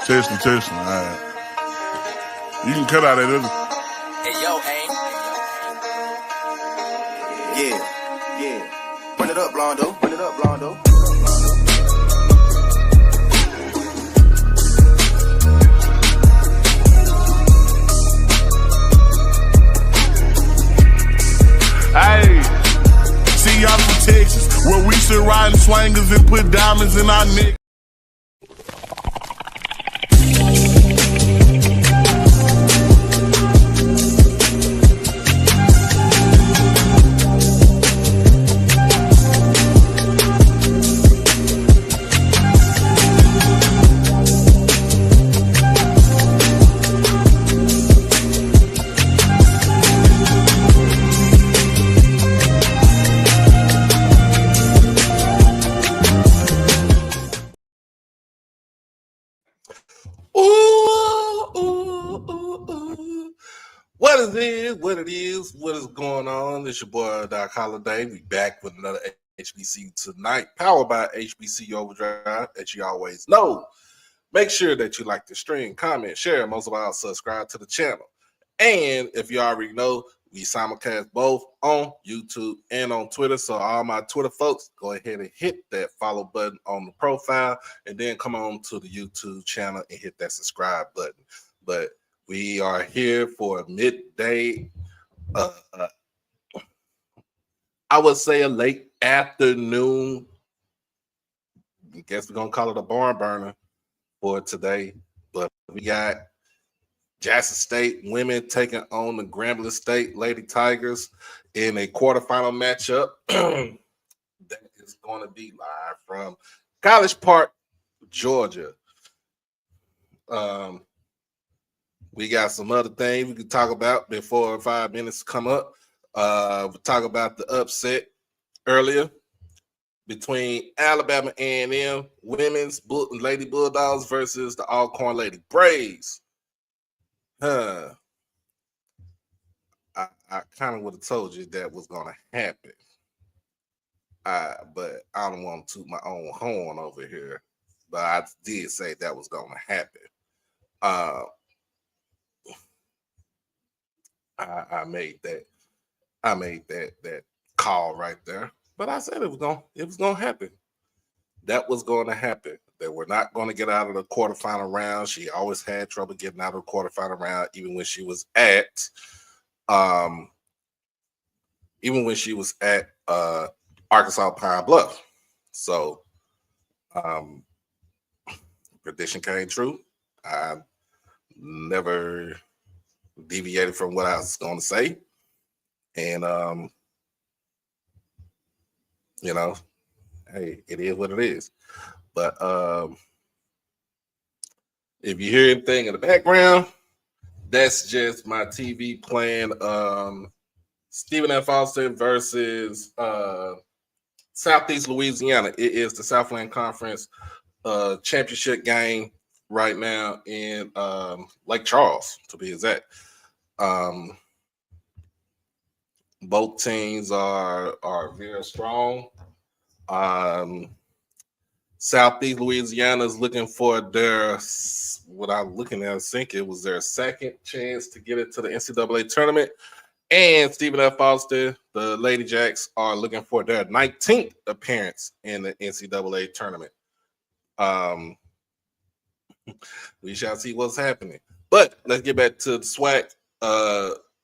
Testing. All right. You can cut out that other. Hey, yo, hey. Yeah. Run it up, Blondo. Hey, see y'all from Texas, where we sit riding swangers and put diamonds in our neck. What is going on? It's your boy Doc Holiday. We back with another HBCU tonight, powered by HBCU Overdrive, as you always know. Make sure that you like the stream, comment, share, and most of all, subscribe to the channel. And if you already know, we simulcast both on YouTube and on Twitter. So all my Twitter folks, go ahead and hit that follow button on the profile, and then come on to the YouTube channel and hit that subscribe button. But we are here for a midday, I would say a late afternoon. I guess we're going to call it a barn burner for today. But we got Jackson State women taking on the Grambling State Lady Tigers in a quarterfinal matchup that is going to be live from College Park, Georgia. We got some other things we can talk about before 5 minutes come up. We'll talk about the upset earlier between Alabama A&M women's Lady Bulldogs versus the Alcorn Lady Braves. I kind of would have told you that was going to happen. But I don't want to toot my own horn over here. But I did say that was going to happen. I made that call right there. But I said it was gonna happen. That was going to happen. They were not going to get out of the quarterfinal round. She always had trouble getting out of the quarterfinal round, even when she was at Arkansas Pine Bluff. So prediction came true. I never deviated from what I was going to say. And, hey, it is what it is. But if you hear anything in the background, that's just my TV playing Stephen F. Austin versus Southeast Louisiana. It is the Southland Conference championship game right now in Lake Charles, to be exact. Both teams are very strong. Southeast Louisiana is looking for what I'm looking at, I think it was their second chance to get into the NCAA tournament. And Stephen F. Austin, the Lady Jacks, are looking for their 19th appearance in the NCAA tournament. We shall see what's happening. But let's get back to the SWAC.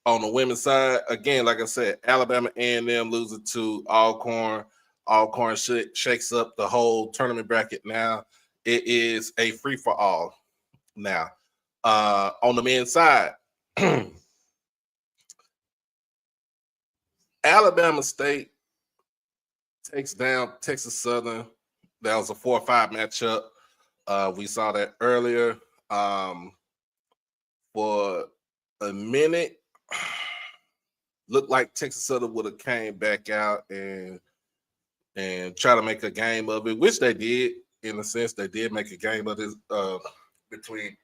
On the women's side, again, like I said, Alabama A&M losing to Alcorn. Alcorn shakes up the whole tournament bracket now. It is a free-for-all now. On the men's side, Alabama State takes down Texas Southern. That was a 4-5 matchup. We saw that earlier. For a minute, looked like Texas Southern would have came back out and try to make a game of it, which they did. In a sense, they did make a game of this between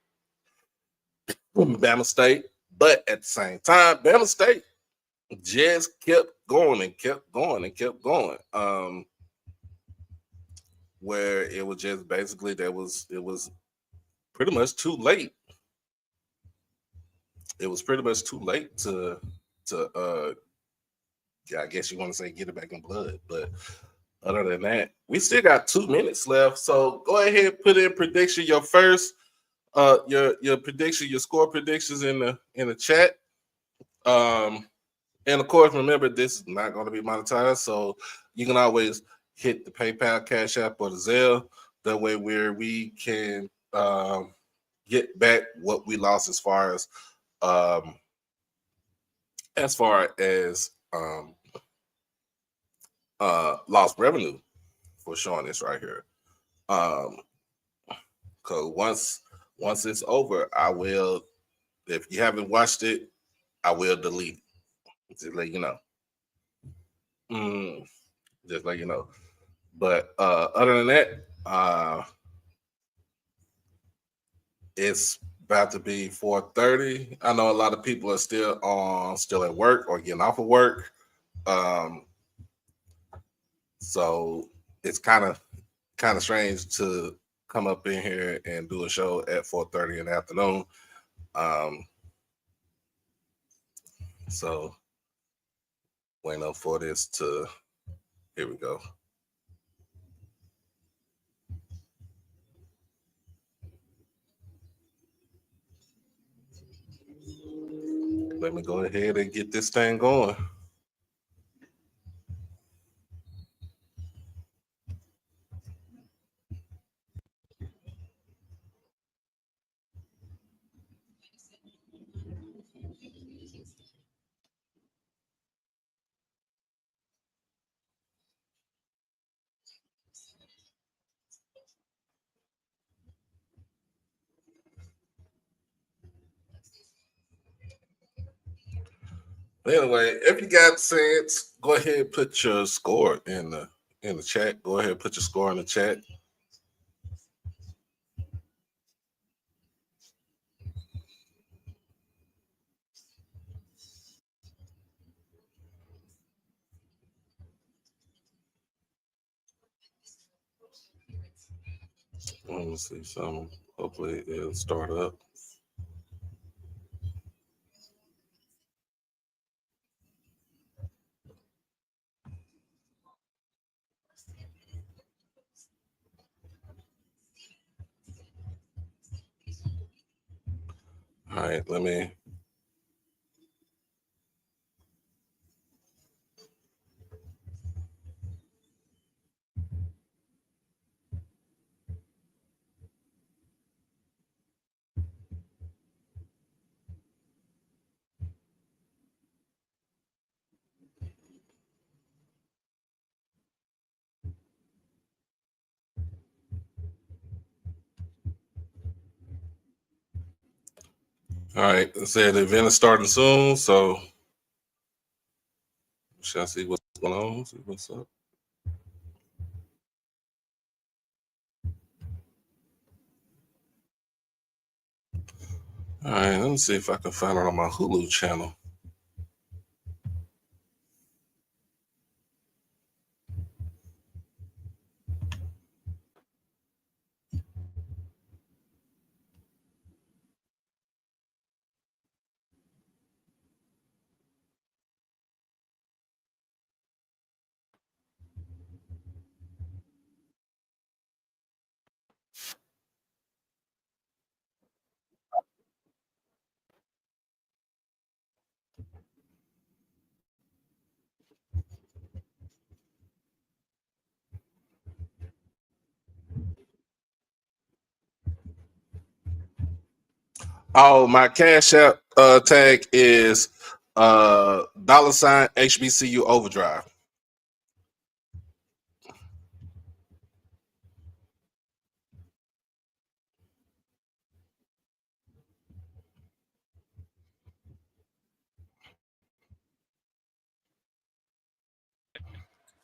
Bama State. But at the same time, Bama State just kept going and kept going and kept going. Where it was just basically it was pretty much too late. It was pretty much too late to yeah, I guess you want to say get it back in blood. But other than that, we still got 2 minutes left. So go ahead, put in prediction your first your prediction, your score predictions in the chat. Um and of course, remember this is not going to be monetized, so you can always hit the PayPal, Cash App, or the Zelle. That way, where we can get back what we lost um, as far as lost revenue for showing this right here. Because once it's over, I will. If you haven't watched it, I will delete it. Just let you know. Mm, just let you know. But other than that, it's about to be 4:30. I know a lot of people are still at work or getting off of work. Um, so it's kind of strange to come up in here and do a show at 4:30 in the afternoon. Um, so waiting up for this to here we go. Let me go ahead and get this thing going. Anyway, if you got sense, go ahead and put your score in the chat. Go ahead and put your score in the chat. Let me see some. Hopefully it'll start up. All right, let me. All right, it said the event is starting soon, so shall I see what's going on? See what's up. All right, let me see if I can find it on my Hulu channel. Oh, my Cash App tag is $ HBCU Overdrive.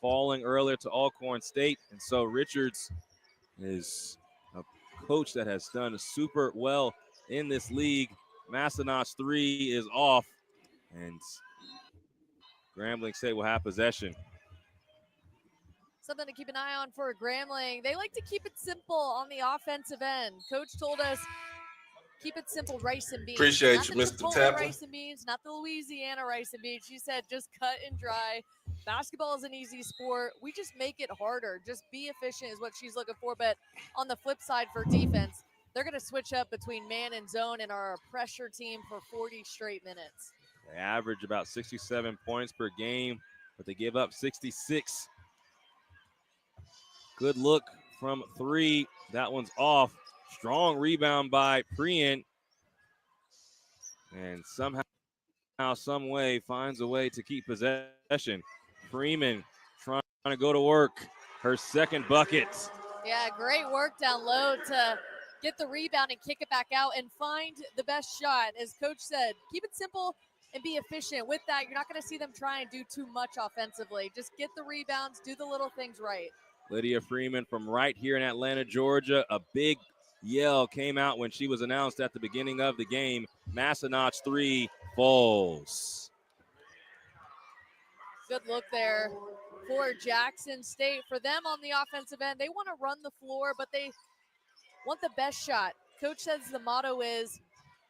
Falling earlier to Alcorn State, and so Richards is a coach that has done super well in this league. Massanos 3 is off, and Grambling State will have possession. Something to keep an eye on for Grambling. They like to keep it simple on the offensive end. Coach told us, keep it simple, rice and beans. Appreciate Not you, the Mr. Chipotle Tapper. rice and beans, not the Louisiana rice and beans. She said just cut and dry. Basketball is an easy sport. We just make it harder. Just be efficient is what she's looking for. But on the flip side for defense, they're going to switch up between man and zone and are a pressure team for 40 straight minutes. They average about 67 points per game, but they give up 66. Good look from three. That one's off. Strong rebound by Prien. And somehow, some way, finds a way to keep possession. Freeman trying to go to work. Her second bucket. Yeah, great work down low to get the rebound and kick it back out and find the best shot. As Coach said, keep it simple and be efficient. With that, you're not going to see them try and do too much offensively. Just get the rebounds, do the little things right. Lydia Freeman from right here in Atlanta, Georgia. A big yell came out when she was announced at the beginning of the game. Massenot's three falls. Good look there for Jackson State. For them on the offensive end, they want to run the floor, but they want the best shot. Coach says the motto is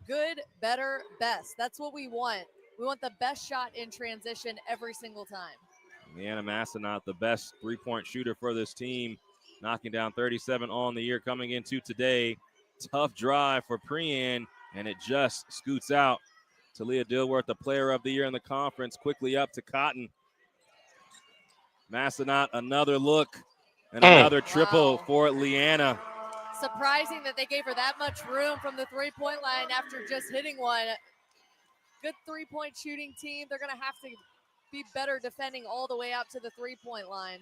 good, better, best. That's what we want. We want the best shot in transition every single time. Leanna Massenot, the best three-point shooter for this team, knocking down 37 on the year coming into today. Tough drive for Prien, and it just scoots out. Talia Dilworth, the player of the year in the conference, quickly up to Cotton. Massenot, another look, and another triple for Leanna. Surprising that they gave her that much room from the three-point line after just hitting one. Good three-point shooting team. They're going to have to be better defending all the way out to the three-point line.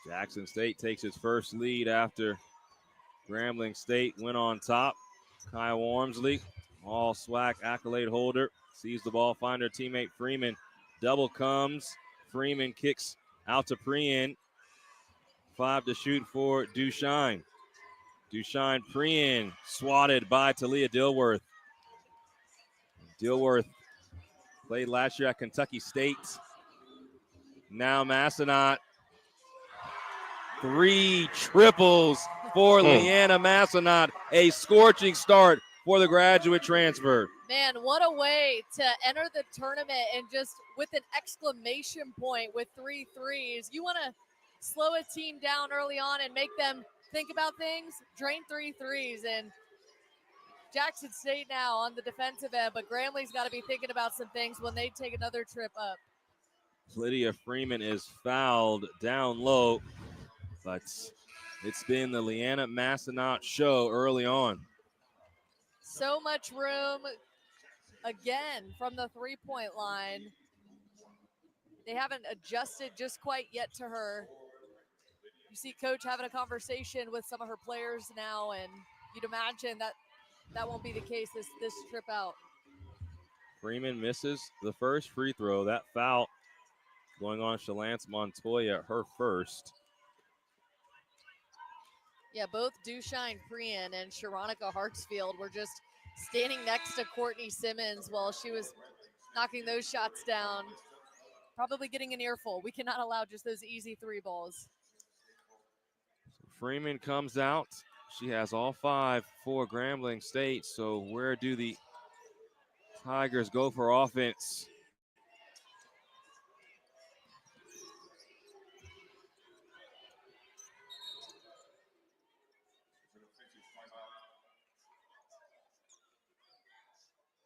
Jackson State takes its first lead after Grambling State went on top. Kaya Wormsley, all SWAC accolade holder, sees the ball, find her teammate Freeman. Double comes. Freeman kicks out to Prien. 5 to shoot for Dushine. Dushine Prien swatted by Talia Dilworth. Dilworth played last year at Kentucky State. Now Massenot. 3 triples for Leanna Massenot. A scorching start for the graduate transfer. Man, what a way to enter the tournament and just with an exclamation point with 3 threes. You want to slow a team down early on and make them think about things, drain 3 threes. And Jackson State now on the defensive end, but Grambling's got to be thinking about some things when they take another trip up. Lydia Freeman is fouled down low, but it's been the Leanna Massenot show early on. So much room again from the three-point line. They haven't adjusted just quite yet to her. You see Coach having a conversation with some of her players now, and you'd imagine that won't be the case this trip out. Freeman misses the first free throw. That foul going on Shalance Montoya, her first. Yeah, both Dushine Prien and Sharonica Hartsfield were just standing next to Courtney Simmons while she was knocking those shots down. Probably getting an earful. We cannot allow just those easy 3 balls. Freeman comes out. She has all 5 for Grambling State. So where do the Tigers go for offense?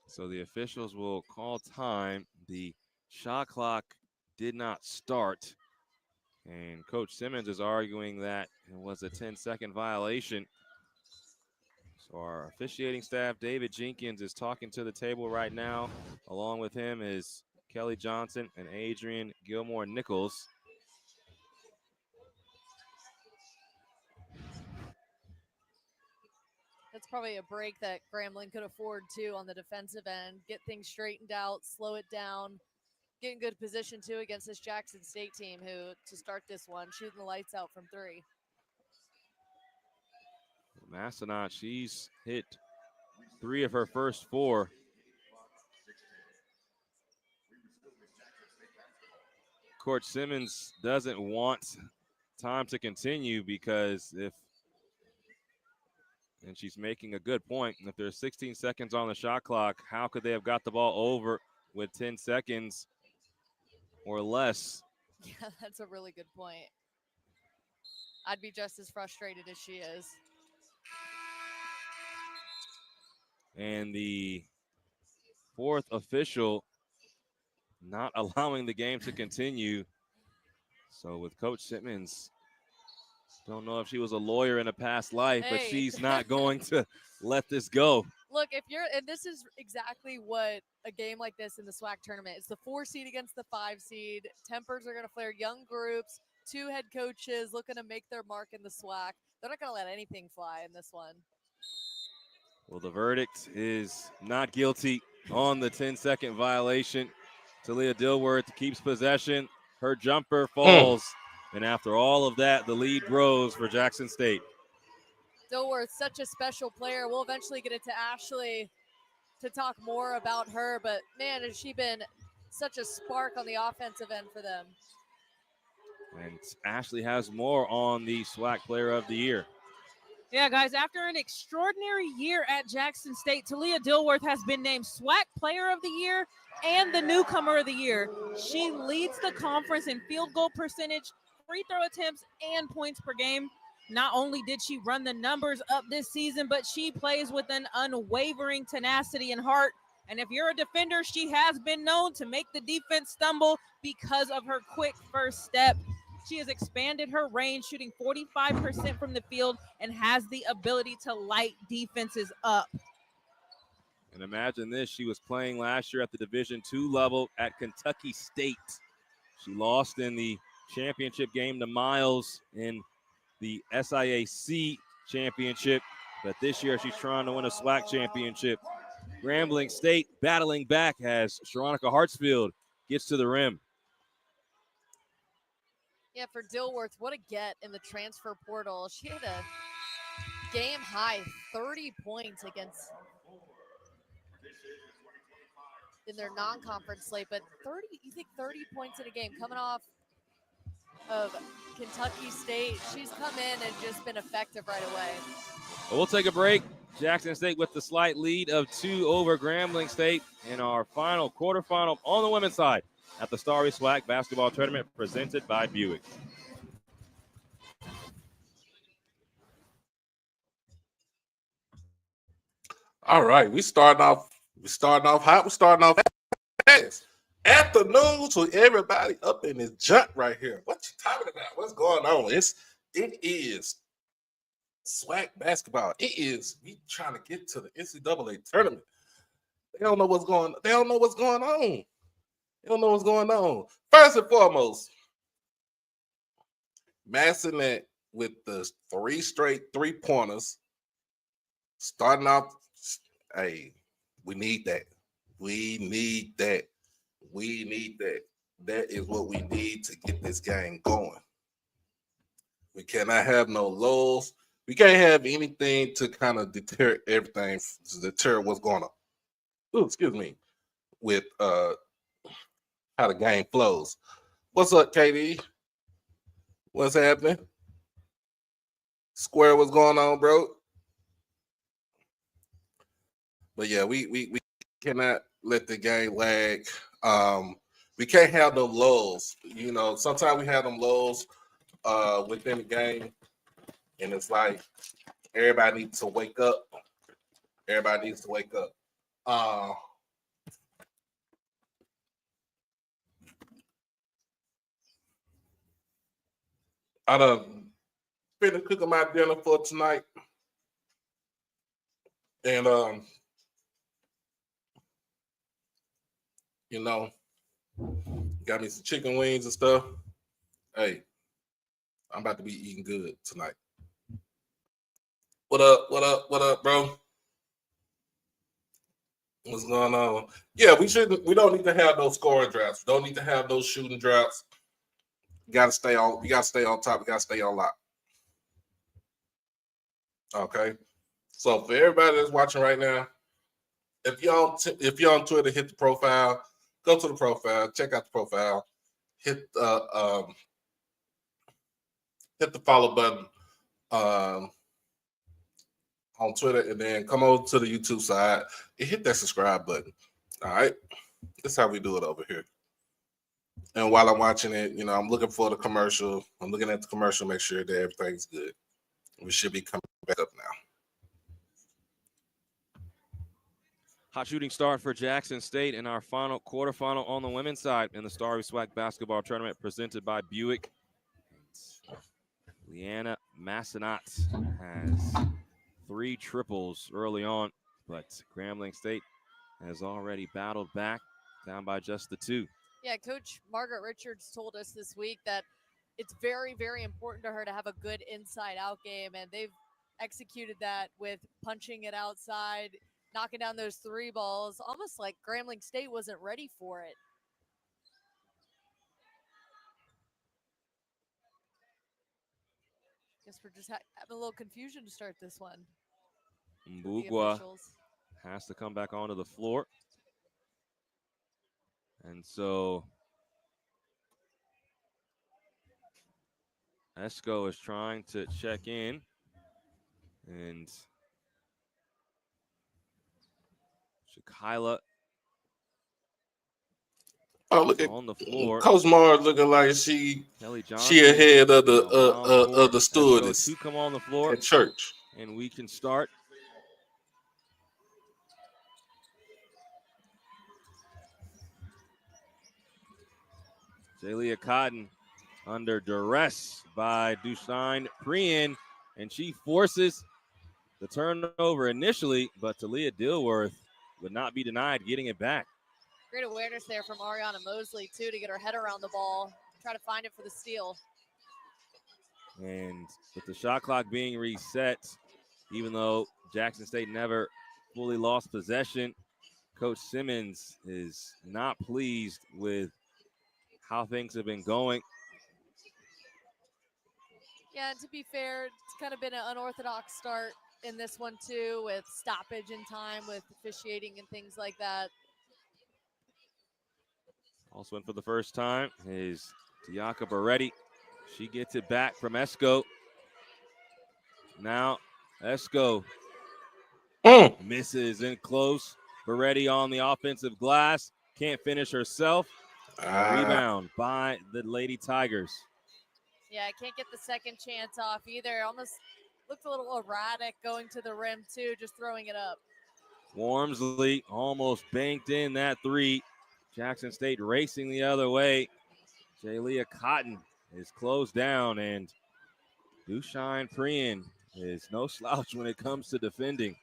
So the officials will call time. The shot clock did not start. And Coach Simmons is arguing that it was a 10-second violation. So our officiating staff, David Jenkins, is talking to the table right now. Along with him is Kelly Johnson and Adrian Gilmore-Nichols. That's probably a break that Grambling could afford too on the defensive end. Get things straightened out, slow it down, get in good position too against this Jackson State team who, to start this one, shooting the lights out from 3. Massenot, she's hit 3 of her first 4. Coach Simmons doesn't want time to continue because and she's making a good point, if there's 16 seconds on the shot clock, how could they have got the ball over with 10 seconds or less? Yeah, that's a really good point. I'd be just as frustrated as she is. And the fourth official not allowing the game to continue. So with Coach Simmons, don't know if she was a lawyer in a past life, but Hey. she's not going to let this go. Look, and this is exactly what a game like this in the SWAC tournament. It's the 4 seed against the 5 seed. Tempers are going to flare. Young groups, 2 head coaches looking to make their mark in the SWAC. They're not going to let anything fly in this one. Well, the verdict is not guilty on the 10-second violation. Talia Dilworth keeps possession. Her jumper falls. And after all of that, the lead grows for Jackson State. Dilworth, such a special player. We'll eventually get it to Ashley to talk more about her. But, man, has she been such a spark on the offensive end for them. And Ashley has more on the SWAC Player of the Year. Yeah, guys, after an extraordinary year at Jackson State, Talia Dilworth has been named SWAC Player of the Year and the Newcomer of the Year. She leads the conference in field goal percentage, free throw attempts, and points per game. Not only did she run the numbers up this season, but she plays with an unwavering tenacity and heart. And if you're a defender, she has been known to make the defense stumble because of her quick first step. She has expanded her range, shooting 45% from the field, and has the ability to light defenses up. And imagine this, she was playing last year at the Division II level at Kentucky State. She lost in the championship game to Miles in the SIAC championship, but this year she's trying to win a SWAC championship. Grambling State battling back as Sharonica Hartsfield gets to the rim. Yeah, for Dilworth, what a get in the transfer portal. She had a game high 30 points in their non-conference slate, but 30 points in a game coming off of Kentucky State. She's come in and just been effective right away. Well, we'll take a break. Jackson State with the slight lead of 2 over Grambling State in our final quarterfinal on the women's side at the Starry SWAC basketball tournament presented by Buick. All right, we starting off hot. We're starting off fast. Afternoon to everybody up in this junk right here. What you talking about? What's going on? It is SWAC basketball. It is we trying to get to the NCAA tournament. They don't know what's going on. They don't know what's going on. First and foremost, Massanet with the 3 straight 3-pointers. Starting off, hey, we need that. That is what we need to get this game going. We cannot have no lulls. We can't have anything to kind of deter everything, to deter what's going on. Ooh, excuse me. With how the game flows. What's up, KD? What's happening? Square, what's going on, bro? But yeah, we cannot let the game lag. We can't have no lulls. You know, sometimes we have them lulls within the game, and it's like everybody needs to wake up. I done finished cooking my dinner for tonight, and you know, got me some chicken wings and stuff. Hey, I'm about to be eating good tonight. What up, bro? What's going on? Yeah, we don't need to have those scoring droughts. We don't need to have those shooting droughts. We gotta stay on top. We gotta stay on lock. Okay. So for everybody that's watching right now, if you're on Twitter, hit the profile. Go to the profile. Check out the profile. Hit hit the follow button on Twitter, and then come over to the YouTube side and hit that subscribe button. All right, that's how we do it over here. And while I'm watching it, I'm looking for the commercial. I'm looking at the commercial, make sure that everything's good. We should be coming back up now. Hot shooting start for Jackson State in our final quarterfinal on the women's side in the Starry Swag basketball tournament presented by Buick. Leanna Massenat has 3 triples early on, but Grambling State has already battled back, down by just the 2. Yeah, Coach Margaret Richards told us this week that it's very, very important to her to have a good inside-out game, and they've executed that with punching it outside, knocking down those 3 balls, almost like Grambling State wasn't ready for it. Guess we're just having a little confusion to start this one. Mbugwa has to come back onto the floor. And so Esco is trying to check in. And Shakila look at on the floor. Coach Mars looking like she ahead of the stewardess. 2 come on the floor at church, and we can start. Jalea Cotton under duress by Dushine Prien, and she forces the turnover initially, but Talia Dilworth would not be denied getting it back. Great awareness there from Ariana Mosley, too, to get her head around the ball, try to find it for the steal. And with the shot clock being reset, even though Jackson State never fully lost possession, Coach Simmons is not pleased with how things have been going. Yeah, and to be fair, it's kind of been an unorthodox start in this one, too, with stoppage in time, with officiating and things like that. Also in for the first time is Diaka Baretti. She gets it back from Esco. Now Esco misses in close. Baretti on the offensive glass. Can't finish herself. Rebound by the Lady Tigers. Yeah, can't get the second chance off either. Almost looked a little erratic going to the rim, too, just throwing it up. Wormsley almost banked in that 3. Jackson State racing the other way. Jalea Cotton is closed down, and Dushine Prien is no slouch when it comes to defending.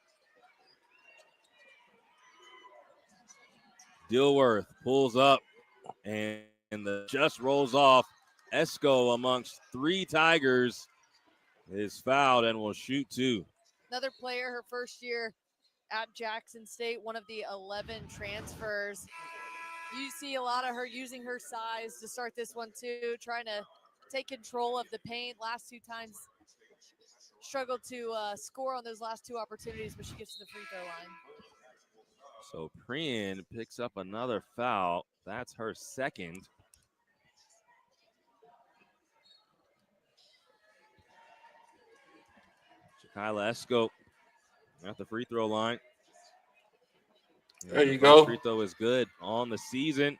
Dilworth pulls up, and the just rolls off. Esco amongst 3 Tigers is fouled and will shoot 2. Another player, her first year at Jackson State, one of the 11 transfers. You see a lot of her using her size to start this one, too, trying to take control of the paint. Last 2 times struggled to score on those last 2 opportunities, but she gets to the free throw line. So Prien picks up another foul. That's her second. Kyla Esco at the free throw line. There you go. Free throw is good on the season.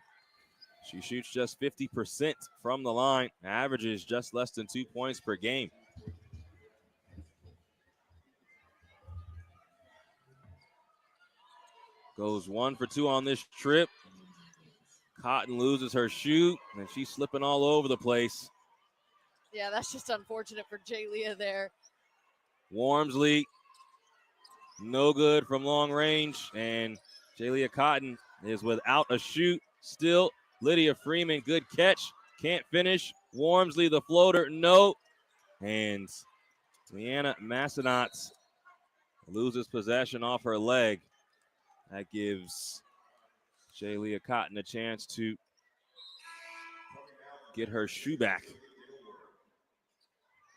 She shoots just 50% from the line, averages just less than 2 points per game. Goes 1 for 2 on this trip. Cotton loses her shoot, and she's slipping all over the place. Yeah, that's just unfortunate for Jalea there. Wormsley, no good from long range, and Jalea Cotton is without a shoot. Still, Lydia Freeman, good catch, can't finish. Wormsley, the floater, no. And Leanna Massenat loses possession off her leg. That gives Jalea Cotton a chance to get her shoe back.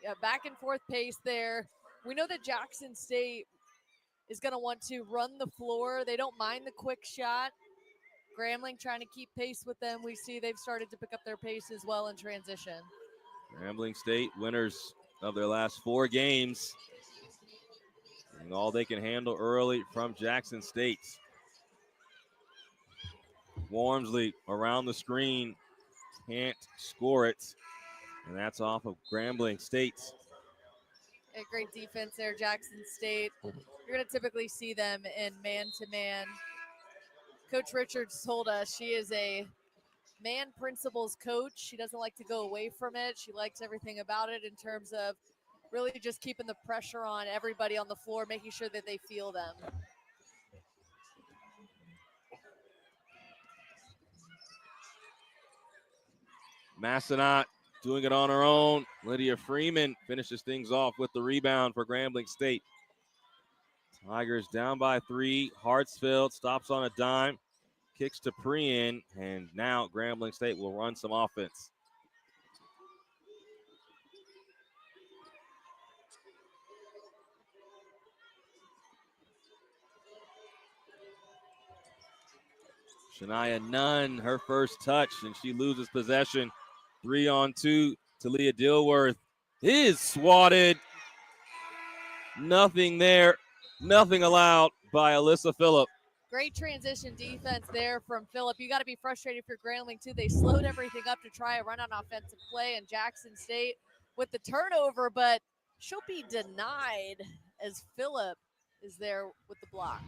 Yeah, back and forth pace there. We know that Jackson State is going to want to run the floor. They don't mind the quick shot. Grambling trying to keep pace with them. We see they've started to pick up their pace as well in transition. Grambling State, winners of their last 4 games. And all they can handle early from Jackson State. Wormsley around the screen, can't score it. And that's off of Grambling State. A great defense there, Jackson State. You're going to typically see them in man-to-man. Coach Richards told us she is a man principles coach. She doesn't like to go away from it. She likes everything about it in terms of really just keeping the pressure on everybody on the floor, making sure that they feel them. Massenat doing it on her own. Lydia Freeman finishes things off with the rebound for Grambling State. Tigers down by 3. Hartsfield stops on a dime, kicks to Prien, and now Grambling State will run some offense. Shania Nunn, her first touch, and she loses possession. 3-on-2. Talia Dilworth is swatted. Nothing there. Nothing allowed by Alyssa Phillip. Great transition defense there from Phillip. You got to be frustrated for Grambling, too. They slowed everything up to try and run an offensive play, and Jackson State with the turnover, but she'll be denied as Phillip is there with the block.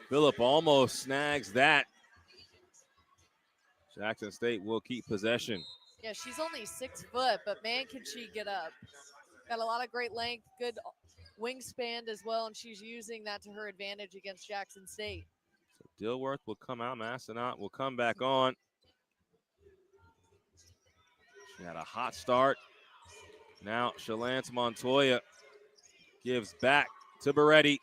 Phillip almost snags that. Jackson State will keep possession. Yeah, she's only 6 foot, but man, can she get up. Got a lot of great length, good wingspan as well, and she's using that to her advantage against Jackson State. So Dilworth will come out. Massenat will come back on. She had a hot start. Now Shalance Montoya gives back to Beretti.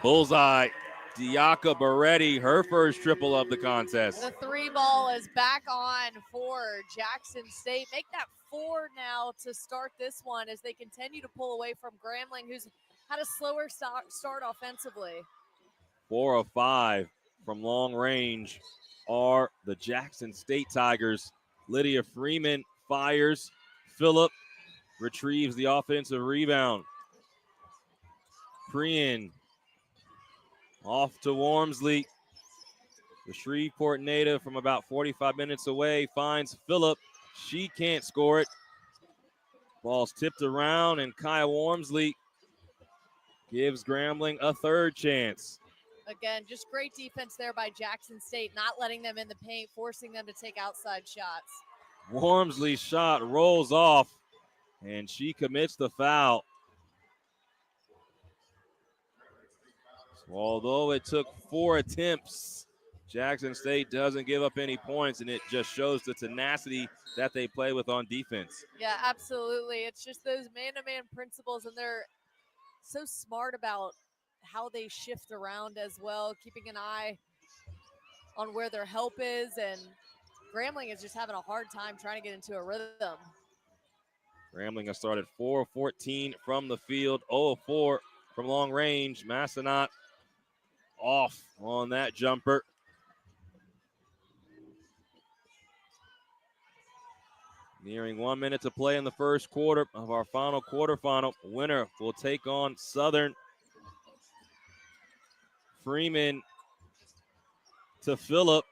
Bullseye. Diaka Beretti, her first triple of the contest. The 3 ball is back on for Jackson State. Make that 4 now to start this one as they continue to pull away from Grambling, who's had a slower start offensively. 4 of 5 from long range are the Jackson State Tigers. Lydia Freeman fires. Phillip retrieves the offensive rebound. Prien off to Wormsley. The Shreveport native from about 45 minutes away finds Phillip. She can't score it. Ball's tipped around, and Kaya Wormsley gives Grambling a 3rd chance. Again, just great defense there by Jackson State, not letting them in the paint, forcing them to take outside shots. Wormsley's shot rolls off, and she commits the foul. So although it took 4 attempts, Jackson State doesn't give up any points, and it just shows the tenacity that they play with on defense. Yeah, absolutely. It's just those man-to-man principles, and they're so smart about how they shift around as well, keeping an eye on where their help is, and Grambling is just having a hard time trying to get into a rhythm. Grambling has started 4 of 14 from the field, 0 of 4 from long range. Massenat off on that jumper. Nearing 1 minute to play in the first quarter of our final quarterfinal. Winner will take on Southern. Freeman to Phillip.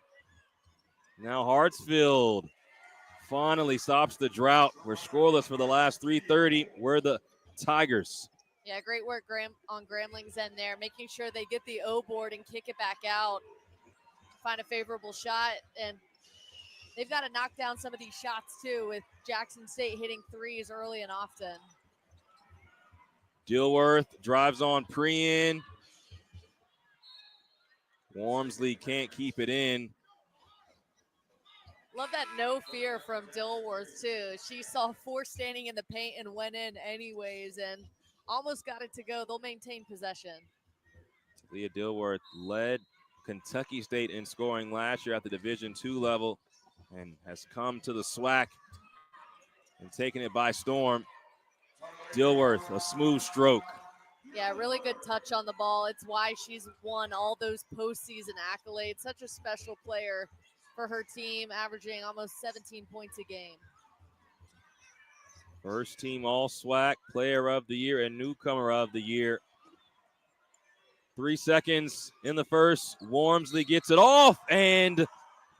Now Hartsfield finally stops the drought. We're scoreless for the last 3:30. We're the Tigers. Yeah, great work on Grambling's end there, making sure they get the O board and kick it back out, find a favorable shot, and they've got to knock down some of these shots too, with Jackson State hitting 3s early and often. Dilworth drives on Prien. Wormsley can't keep it in. Love that no fear from Dilworth too. She saw 4 standing in the paint and went in anyways and almost got it to go. They'll maintain possession. Leah Dilworth led Kentucky State in scoring last year at the Division II level and has come to the SWAC and taken it by storm. Dilworth, a smooth stroke. Yeah, really good touch on the ball. It's why she's won all those postseason accolades. Such a special player for her team, averaging almost 17 points a game. First team All-SWAC, Player of the Year, and Newcomer of the Year. 3 seconds in the first. Wormsley gets it off, and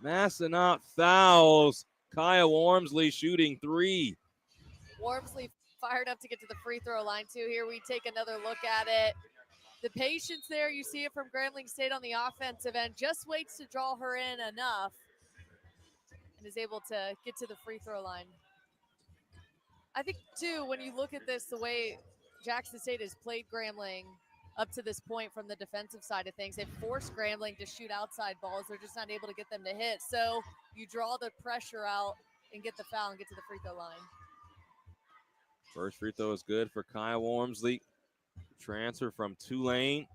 Massanutten fouls. Kaya Wormsley shooting 3. Wormsley fired up to get to the free throw line, too. Here we take another look at it. The patience there, you see it from Grambling State on the offensive end, just waits to draw her in enough and is able to get to the free throw line. I think, too, when you look at this, the way Jackson State has played Grambling up to this point from the defensive side of things, they've forced Grambling to shoot outside balls. They're just not able to get them to hit. So you draw the pressure out and get the foul and get to the free throw line. First free throw is good for Kaya Wormsley. Transfer from Tulane.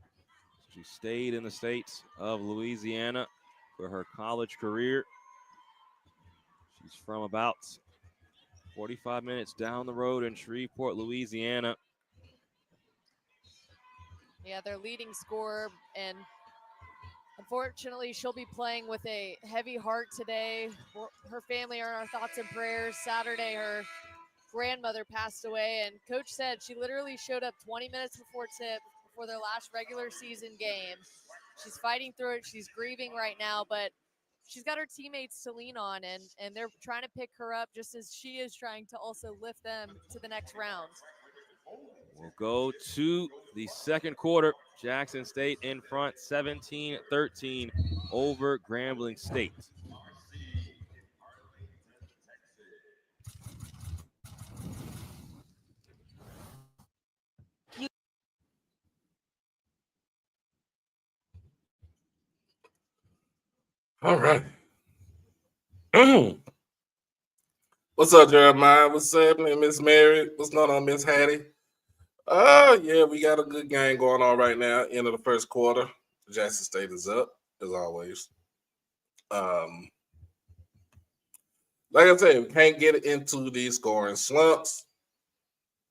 She stayed in the state of Louisiana for her college career. She's from about 45 minutes down the road in Shreveport, Louisiana. Yeah, their leading scorer, and unfortunately, she'll be playing with a heavy heart today. Her family are in our thoughts and prayers. Saturday, her grandmother passed away, and Coach said she literally showed up 20 minutes before tip before their last regular season game. She's fighting through it. She's grieving right now, but she's got her teammates to lean on, and they're trying to pick her up just as she is trying to also lift them to the next round. We'll go to the second quarter. Jackson State in front, 17-13 over Grambling State. All right. What's up, Jeremiah? What's happening, Miss Mary? What's going on, Miss Hattie? Yeah, we got a good game going on right now. End of the first quarter. Jackson State is up, as always. Like I said, we can't get into these scoring slumps.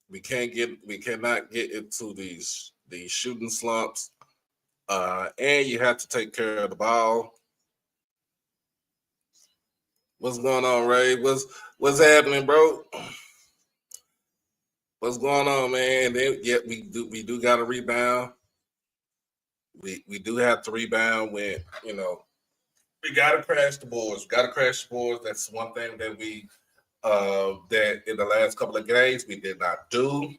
We cannot get into these shooting slumps. And you have to take care of the ball. What's going on, Ray? What's happening, bro? What's going on, man? Then, yeah, we do got to rebound. We do have to rebound when, we got to crash the boards. That's one thing that we that in the last couple of games we did not do,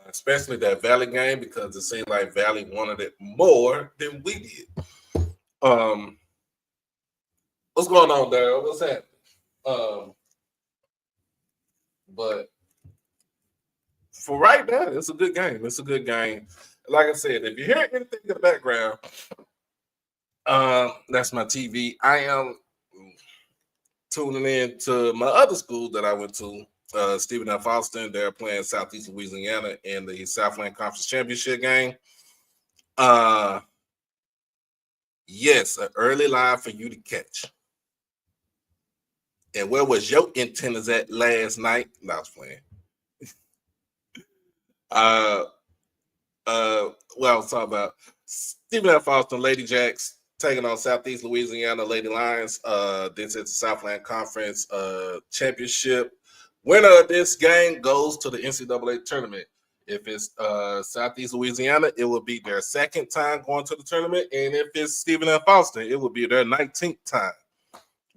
especially that Valley game, because it seemed like Valley wanted it more than we did. What's going on, Daryl? What's happening? But for right now, it's a good game. Like I said, if you hear anything in the background, that's my TV. I am tuning in to my other school that I went to, Stephen F. Austin. They're playing Southeast Louisiana in the Southland Conference Championship game. Yes, an early line for you to catch. And where was your antennas at last night? No, I was playing. Well, I was talking about Stephen F. Austin, Lady Jacks taking on Southeast Louisiana Lady Lions. This is the Southland Conference Championship. Winner of this game goes to the NCAA tournament. If it's Southeast Louisiana, it will be their second time going to the tournament. And if it's Stephen F. Austin, it will be their 19th time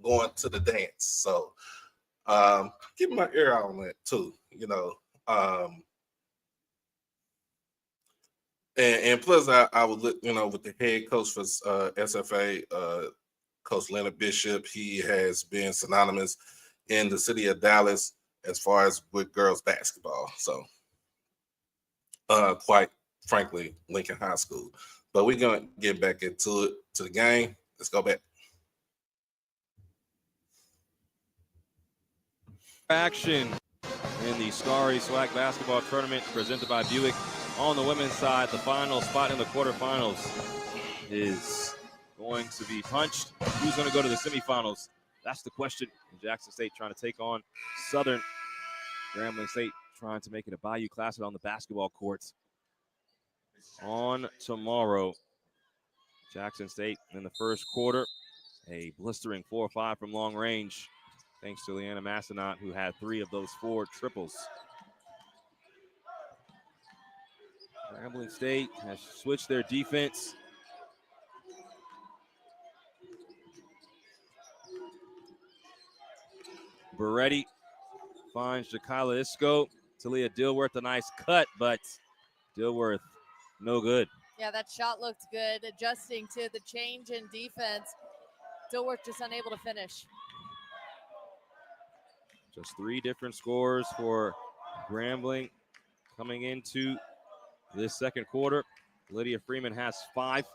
going to the dance. So keep my ear out on that too, and plus I would look, with the head coach for SFA, Coach Leonard Bishop. He has been synonymous in the city of Dallas as far as with girls basketball. So quite frankly, Lincoln High School. But we're gonna get back into it, to the game. Let's go back. Action in the Scary SWAC basketball tournament presented by Buick. On the women's side, the final spot in the quarterfinals is going to be punched. Who's going to go to the semifinals? That's the question. Jackson State trying to take on Southern. Grambling State trying to make it a Bayou Classic on the basketball courts. on tomorrow. Jackson State in the first quarter, a blistering 4-5 from long range, thanks to Leanna Massenot, who had 3 of those 4 triples. Grambling State has switched their defense. Beretti finds Jakayla Isco. Talia Dilworth, a nice cut, but Dilworth, no good. Yeah, that shot looked good, adjusting to the change in defense. Dilworth just unable to finish. Just 3 different scores for Grambling coming into this second quarter. Lydia Freeman has 5.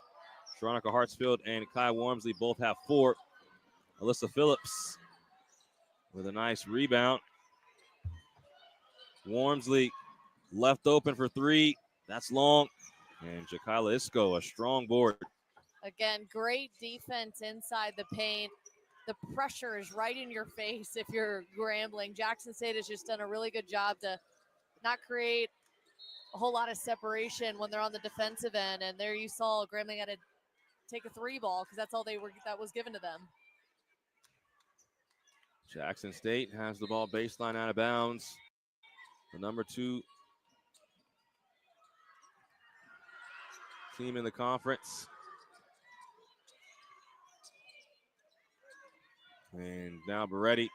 Veronica Hartsfield and Kai Wormsley both have 4. Alyssa Phillips with a nice rebound. Wormsley left open for 3. That's long. And Jakayla Isco, a strong board. Again, great defense inside the paint. The pressure is right in your face if you're Grambling. Jackson State has just done a really good job to not create a whole lot of separation when they're on the defensive end. And there you saw Grambling had to take a 3 ball because that's all that was given to them. Jackson State has the ball baseline out of bounds. The number 2 team in the conference. And now Beretti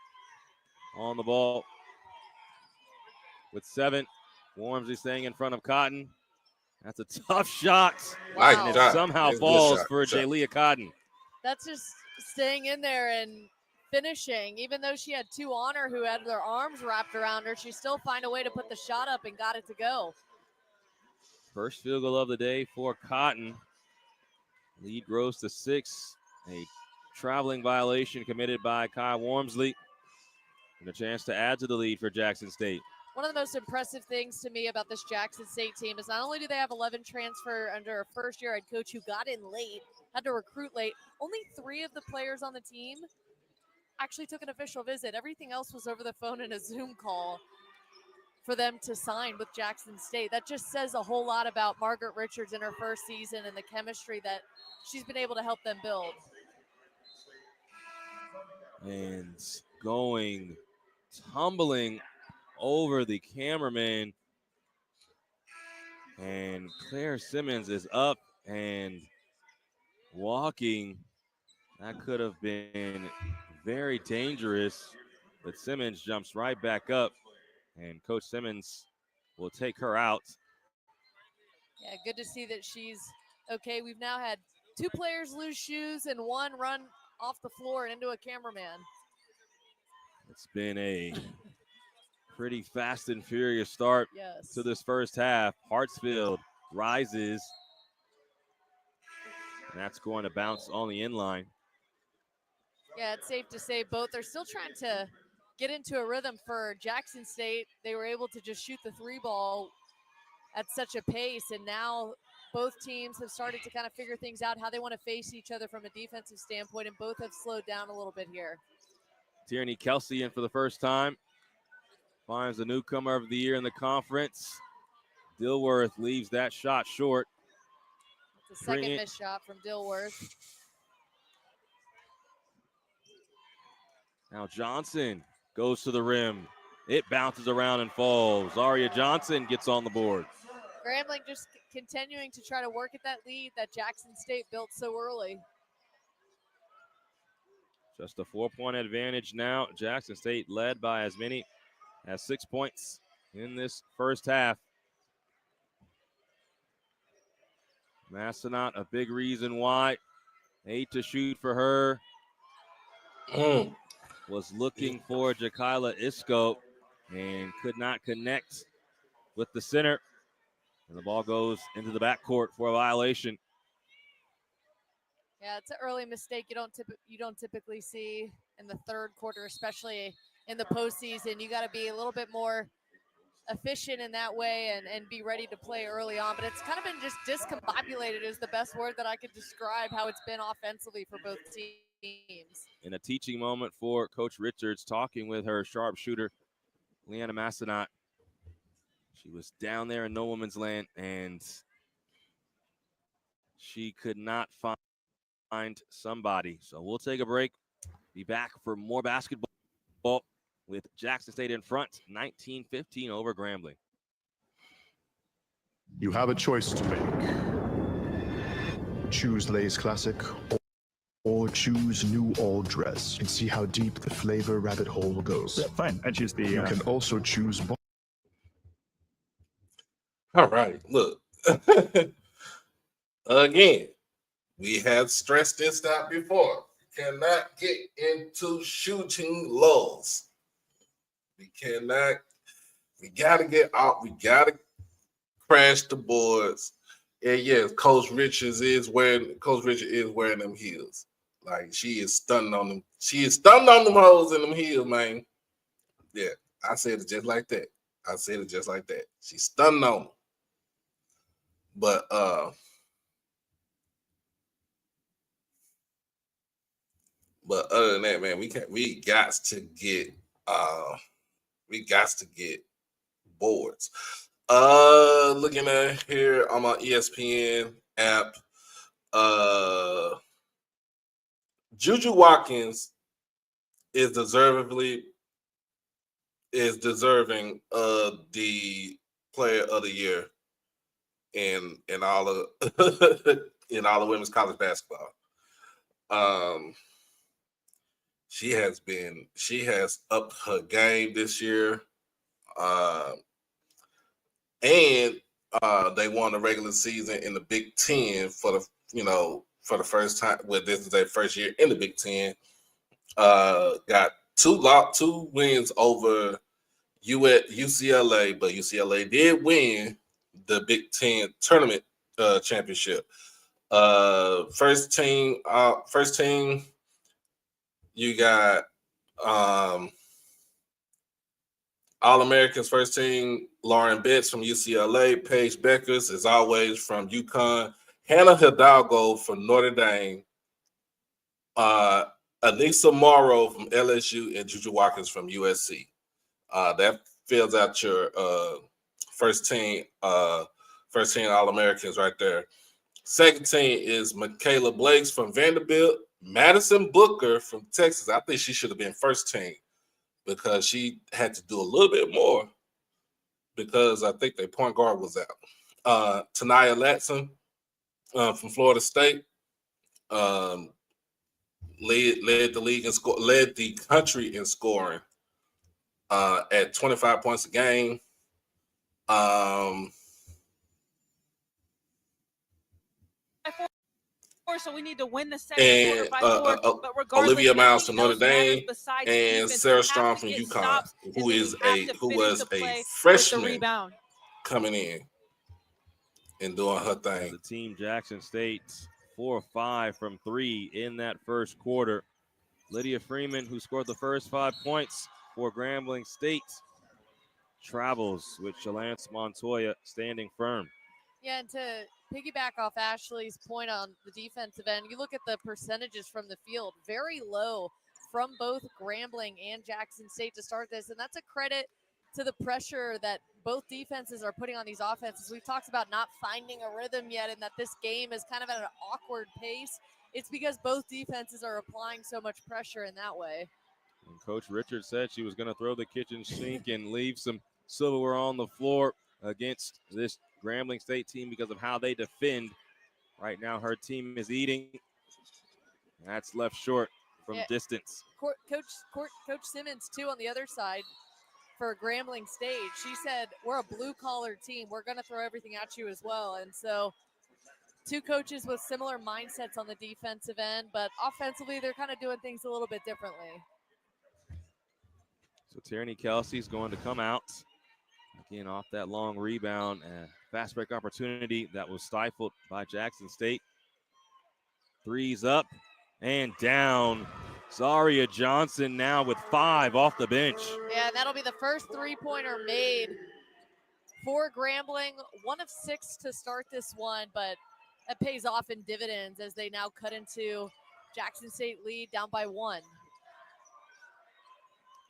on the ball with 7. Wormsley staying in front of Cotton. That's a tough shot. Nice And it shot. somehow That's a good falls shot. for Good shot. Jaylia Cotton. That's just staying in there and finishing. Even though she had 2 on her who had their arms wrapped around her, she still found a way to put the shot up and got it to go. First field goal of the day for Cotton. Lead grows to 6. A traveling violation committed by Kai Wormsley. And a chance to add to the lead for Jackson State. One of the most impressive things to me about this Jackson State team is not only do they have 11 transfer under a first-year head coach who got in late, had to recruit late, only 3 of the players on the team actually took an official visit. Everything else was over the phone in a Zoom call for them to sign with Jackson State. That just says a whole lot about Margaret Richards in her first season and the chemistry that she's been able to help them build. And going tumbling over the cameraman. And Claire Simmons is up and walking. That could have been very dangerous, but Simmons jumps right back up, and Coach Simmons will take her out. Yeah, good to see that she's okay. We've now had 2 players lose shoes and 1 run off the floor and into a cameraman. It's been a pretty fast and furious start Yes. to this first half. Hartsfield rises, and that's going to bounce on the inline. Yeah, it's safe to say both are still trying to get into a rhythm. For Jackson State, they were able to just shoot the 3 ball at such a pace, and now both teams have started to kind of figure things out, how they want to face each other from a defensive standpoint, and both have slowed down a little bit here. Tierney Kelsey in for the first time. Finds the newcomer of the year in the conference. Dilworth leaves that shot short. It's a second missed shot from Dilworth. Now Johnson goes to the rim. It bounces around and falls. Zaria Johnson gets on the board. Grambling just continuing to try to work at that lead that Jackson State built so early. Just a 4-point advantage now. Jackson State led by as many as 6 points in this first half. Massenot, a big reason why. 8 to shoot for her. Was looking for Jakayla Isco and could not connect with the center. And the ball goes into the backcourt for a violation. Yeah, it's an early mistake you don't typically see in the third quarter, especially in the postseason. You got to be a little bit more efficient in that way and be ready to play early on. But it's kind of been just discombobulated is the best word that I could describe how it's been offensively for both teams. In a teaching moment for Coach Richards, talking with her sharpshooter, Leanna Massenot. She was down there in no woman's land and she could not find somebody. So we'll take a break. Be back for more basketball with Jackson State in front, 19-15 over Grambling. You have a choice to make. Choose Lay's Classic or choose New All Dress and see how deep the flavor rabbit hole goes. Yeah, fine. I choose the. You can also choose. All right, look. Again, we have stressed this out before. We cannot get into shooting lulls. We gotta get out. We gotta crash the boards. And yes, Coach Richards is wearing them heels. Like she is stunning on them. She is stunning on them hoes in them heels, man. Yeah, I said it just like that. She's stunning on them. But other than that, man, we got to get boards. Looking at here on my ESPN app, Juju Watkins is deserving of the player of the year in all of in all of women's college basketball. She has upped her game this year. And they won the regular season in the Big Ten for the first time. Well, this is their first year in the Big Ten. Got two wins over UCLA, but UCLA did win the Big Ten tournament championship. First team, you got All-Americans first team, Lauren Betts from UCLA, Paige Beckers, as always, from UConn, Hannah Hidalgo from Notre Dame, Anissa Morrow from LSU, and Juju Watkins from USC. That fills out your first team All-Americans right there. Second team is Michaela Blakes from Vanderbilt, Madison Booker from Texas. I think she should have been first team because she had to do a little bit more because I think their point guard was out. Tanaya Latson from Florida State led the league and led the country in scoring at 25 points a game. So we need to win the second quarter by 4. But regardless, Olivia Miles from Notre Dame besides and defense, Sarah we have Strong to from get UConn, stops, who and was we have to finish the play a with the freshman rebound. coming in and doing her As thing. a team, Jackson State 4 of 5 from 3 in that first quarter. Lydia Freeman, who scored the first 5 points for Grambling State, travels with Shalance Montoya standing firm. Yeah, and to piggyback off Ashley's point on the defensive end, you look at the percentages from the field, very low from both Grambling and Jackson State to start this. And that's a credit to the pressure that both defenses are putting on these offenses. We've talked about not finding a rhythm yet and that this game is kind of at an awkward pace. It's because both defenses are applying so much pressure in that way. And Coach Richards said she was going to throw the kitchen sink and leave some silverware on the floor against this Grambling State team because of how they defend. Right now, her team is eating. That's left short from distance. Coach Simmons, too, on the other side for Grambling State. She said, we're a blue-collar team. We're going to throw everything at you as well. And so two coaches with similar mindsets on the defensive end, but offensively, they're kind of doing things a little bit differently. So Tierney Kelsey's going to come out. Again, off that long rebound and fast break opportunity that was stifled by Jackson State. Threes up and down. Zaria Johnson now with 5 off the bench. Yeah, and that'll be the first three-pointer made for Grambling. 1 of 6 to start this one, but that pays off in dividends as they now cut into Jackson State lead down by 1.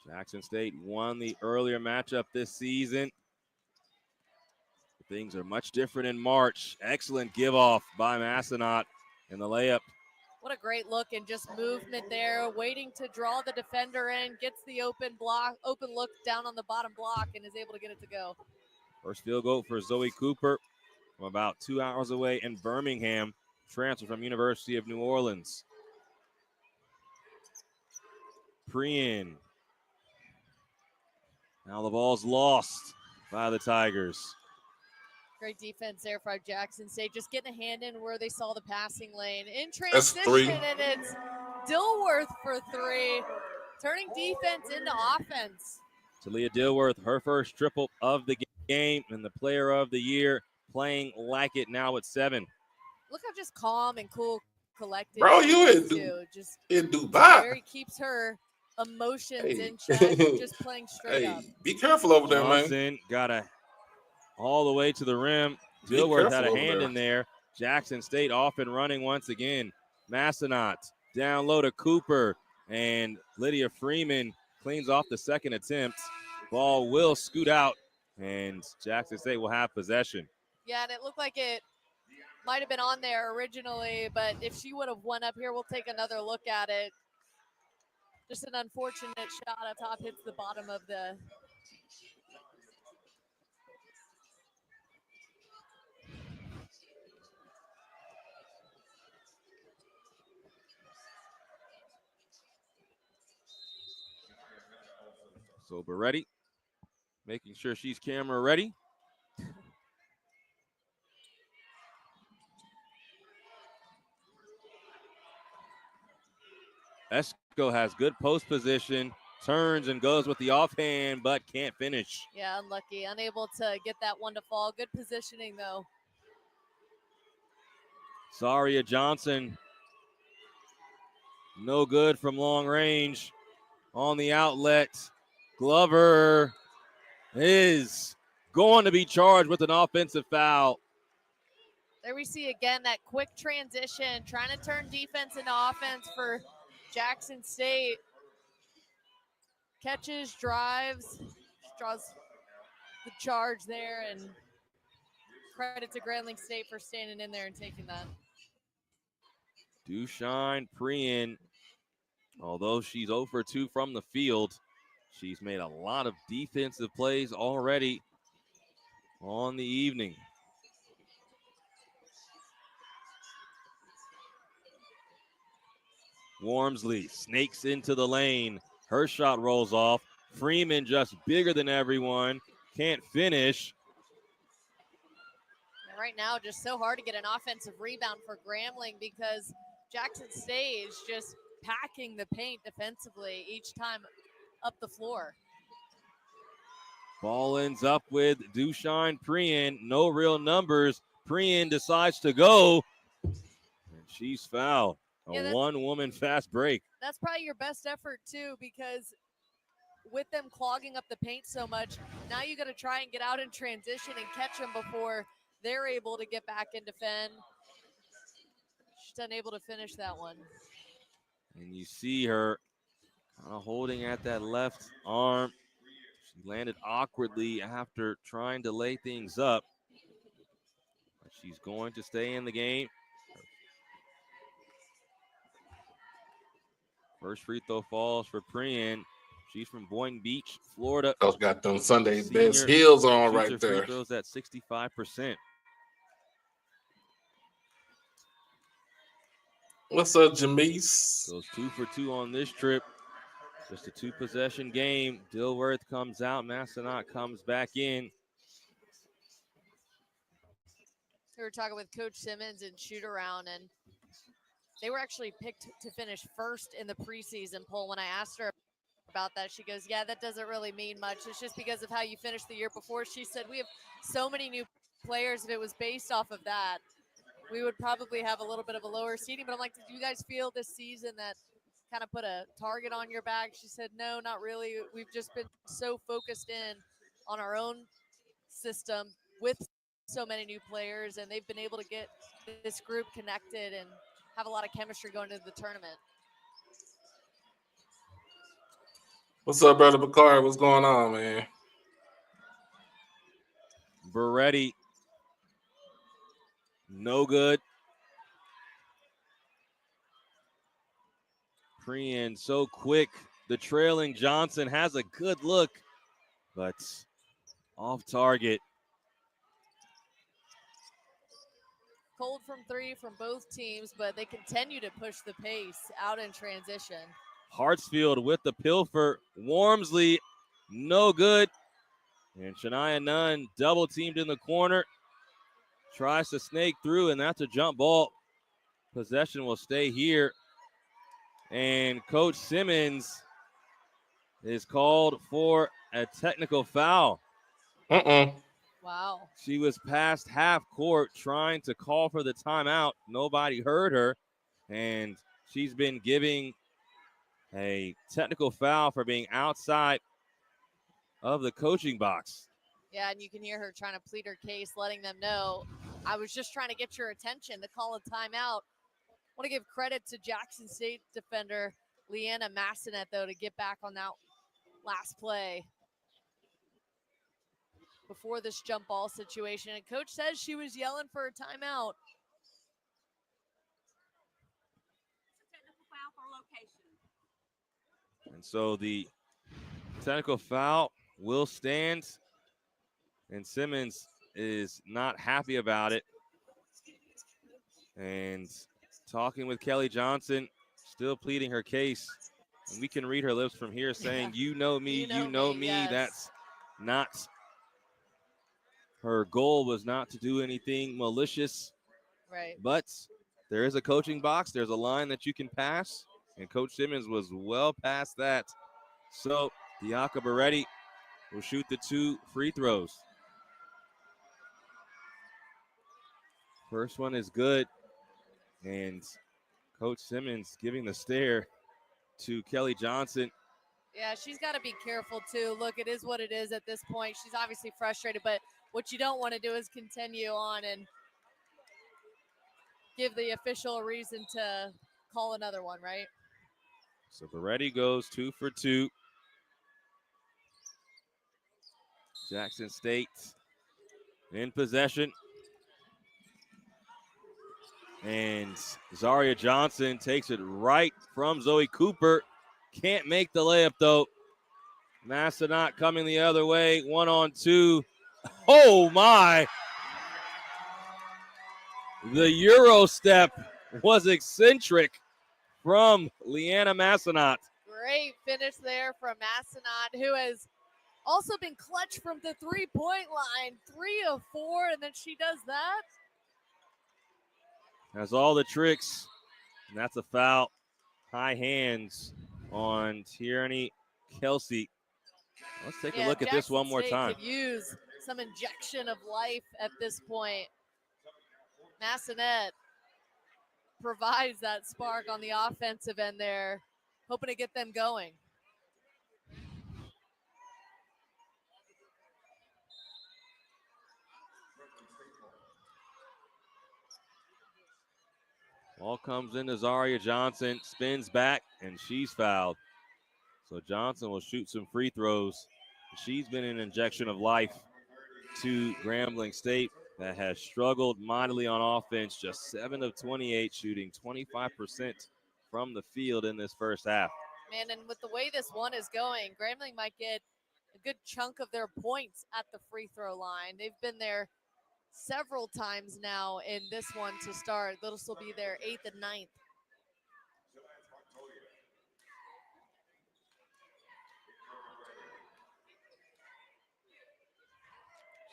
Jackson State won the earlier matchup this season. things are much different in March. Excellent give off by Massenat in the layup. What a great look and just movement there, waiting to draw the defender in, gets the open look down on the bottom block, and is able to get it to go. First field goal for Zoe Cooper from about 2 hours away in Birmingham, transfer from University of New Orleans. Prien. Now the ball's lost by the Tigers. Great defense there for Jackson State. Just getting a hand in where they saw the passing lane. In That's transition, three. and it's Dilworth for three. Turning defense into offense. Talia Dilworth, her first triple of the game and the player of the year, playing like it now at 7. Look how just calm and cool, collected. Bro, she you is, in too. Just Dubai. very keeps her emotions Hey. in check, just playing straight up. Be careful over there, man. Johnson got all the way to the rim. Be Dilworth careful had a over hand there. in there. Jackson State off and running once again. Massenat down low to Cooper, and Lydia Freeman cleans off the second attempt. Ball will scoot out, and Jackson State will have possession. Yeah, and it looked like it might have been on there originally, but if she would have won up here, we'll take another look at it. Just an unfortunate shot up top, hits the bottom of the... So Beretti making sure she's camera ready. Esco has good post position, turns and goes with the offhand, but can't finish. Yeah, unlucky. Unable to get that one to fall. Good positioning, though. Zaria Johnson, no good from long range. On the outlet, Glover is going to be charged with an offensive foul. There we see again that quick transition, trying to turn defense into offense for Jackson State. Catches, drives, draws the charge there, and credit to Grambling State for standing in there and taking that. Dushine Prien, although she's 0 for 2 from the field, she's made a lot of defensive plays already on the evening. Wormsley snakes into the lane. Her shot rolls off. Freeman just bigger than everyone. Can't finish. And right now, just so hard to get an offensive rebound for Grambling because Jackson State is just packing the paint defensively each time up the floor. Ball ends up with Dushine Prien. No real numbers. Prien decides to go. And she's fouled. A one-woman fast break. That's probably your best effort, too, because with them clogging up the paint so much, now you got to try and get out in transition and catch them before they're able to get back and defend. She's unable to finish that one. And you see her kind of holding at that left arm. She landed awkwardly after trying to lay things up. But she's going to stay in the game. First free throw falls for Prien. She's from Boynton Beach, Florida. Those got them Sunday Senior best heels on shoots right her there. Free throws at 65%. What's up, Jamise? Goes 2 for 2 on this trip. Just a 2-possession game. Dilworth comes out. Massenat comes back in. We were talking with Coach Simmons and shoot around, and they were actually picked to finish first in the preseason poll. When I asked her about that, she goes, yeah, that doesn't really mean much. It's just because of how you finished the year before. She said, we have so many new players. If it was based off of that, we would probably have a little bit of a lower seeding. But I'm like, did you guys feel this season that kind of put a target on your back? She said, no, not really. We've just been so focused in on our own system with so many new players, and they've been able to get this group connected and have a lot of chemistry going into the tournament. What's up, brother Bakari? What's going on, man? Beretti No good. Preen so quick. The trailing Johnson has a good look, but off target. Cold from three from both teams, but they continue to push the pace out in transition. Hartsfield with the pilfer. Wormsley, no good. And Shania Nunn double teamed in the corner. Tries to snake through, and that's a jump ball. Possession will stay here. And Coach Simmons is called for a technical foul. Wow. She was past half court trying to call for the timeout. Nobody heard her, and she's been giving a technical foul for being outside of the coaching box. Yeah, and you can hear her trying to plead her case, letting them know, I was just trying to get your attention to call a timeout. I want to give credit to Jackson State defender Leanna Massonet, though, to get back on that last play before this jump ball situation. And coach says she was yelling for a timeout. And so the technical foul will stand, and Simmons is not happy about it. And talking with Kelly Johnson, still pleading her case. And we can read her lips from here saying, you know me, you know me. Yes. That's not, her goal was not to do anything malicious. Right. But there is a coaching box. There's a line that you can pass. And Coach Simmons was well past that. So Diaka Beretti will shoot the 2 free throws. First one is good. And Coach Simmons giving the stare to Kelly Johnson. Yeah, she's got to be careful, too. Look, it is what it is at this point. She's obviously frustrated, but what you don't want to do is continue on and give the official a reason to call another one, right? So Beretti goes 2 for 2. Jackson State in possession. And Zaria Johnson takes it right from Zoe Cooper. Can't make the layup, though. Massanutt coming the other way. 1-on-2. Oh, my. The Euro step was eccentric from Leanna Massanutt. Great finish there from Massanutt, who has also been clutch from the three-point line. 3 of 4, and then she does that. Has all the tricks, and that's a foul. High hands on Tierney Kelsey. Let's take a look at this one more State time. could use some injection of life at this point. Massanutt provides that spark on the offensive end there, hoping to get them going. Ball comes into Zaria Johnson, spins back, and she's fouled. So Johnson will shoot some free throws. She's been an injection of life to Grambling State that has struggled mightily on offense, just 7 of 28, shooting 25% from the field in this first half. Man, and with the way this one is going, Grambling might get a good chunk of their points at the free throw line. They've been there several times now in this one to start. This will be their 8th and 9th.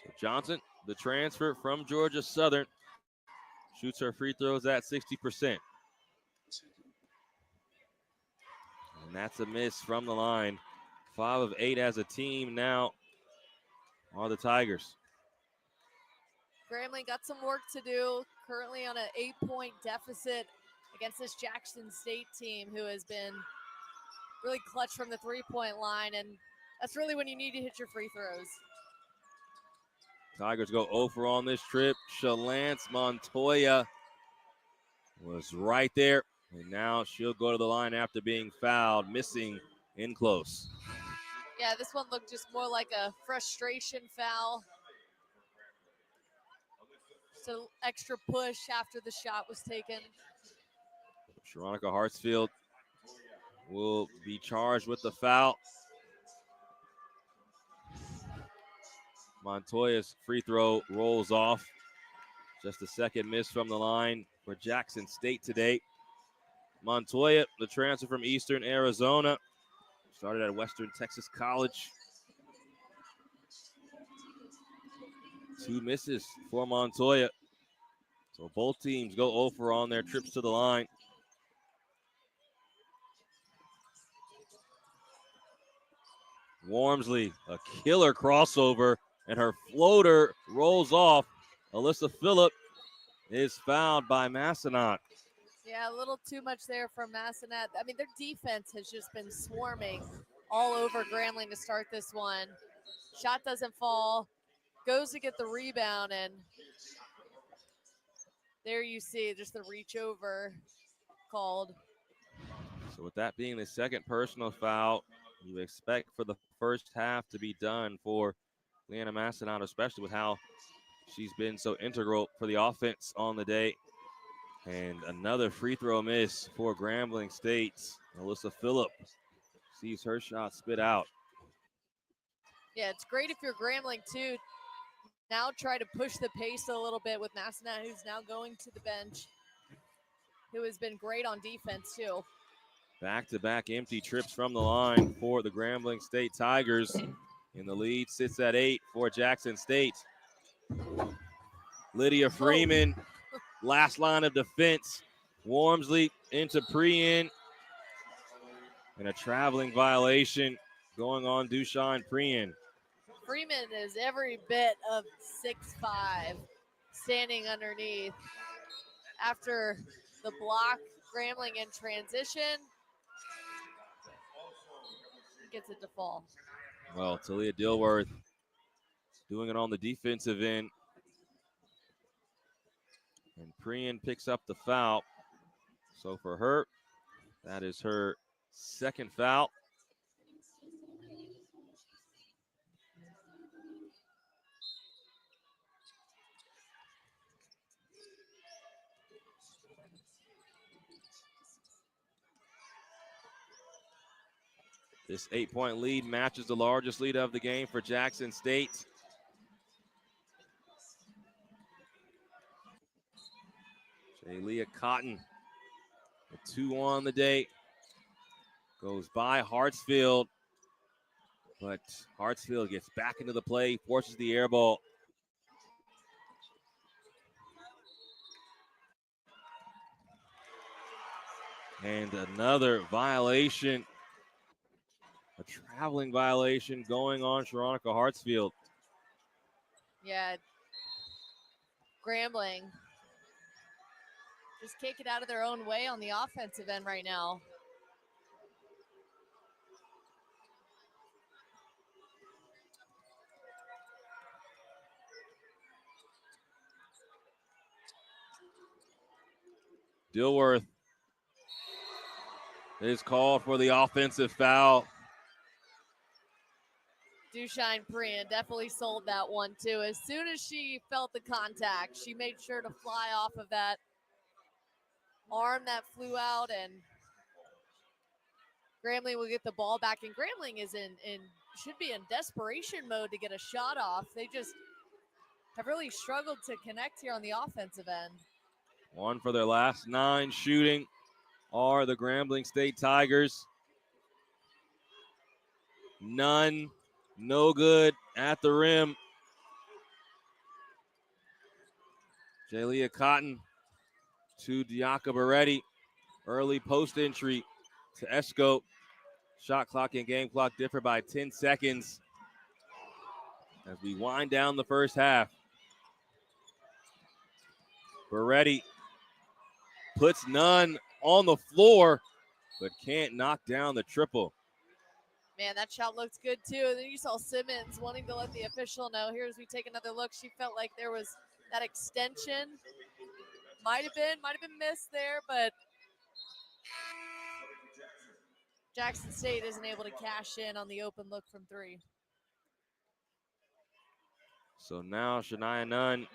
So Johnson, the transfer from Georgia Southern, shoots her free throws at 60%. And that's a miss from the line. 5 of 8 as a team now are the Tigers. Grambling got some work to do, currently on an 8-point deficit against this Jackson State team who has been really clutch from the three-point line, and that's really when you need to hit your free throws. Tigers go 0 for on this trip. Shalance Montoya was right there, and now she'll go to the line after being fouled, missing in close. Yeah, this one looked just more like a frustration foul. Just an extra push after the shot was taken. Sharonica Hartsfield will be charged with the foul. Montoya's free throw rolls off. Just a second miss from the line for Jackson State today. Montoya, the transfer from Eastern Arizona, started at Western Texas College. 2 misses for Montoya. So both teams go over on their trips to the line. Wormsley, a killer crossover, and her floater rolls off. Alyssa Phillip is fouled by Massanutten. Yeah, a little too much there from Massanutten. I mean, their defense has just been swarming all over Grambling to start this one. Shot doesn't fall, goes to get the rebound, and there you see just the reach over called. So with that being the second personal foul, you expect for the first half to be done for Leanna Massanutten, especially with how she's been so integral for the offense on the day. And another free throw miss for Grambling State. Alyssa Phillip sees her shot spit out. Yeah, it's great if you're Grambling too. Now try to push the pace a little bit with Massanutten, who's now going to the bench, who has been great on defense too. Back-to-back empty trips from the line for the Grambling State Tigers. And the lead sits at 8 for Jackson State. Lydia Freeman, last line of defense. Wormsley into Prien. And a traveling violation going on Dushan Prien. Freeman is every bit of 6'5", standing underneath. After the block, Grambling in transition, gets it to fall. Well, Talia Dilworth doing it on the defensive end. And Prien picks up the foul. So for her, that is her second foul. This 8-point lead matches the largest lead of the game for Jackson State. Jayleah Cotton, a 2 on the day, goes by Hartsfield, but Hartsfield gets back into the play, forces the air ball. And another violation, a traveling violation going on Sharonica Hartsfield. Yeah, Grambling just can't get out of their own way on the offensive end right now. Dilworth is called for the offensive foul. Dushan Prien definitely sold that one too. As soon as she felt the contact, she made sure to fly off of that arm that flew out, and Grambling will get the ball back. And Grambling is should be in desperation mode to get a shot off. They just have really struggled to connect here on the offensive end. 1 for their last 9 shooting are the Grambling State Tigers. None, no good at the rim. Jayleah Cotton to Diaca Beretti. Early post entry to Esco. Shot clock and game clock differ by 10 seconds as we wind down the first half. Beretti puts none on the floor, but can't knock down the triple. Man, that shot looks good too. And then you saw Simmons wanting to let the official know. Here as we take another look, she felt like there was that extension. Might have been missed there, but Jackson State isn't able to cash in on the open look from 3. So now Shania Nunn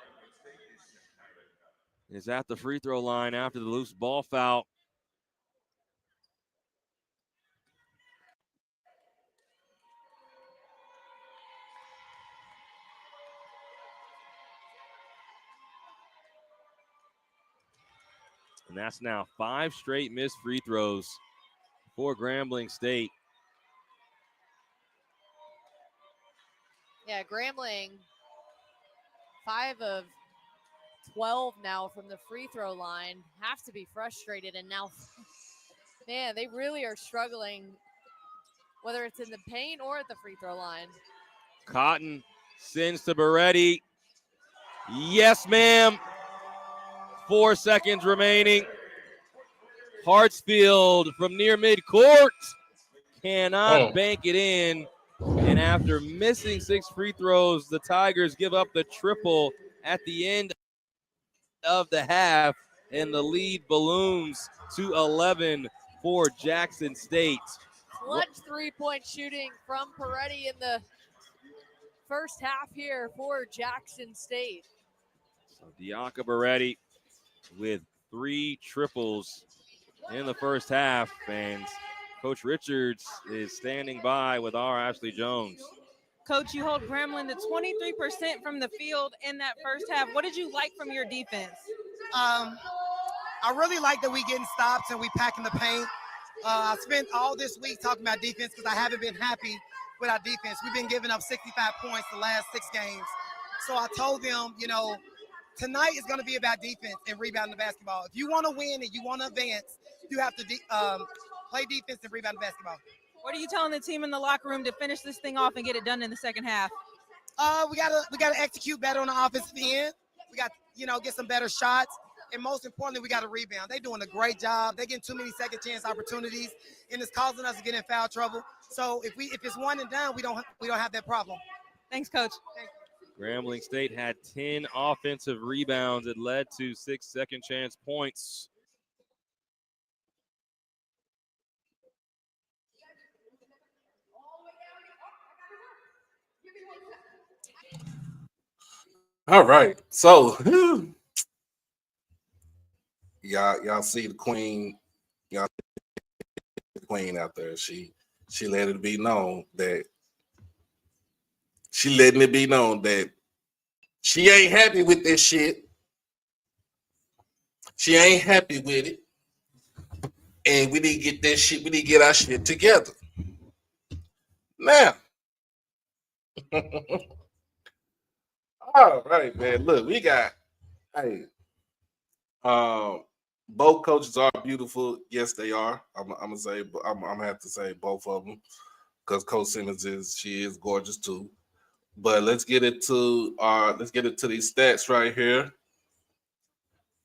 is at the free throw line after the loose ball foul. And that's now 5 straight missed free throws for Grambling State. Yeah, Grambling, 5 of 12 now from the free throw line. Have to be frustrated. And now, man, they really are struggling, whether it's in the paint or at the free throw line. Cotton sends to Beretti. Yes, ma'am. 4 seconds remaining. Hartsfield from near midcourt cannot bank it in. And after missing 6 free throws, the Tigers give up the triple at the end of the half, and the lead balloons to 11 for Jackson State. Clutch 3-point shooting from Peretti in the first half here for Jackson State. So Diaca Beretti with 3 triples in the first half, and Coach Richards is standing by with our Ashley Jones. Coach, you hold Grambling to 23% from the field in that first half. What did you like from your defense? I really like that we getting stops and we packing the paint. I spent all this week talking about defense because I haven't been happy with our defense. We've been giving up 65 points the last 6 games. So I told them, tonight is going to be about defense and rebounding the basketball. If you want to win and you want to advance, you have to play defense and rebound the basketball. What are you telling the team in the locker room to finish this thing off and get it done in the second half? We gotta execute better on the offensive end. We got get some better shots, and most importantly, we got to rebound. They're doing a great job. They're getting too many second chance opportunities, and it's causing us to get in foul trouble. So if it's one and done, we don't have that problem. Thanks, Coach. Thank you. Grambling State had 10 offensive rebounds. It led to 6 second chance points. All right. So y'all see the queen. Y'all see the queen out there. She let it be known that she ain't happy with this shit. She ain't happy with it. And we need to get that shit, we need to get our shit together. Now. All right, man. Look, we got both coaches are beautiful. Yes, they are. I'm gonna have to say both of them because Coach Simmons is gorgeous too. But let's get it to these stats right here.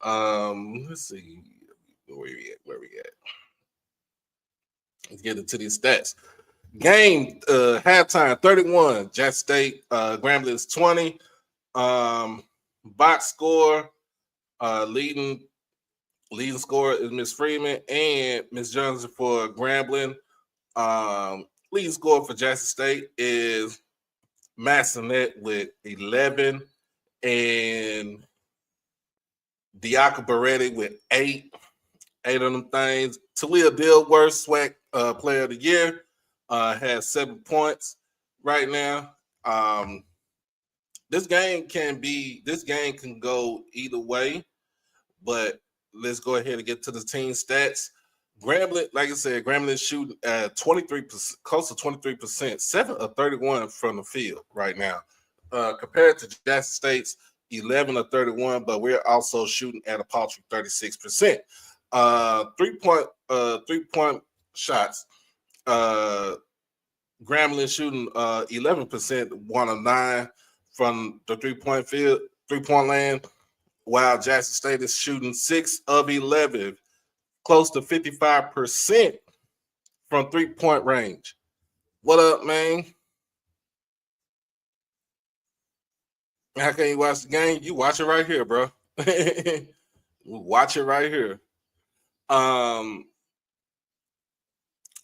Let's see where we at. Let's get into these stats. Game halftime 31. Jackson State Grambling is 20. Box score leading scorer is Miss Freeman and Miss Johnson for Grambling. Leading scorer for Jackson State is Massonet with 11 and Diaca Beretti with 8 of them things. Talia Dilworth, SWAC Player of the Year, has 7 points right now. This game can go either way, but let's go ahead and get to the team stats. Grambling, like I said, Grambling is shooting at 23%, close to 23%, 7 of 31 from the field right now, compared to Jackson State's 11 of 31, but we're also shooting at a paltry 36%. 3-point shots. Grambling shooting 11%, 1 of 9 from the 3-point land, while Jackson State is shooting 6 of 11, close to 55% from 3-point range. What up, man? How can you watch the game? You watch it right here, bro. Watch it right here.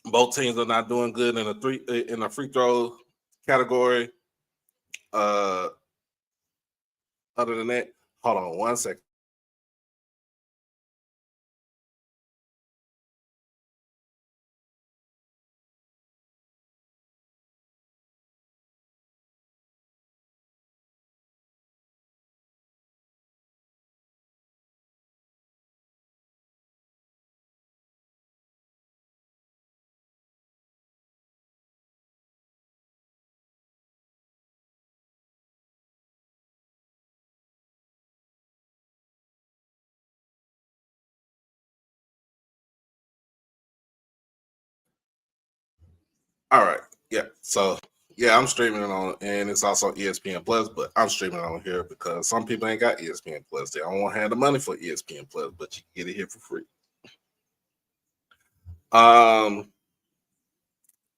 Both teams are not doing good in a free throw category. Other than that, hold on 1 second. All right. Yeah. So yeah, I'm streaming it on, and it's also ESPN Plus, but I'm streaming it on here because some people ain't got ESPN Plus. They don't want to have the money for ESPN Plus, but you can get it here for free.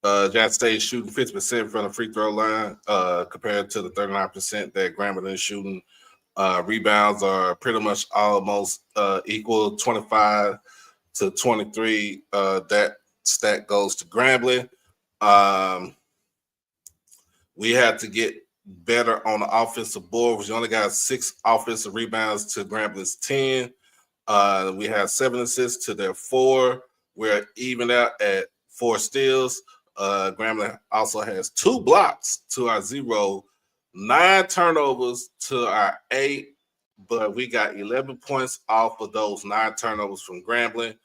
Jackson State shooting 50% from the free throw line, compared to the 39% that Grambling is shooting. Rebounds are pretty much almost equal, 25 to 23. That stat goes to Grambling. We had to get better on the offensive board. We only got 6 offensive rebounds to Grambling's 10. We had 7 assists to their 4. We're even out at 4 steals. Grambling also has 2 blocks to our 0, 9 turnovers to our 8, but we got 11 points off of those 9 turnovers from Grambling.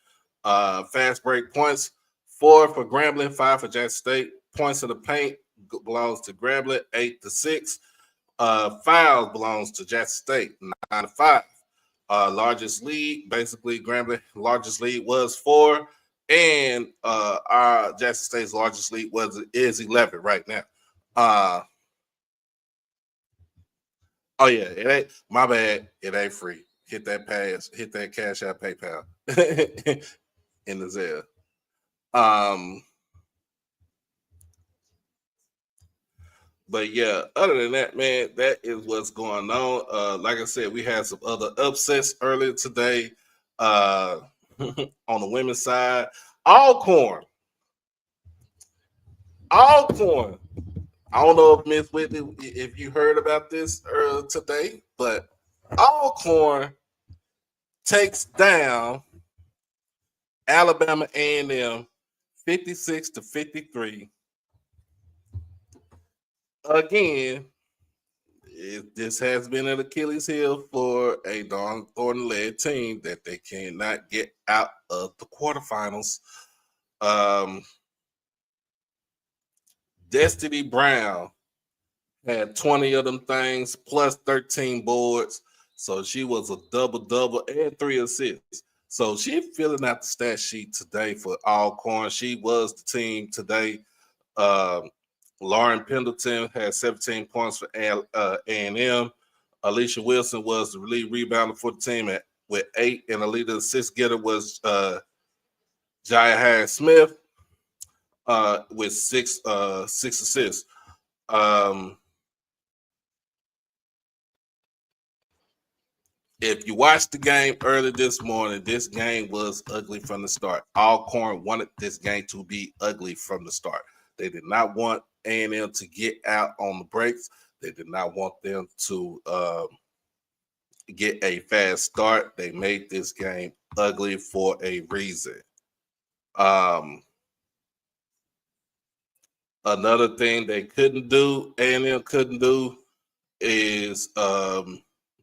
Fast break points, 4 for Grambling, 5 for Jackson State. Points in the paint belongs to Grambling, 8-6. Fouls belongs to Jackson State, 9-5. Largest lead, basically Grambling largest lead was 4, and our Jackson State's largest lead is 11 right now. Oh yeah, it ain't my bad. It ain't free. Hit that pass, hit that Cash App, PayPal in the Zelle. But yeah, other than that, man, that is what's going on. Like I said, we had some other upsets earlier today. On the women's side, Alcorn. I don't know if Miss Whitney, if you heard about this today, but Alcorn takes down Alabama A&M 56-53. Again, this has been an Achilles heel for a Don Thornton-led team that they cannot get out of the quarterfinals. Destiny Brown had 20 of them things plus 13 boards. So she was a double-double and 3 assists. So she filling out the stat sheet today for Alcorn. She was the team today. Lauren Pendleton had 17 points for A&M. Alicia Wilson was the lead rebounder for the team with 8, and the lead assist getter was Jaya Harris-Smith with 6 assists. If you watched the game early this morning, this game was ugly from the start. Alcorn wanted this game to be ugly from the start. They did not want A&M to get out on the breaks. They did not want them to get a fast start. They made this game ugly for a reason. Another thing they couldn't do, A&M couldn't do, is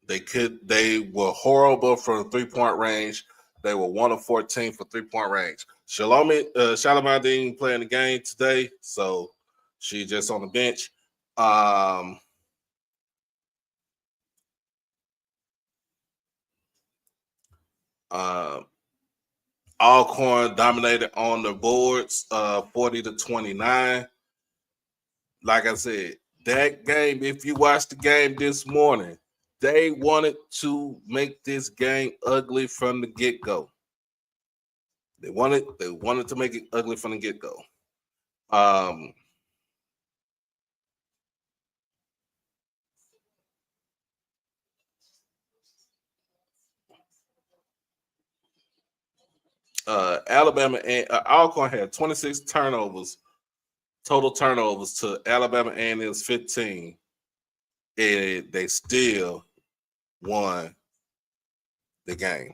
they were horrible from the 3-point range. They were 1 of 14 for 3-point range. Shalimar didn't play in the game today, so she's just on the bench. Alcorn dominated on the boards, 40-29. Like I said, that game, if you watched the game this morning, they wanted to make this game ugly from the get-go. They wanted to make it ugly from the get-go. Alabama and Alcorn had 26 total turnovers to Alabama A&M's 15, and they still won the game.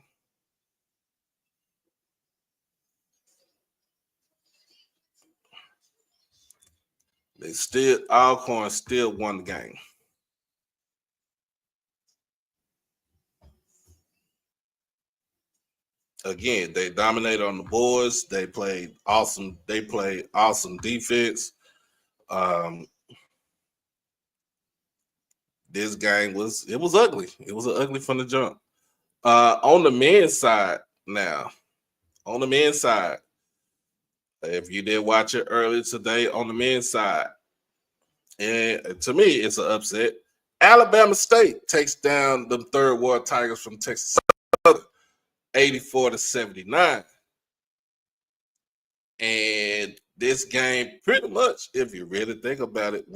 Alcorn still won the game. Again, they dominated on the boards. They played awesome. They played awesome defense. This game was ugly. It was ugly from the jump. On the men's side now, If you did watch it earlier today on the men's side, and to me, it's an upset. Alabama State takes down the Third Ward Tigers from Texas, 84-79. And this game, pretty much, if you really think about it,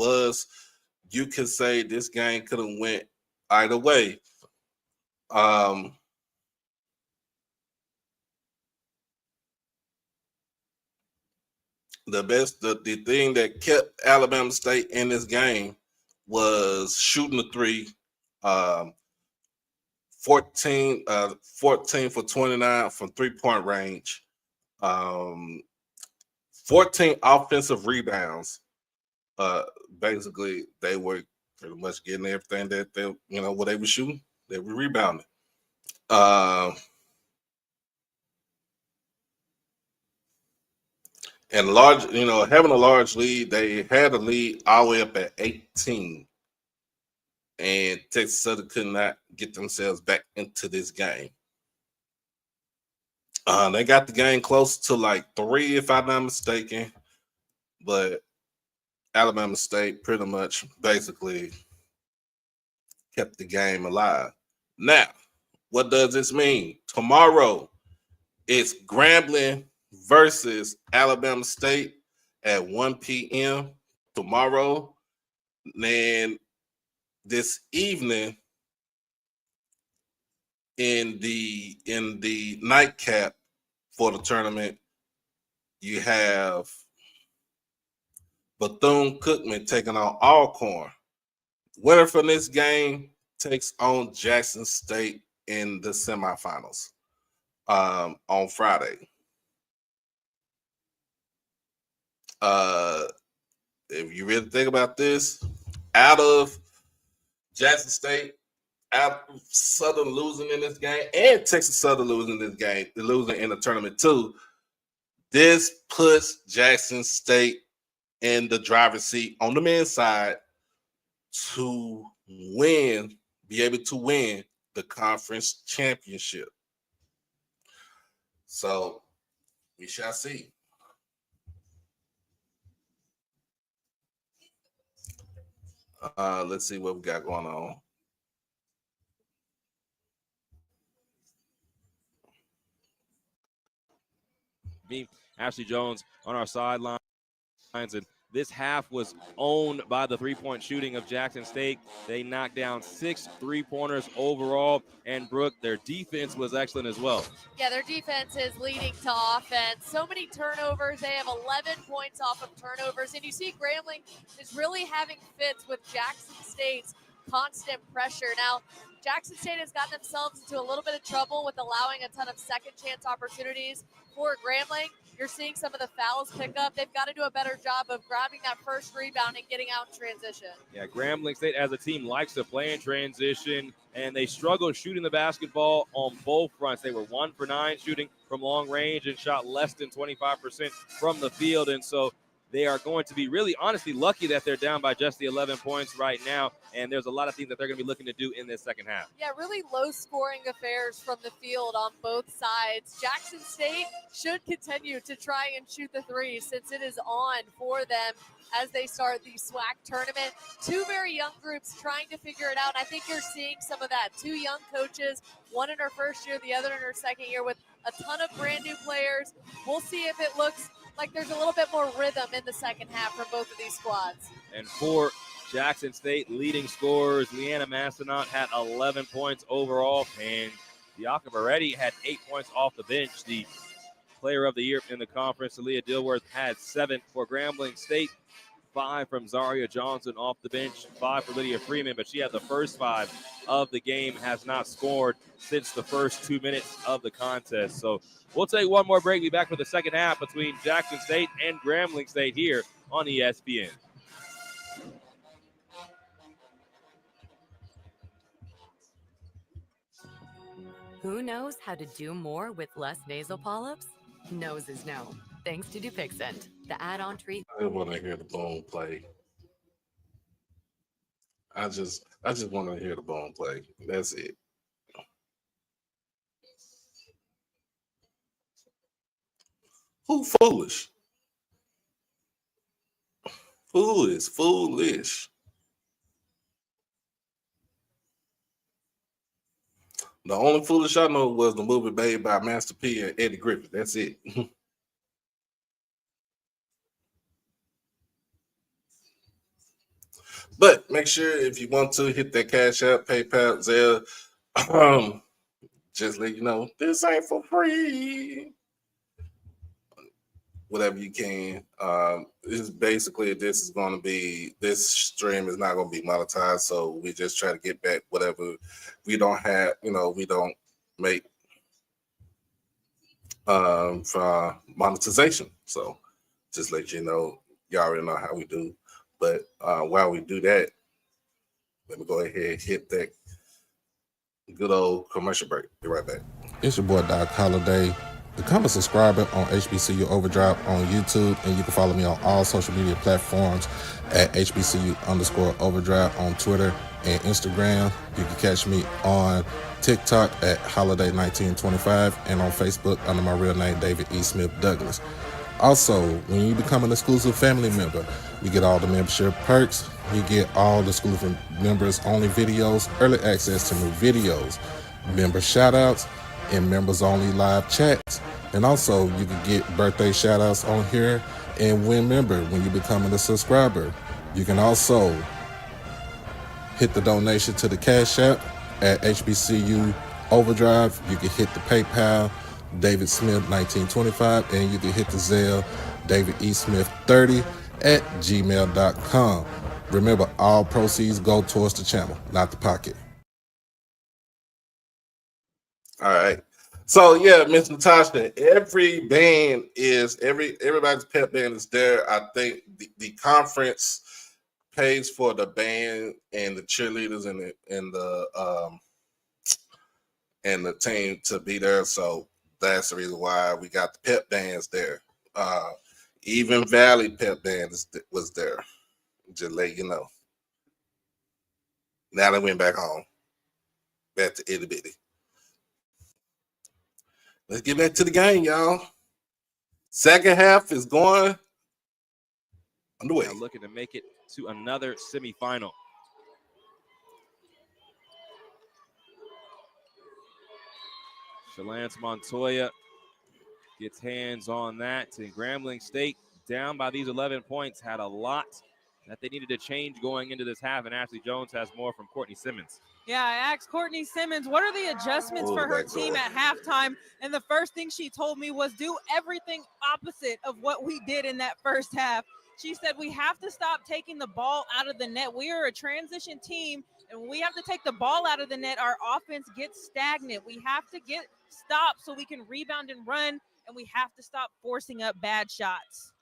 you could say this game could have went either way. The thing that kept Alabama State in this game was shooting the three. 14 for 29 from 3-point range. 14 offensive rebounds. Basically, they were pretty much getting everything that what they were shooting, they were rebounding. And having a large lead, they had a lead all the way up at 18. And Texas Southern could not get themselves back into this game. They got the game close to like 3, if I'm not mistaken. But Alabama State pretty much basically kept the game alive. Now, what does this mean? Tomorrow, it's Grambling versus Alabama State at 1 p.m. tomorrow. Then this evening in the nightcap for the tournament, you have Bethune-Cookman taking on Alcorn. Winner from this game takes on Jackson State in the semifinals on Friday. If you really think about this, out of Jackson State, out of Southern losing in this game, and Texas Southern losing this game, they're losing in the tournament too, this puts Jackson State in the driver's seat on the men's side to be able to win the conference championship. So we shall see. Let's see what we got going on. Me, Ashley Jones on our sidelines, and this half was owned by the three-point shooting of Jackson State. They knocked down 6 3-pointers overall, and Brooke, their defense was excellent as well. Yeah, their defense is leading to offense. So many turnovers. They have 11 points off of turnovers, and you see Grambling is really having fits with Jackson State's constant pressure. Now, Jackson State has gotten themselves into a little bit of trouble with allowing a ton of second chance opportunities for Grambling. You're seeing some of the fouls pick up. They've got to do a better job of grabbing that first rebound and getting out in transition. Yeah, Grambling State as a team likes to play in transition, and they struggle shooting the basketball on both fronts. They were 1 for 9 shooting from long range and shot less than 25% from the field. And so they are going to be really, honestly, lucky that they're down by just the 11 points right now. And there's a lot of things that they're going to be looking to do in this second half. Yeah, really low-scoring affairs from the field on both sides. Jackson State should continue to try and shoot the three since it is on for them as they start the SWAC tournament. 2 very young groups trying to figure it out. And I think you're seeing some of that. 2 young coaches, one in her first year, the other in her second year, with a ton of brand new players. We'll see if it looks like there's a little bit more rhythm in the second half from both of these squads. And for Jackson State, leading scorers, Leanna Mastinot had 11 points overall, and Bianca Moretti had 8 points off the bench. The player of the year in the conference, Aaliyah Dilworth, had 7 for Grambling State. 5 from Zaria Johnson off the bench, 5 for Lydia Freeman, but she had the first 5 of the game, has not scored since the first 2 minutes of the contest. So we'll take one more break. Be back for the second half between Jackson State and Grambling State here on ESPN. Who knows how to do more with less nasal polyps? Nose is no, thanks to Dupixent, the add-on treat. I want to hear the bone play. I just want to hear the bone play. That's it. Who foolish? Foolish. The only foolish I know was the movie made by Master P and Eddie Griffin. That's it. But make sure if you want to hit that Cash App, PayPal, Zelle. Just let you know this ain't for free. Whatever you can. This is going to be, this stream is not going to be monetized, so we just try to get back whatever we don't have. We don't make for monetization. So just let you know, y'all already know how we do. But while we do that, let me go ahead and hit that good old commercial break. Be right back. It's your boy Doc Holiday. Become a subscriber on HBCU Overdrive on YouTube, and you can follow me on all social media platforms at HBCU_Overdrive on Twitter and Instagram. You can catch me on TikTok at Holiday1925 and on Facebook under my real name, David E. Smith Douglas. Also, when you become an exclusive family member, you get all the membership perks. You get all the exclusive members only videos, early access to new videos, member shoutouts, and members only live chats. And also, you can get birthday shoutouts on here and win member when you become a subscriber. You can also hit the donation to the Cash App at HBCU Overdrive. You can hit the PayPal, David Smith 1925, and you can hit the Zelle, David E. Smith 30 at gmail.com. Remember, all proceeds go towards the channel, not the pocket. All right. So yeah, Miss Natasha, everybody's pep band is there. I think the conference pays for the band and the cheerleaders and the team to be there. So that's the reason why we got the pep bands there. Even Valley pep band was there. Just let you know. Now they went back home. Back to itty bitty. Let's get back to the game, y'all. Second half is going underway. Now looking to make it to another semifinal. Shalance Montoya gets hands on that. And Grambling State, down by these 11 points, had a lot that they needed to change going into this half. And Ashley Jones has more from Courtney Simmons. Yeah, I asked Courtney Simmons, what are the adjustments for her team at halftime? And the first thing she told me was do everything opposite of what we did in that first half. She said, we have to stop taking the ball out of the net. We are a transition team, and when we have to take the ball out of the net, our offense gets stagnant. We have to get stopped so we can rebound and run, and we have to stop forcing up bad shots.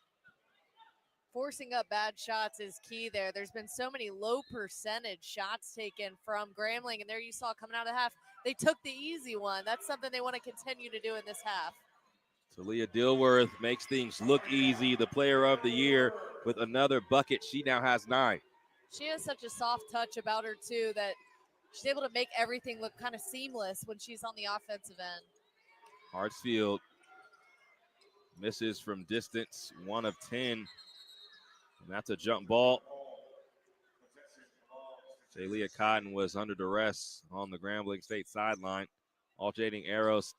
Forcing up bad shots is key there. There's been so many low percentage shots taken from Grambling, and there you saw coming out of the half, they took the easy one. That's something they want to continue to do in this half. Talia Dilworth makes things look easy. The player of the year with another bucket. She now has 9. She has such a soft touch about her, too, that she's able to make everything look kind of seamless when she's on the offensive end. Hartsfield misses from distance, 1 of 10. And that's a jump ball. Talia Cotton was under duress on the Grambling State sideline. Alternating arrows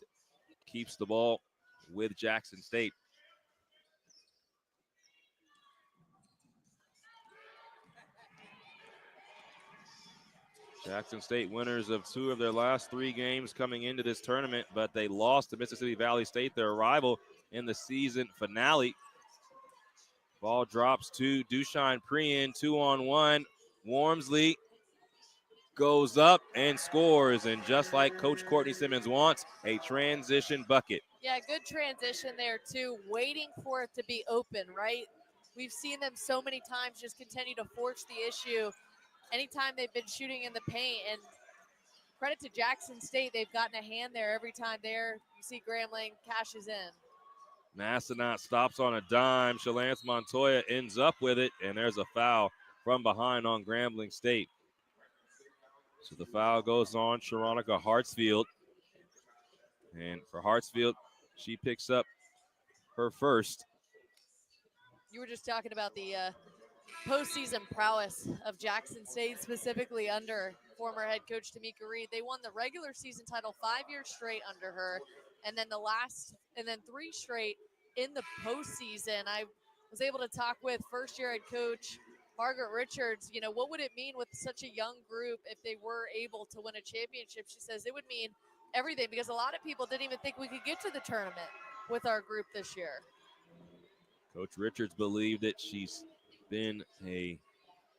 keeps the ball with Jackson State. Jackson State winners of 2 of their last 3 games coming into this tournament, but they lost to Mississippi Valley State, their rival, in the season finale. Ball drops to Dushine Prien, 2-on-1. Wormsley goes up and scores, and just like Coach Courtney Simmons wants, a transition bucket. Yeah, good transition there, too. Waiting for it to be open, right? We've seen them so many times just continue to force the issue anytime they've been shooting in the paint. And credit to Jackson State, they've gotten a hand there every time there. You see Grambling cashes in. Massanutten stops on a dime. Shalance Montoya ends up with it, and there's a foul from behind on Grambling State. So the foul goes on Sharonica Hartsfield. And for Hartsfield, she picks up her first. You were just talking about the postseason prowess of Jackson State, specifically under former head coach Tamika Reed. They won the regular season title 5 years straight under her, and then 3 straight in the postseason. I was able to talk with first-year head coach Margaret Richards. You know, what would it mean with such a young group if they were able to win a championship? She says it would mean everything, because a lot of people didn't even think we could get to the tournament with our group this year. Coach Richards believed it. She's been a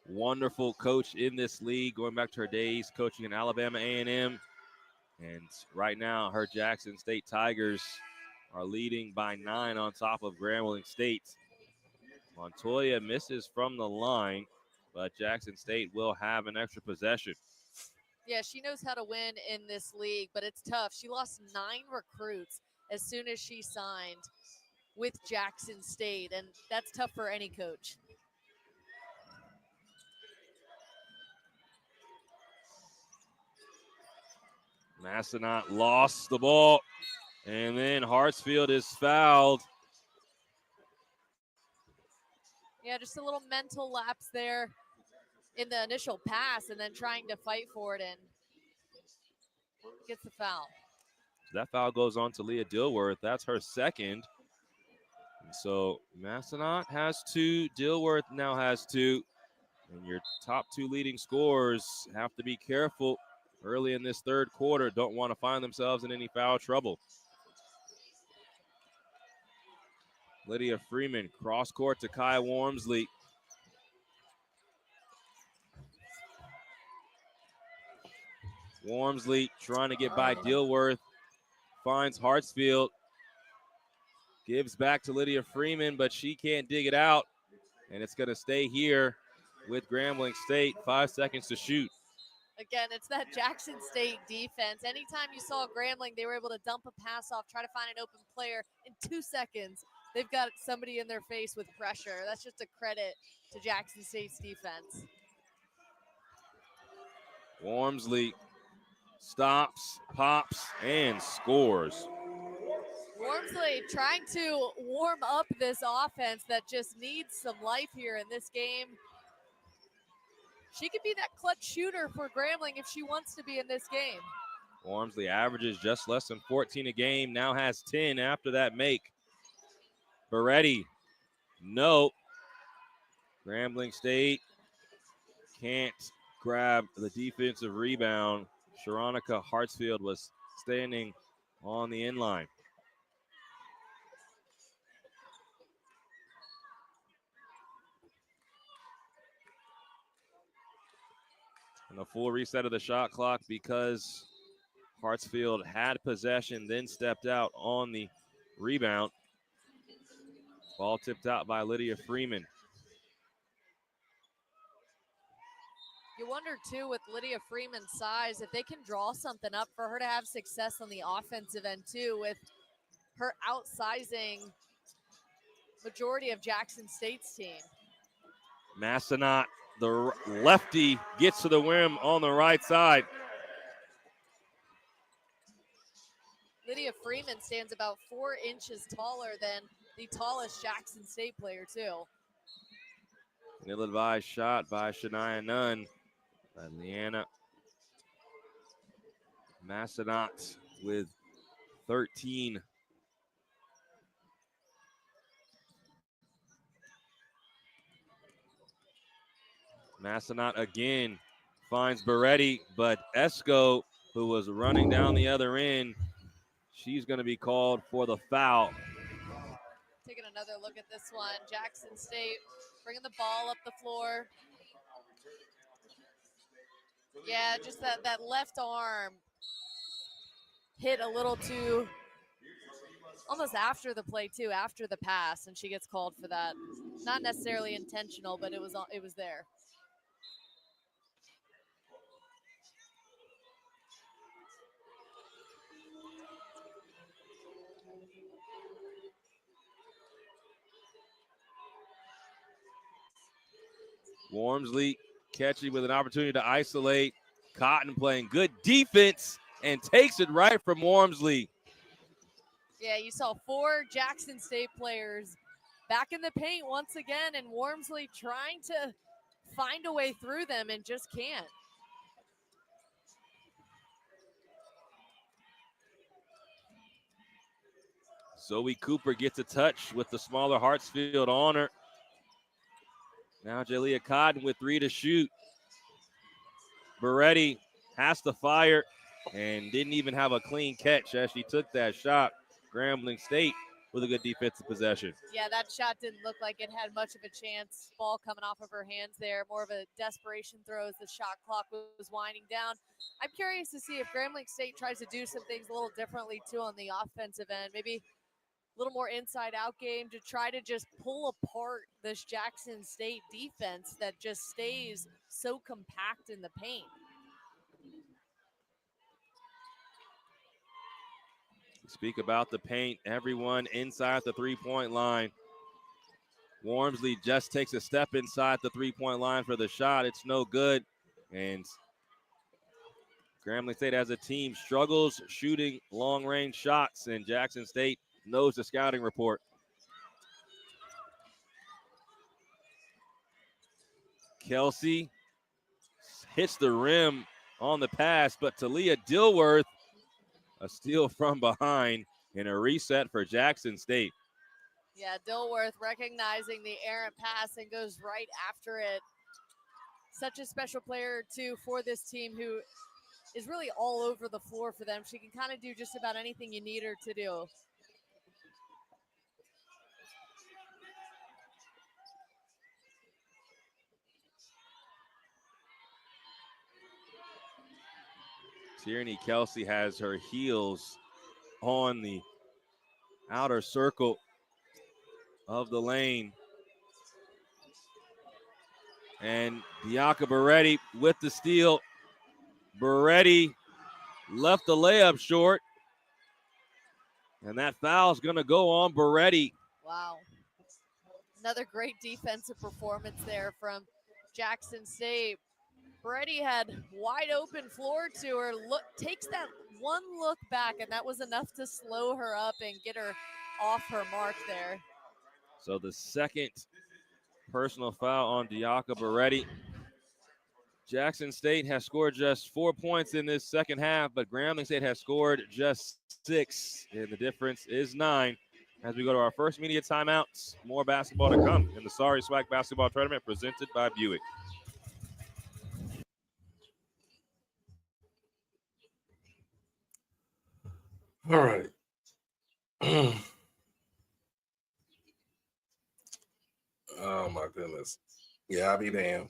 wonderful coach in this league, going back to her days coaching in Alabama A&M. And right now, her Jackson State Tigers are leading by 9 on top of Grambling State. Montoya misses from the line, but Jackson State will have an extra possession. Yeah, she knows how to win in this league, but it's tough. She lost 9 recruits as soon as she signed with Jackson State, and that's tough for any coach. Massenat lost the ball, and then Hartsfield is fouled. Yeah, just a little mental lapse there in the initial pass, and then trying to fight for it, and gets the foul. That foul goes on to Leah Dilworth. That's her second. And so Massenat has 2, Dilworth now has 2. And your top 2 leading scorers have to be careful early in this third quarter. Don't want to find themselves in any foul trouble. Lydia Freeman, cross court to Kai Wormsley. Wormsley trying to get by Dilworth. Finds Hartsfield. Gives back to Lydia Freeman, but she can't dig it out. And it's going to stay here with Grambling State. 5 seconds to shoot. Again, it's that Jackson State defense. Anytime you saw Grambling, they were able to dump a pass off, try to find an open player in 2 seconds. They've got somebody in their face with pressure. That's just a credit to Jackson State's defense. Wormsley stops, pops, and scores. Wormsley trying to warm up this offense that just needs some life here in this game. She could be that clutch shooter for Grambling if she wants to be in this game. Wormsley averages just less than 14 a game, now has 10 after that make. Beretti, no. Grambling State can't grab the defensive rebound. Sharonica Hartsfield was standing on the inline. And a full reset of the shot clock because Hartsfield had possession, then stepped out on the rebound. Ball tipped out by Lydia Freeman. You wonder, too, with Lydia Freeman's size, if they can draw something up for her to have success on the offensive end, too, with her outsizing majority of Jackson State's team. Massenat, the lefty, gets to the rim on the right side. Lydia Freeman stands about 4 inches taller than the tallest Jackson State player, too. An ill-advised shot by Shania Nunn. By Leanna Massenat with 13. Massenat again finds Beretti, but Esco, who was running down the other end, she's going to be called for the foul. Taking another look at this one. Jackson State bringing the ball up the floor. Yeah, just that left arm hit a little too, almost after the play too, after the pass, and she gets called for that. Not necessarily intentional, but it was there. Wormsley catching with an opportunity to isolate. Cotton playing good defense and takes it right from Wormsley. Yeah, you saw 4 Jackson State players back in the paint once again, and Wormsley trying to find a way through them and just can't. Zoe Cooper gets a touch with the smaller Hartsfield on her. Now Jalea Cotton with 3 to shoot. Beretti has to fire and didn't even have a clean catch as she took that shot. Grambling State with a good defensive possession. Yeah, that shot didn't look like it had much of a chance. Ball coming off of her hands there. More of a desperation throw as the shot clock was winding down. I'm curious to see if Grambling State tries to do some things a little differently too on the offensive end. Maybe a little more inside-out game to try to just pull apart this Jackson State defense that just stays so compact in the paint. Speak about the paint. Everyone inside the three-point line. Wormsley just takes a step inside the three-point line for the shot. It's no good. And Grambling State as a team struggles shooting long-range shots, and Jackson State knows the scouting report. Kelsey hits the rim on the pass, but Talia Dilworth, a steal from behind and a reset for Jackson State. Yeah, Dilworth recognizing the errant pass and goes right after it. Such a special player, too, for this team who is really all over the floor for them. She can kind of do just about anything you need her to do. Tierney Kelsey has her heels on the outer circle of the lane. And Bianca Beretti with the steal. Beretti left the layup short. And that foul is going to go on Beretti. Wow. Another great defensive performance there from Jackson State. Beretti had wide open floor to her. Takes that one look back, and that was enough to slow her up and get her off her mark there. So the second personal foul on Diaca Beretti. Jackson State has scored just 4 points in this second half, but Grambling State has scored just 6, and the difference is 9. As we go to our first media timeouts, more basketball to come in the Sorry Swag Basketball Tournament presented by Buick. All right. Oh, my goodness. Yeah, I'll be damned.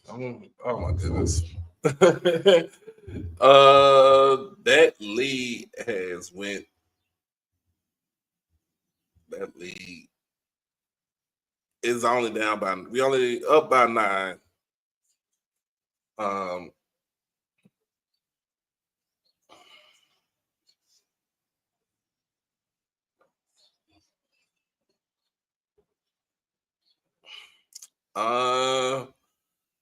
Oh my goodness. That lead has went. That lead is only down by. We only up by 9.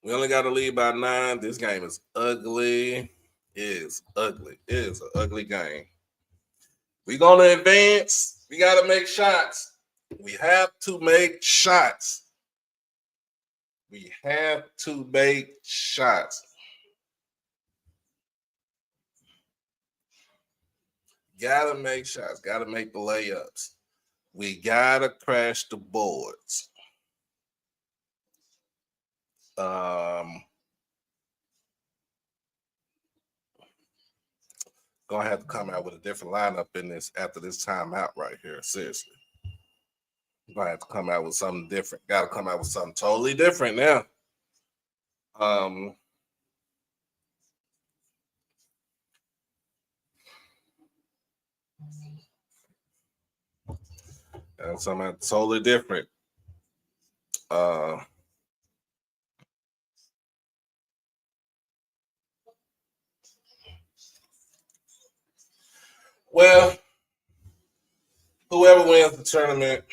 We only got to lead by 9. This game is ugly. It is ugly. It is an ugly game. We're going to advance. We got to make shots. We have to make shots. We have to make shots. Got to make shots. Got to make the layups. We got to crash the boards. Gonna have to come out with a different lineup in this after this timeout right here. Seriously, gonna have to come out with something different. Got to come out with something totally different now. And something totally different. Well, whoever wins the tournament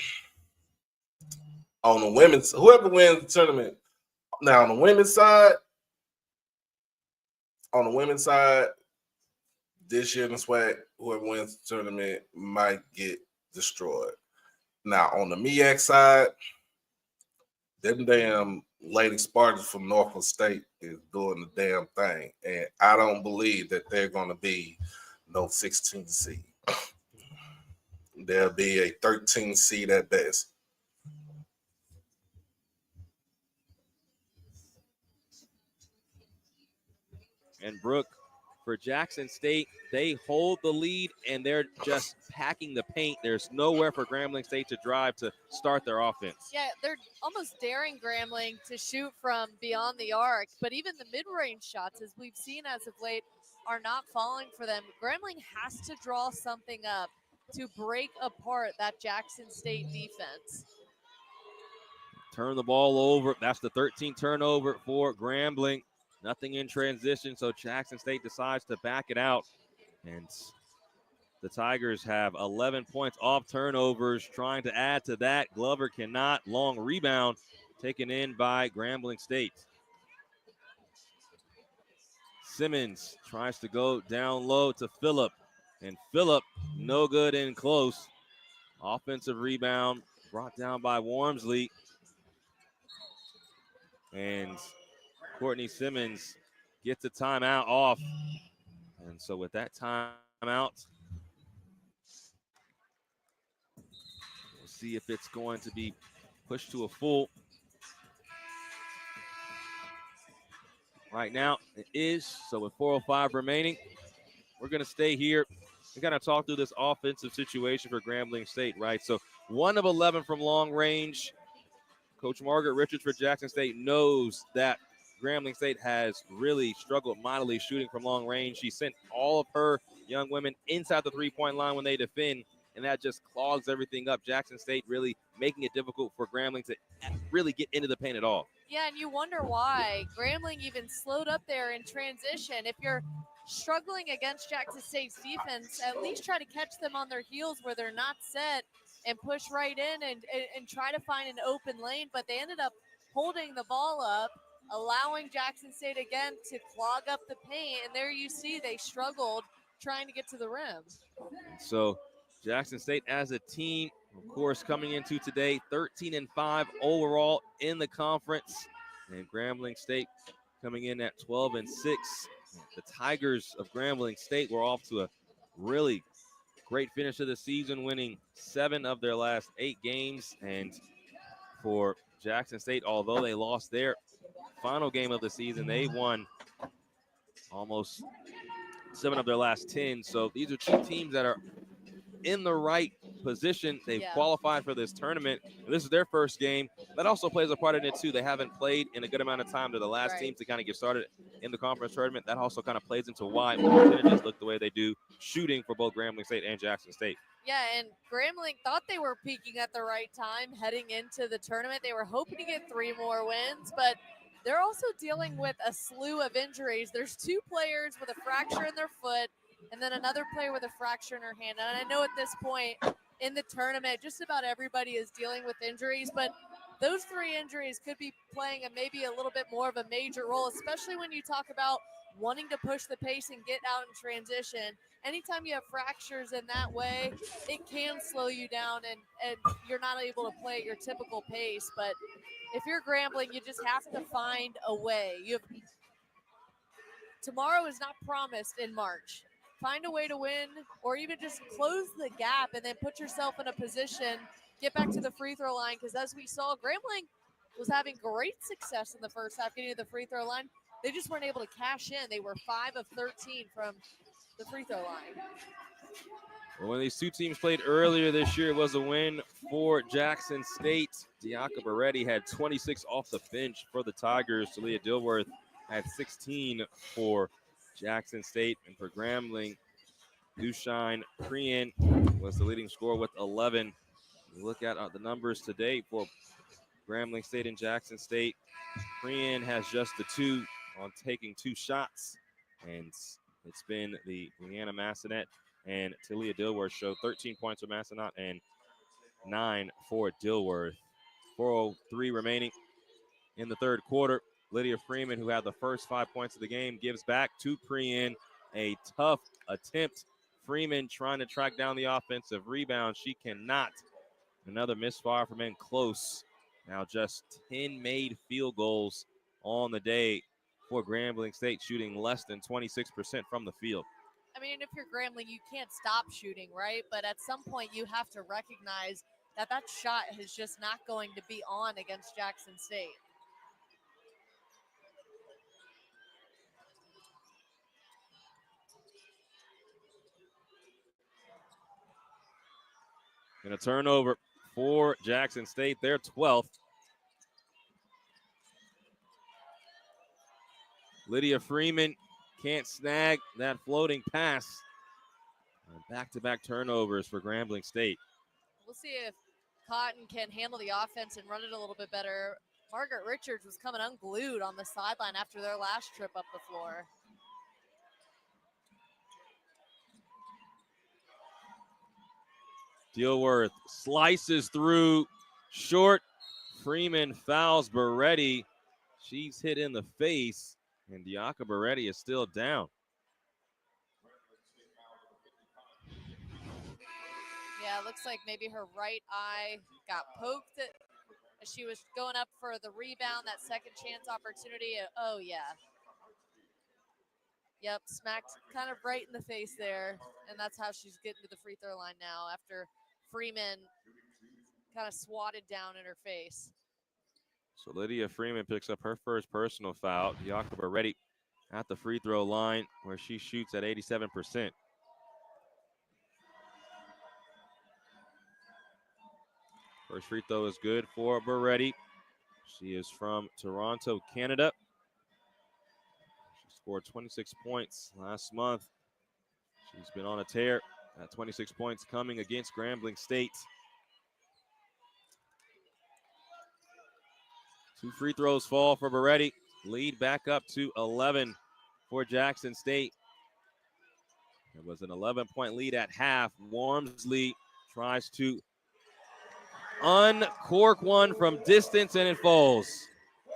On the women's, whoever wins the tournament. Now on the women's side, this year in the SWAC, whoever wins the tournament might get destroyed. Now on the MEAC side, them damn Lady Spartans from Norfolk State is doing the damn thing, and I don't believe that they're going to be no 16 seed. They'll be a 13 seed at best. And Brooke, for Jackson State, they hold the lead and they're just packing the paint. There's nowhere for Grambling State to drive to start their offense. Yeah, they're almost daring Grambling to shoot from beyond the arc, but even the mid-range shots, as we've seen as of late, are not falling for them. Grambling has to draw something up to break apart that Jackson State defense. Turn the ball over. That's the 13th turnover for Grambling. Nothing in transition, so Jackson State decides to back it out. And the Tigers have 11 points off turnovers, trying to add to that. Glover cannot. Long rebound taken in by Grambling State. Simmons tries to go down low to Phillip, and Phillip no good in close. Offensive rebound brought down by Wormsley. And Courtney Simmons gets a timeout off. And so with that timeout, we'll see if it's going to be pushed to a full. Right now, it is. So with 4:05 remaining, we're going to stay here and kind of talk through this offensive situation for Grambling State, right? So 1 of 11 from long range. Coach Margaret Richards for Jackson State knows that Grambling State has really struggled mightily shooting from long range. She sent all of her young women inside the three-point line when they defend, and that just clogs everything up. Jackson State really making it difficult for Grambling to really get into the paint at all. Yeah, and you wonder why. Grambling even slowed up there in transition. If you're struggling against Jackson State's defense, at least try to catch them on their heels where they're not set and push right in and try to find an open lane. But they ended up holding the ball up, allowing Jackson State again to clog up the paint. And there you see they struggled trying to get to the rim. So Jackson State as a team, of course, coming into today, 13-5 overall in the conference. And Grambling State coming in at 12-6. The Tigers of Grambling State were off to a really great finish of the season, winning 7 of their last 8 games. And for Jackson State, although they lost their final game of the season, they won almost 7 of their last 10. So these are two teams that are in the right position. They've qualified for this tournament. And this is their first game. That also plays a part in it too. They haven't played in a good amount of time. They're the last team to kind of get started in the conference tournament. That also kind of plays into why the percentages look the way they do shooting for both Grambling State and Jackson State. Yeah, and Grambling thought they were peaking at the right time heading into the tournament. They were hoping to get 3 more wins, but they're also dealing with a slew of injuries. There's 2 players with a fracture in their foot and then another player with a fracture in her hand. And I know at this point in the tournament, just about everybody is dealing with injuries, but those 3 injuries could be playing maybe a little bit more of a major role, especially when you talk about wanting to push the pace and get out in transition. Anytime you have fractures in that way, it can slow you down and you're not able to play at your typical pace. But if you're Grambling, you just have to find a way. Tomorrow is not promised in March. Find a way to win or even just close the gap and then put yourself in a position, get back to the free throw line, because as we saw, Grambling was having great success in the first half getting to the free throw line. They just weren't able to cash in. They were 5 of 13 from the free throw line. Well, when these two teams played earlier this year, it was a win for Jackson State. Diaka Beretti had 26 off the bench for the Tigers. Talia Dilworth had 16 for Jackson State. And for Grambling, Dushine Crean was the leading scorer with 11. You look at the numbers today for Grambling State and Jackson State. Crean has just the 2 on taking 2 shots. And it's been the Leanna Massonet and Talia Dilworth show 13 points for Massonet and 9 for Dilworth. 4:03 remaining in the third quarter. Lydia Freeman, who had the first 5 points of the game, gives back to Prien. A tough attempt. Freeman trying to track down the offensive rebound. She cannot. Another misfire from in close. Now just 10 made field goals on the day for Grambling State, shooting less than 26% from the field. I mean, if you're Grambling, you can't stop shooting, right? But at some point, you have to recognize that that shot is just not going to be on against Jackson State. And a turnover for Jackson State, their 12th. Lydia Freeman can't snag that floating pass. Back-to-back turnovers for Grambling State. We'll see if Cotton can handle the offense and run it a little bit better. Margaret Richards was coming unglued on the sideline after their last trip up the floor. Dealworth slices through short. Freeman fouls Beretti. She's hit in the face, and Diaka Beretti is still down. Yeah, it looks like maybe her right eye got poked as she was going up for the rebound, that second chance opportunity. Oh, yeah. Yep, smacked kind of right in the face there, and that's how she's getting to the free throw line now after Freeman kind of swatted down in her face. So Lydia Freeman picks up her first personal foul. Diaka Beretti at the free throw line where she shoots at 87%. First free throw is good for Beretti. She is from Toronto, Canada. She scored 26 points last month. She's been on a tear at 26 points coming against Grambling State. 2 free throws fall for Beretti. Lead back up to 11 for Jackson State. It was an 11-point lead at half. Wormsley tries to uncork one from distance, and it falls.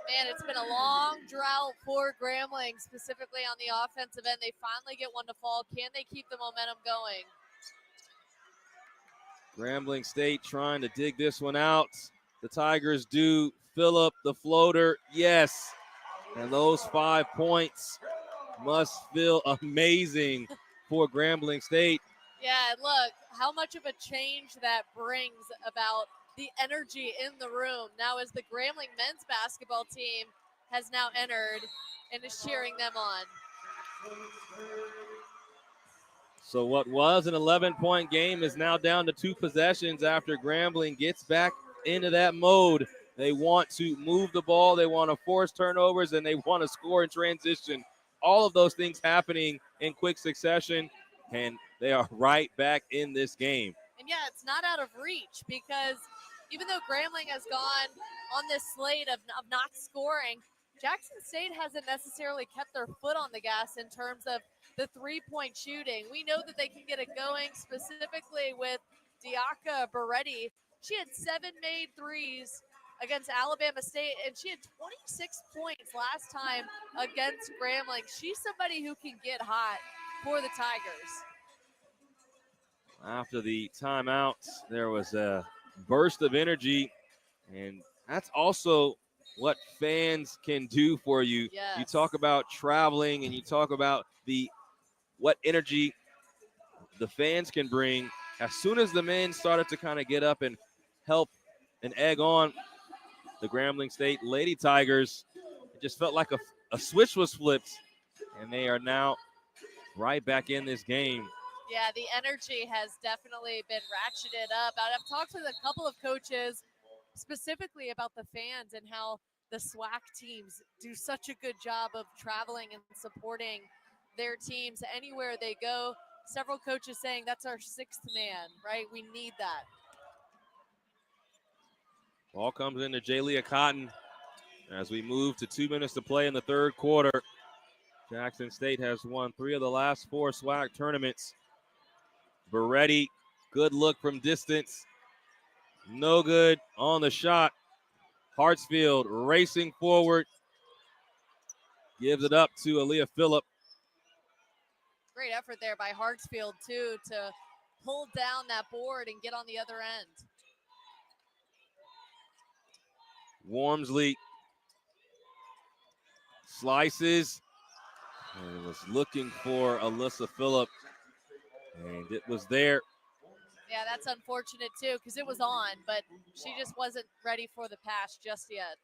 Man, it's been a long drought for Grambling, specifically on the offensive end. They finally get one to fall. Can they keep the momentum going? Grambling State trying to dig this one out. The Tigers do. Phillip, the floater, yes. And those 5 points must feel amazing for Grambling State. Yeah, look, how much of a change that brings about the energy in the room. Now as the Grambling men's basketball team has now entered and is cheering them on. So what was an 11-point game is now down to 2 possessions after Grambling gets back into that mode. They want to move the ball, they want to force turnovers, and they want to score in transition. All of those things happening in quick succession, and they are right back in this game. And yeah, it's not out of reach because even though Grambling has gone on this slate of not scoring, Jackson State hasn't necessarily kept their foot on the gas in terms of the three-point shooting. We know that they can get it going, specifically with Diaka Beretti. She had 7 made threes against Alabama State, and she had 26 points last time against Grambling. She's somebody who can get hot for the Tigers. After the timeout, there was a burst of energy, and that's also what fans can do for you. Yes. You talk about traveling, and you talk about what energy the fans can bring. As soon as the men started to kind of get up and help and egg on the Grambling State Lady Tigers, it just felt like a switch was flipped, and they are now right back in this game. Yeah, the energy has definitely been ratcheted up. I've talked with a couple of coaches specifically about the fans and how the SWAC teams do such a good job of traveling and supporting their teams anywhere they go. Several coaches saying that's our 6th man, right? We need that. Ball comes into Jaylia Cotton as we move to 2 minutes to play in the third quarter. Jackson State has won 3 of the last 4 SWAC tournaments. Beretti, good look from distance. No good on the shot. Hartsfield racing forward. Gives it up to Aaliyah Phillip. Great effort there by Hartsfield, too, to pull down that board and get on the other end. Wormsley slices and was looking for Alyssa Phillip, and it was there. Yeah, that's unfortunate, too, because it was on, but she just wasn't ready for the pass just yet.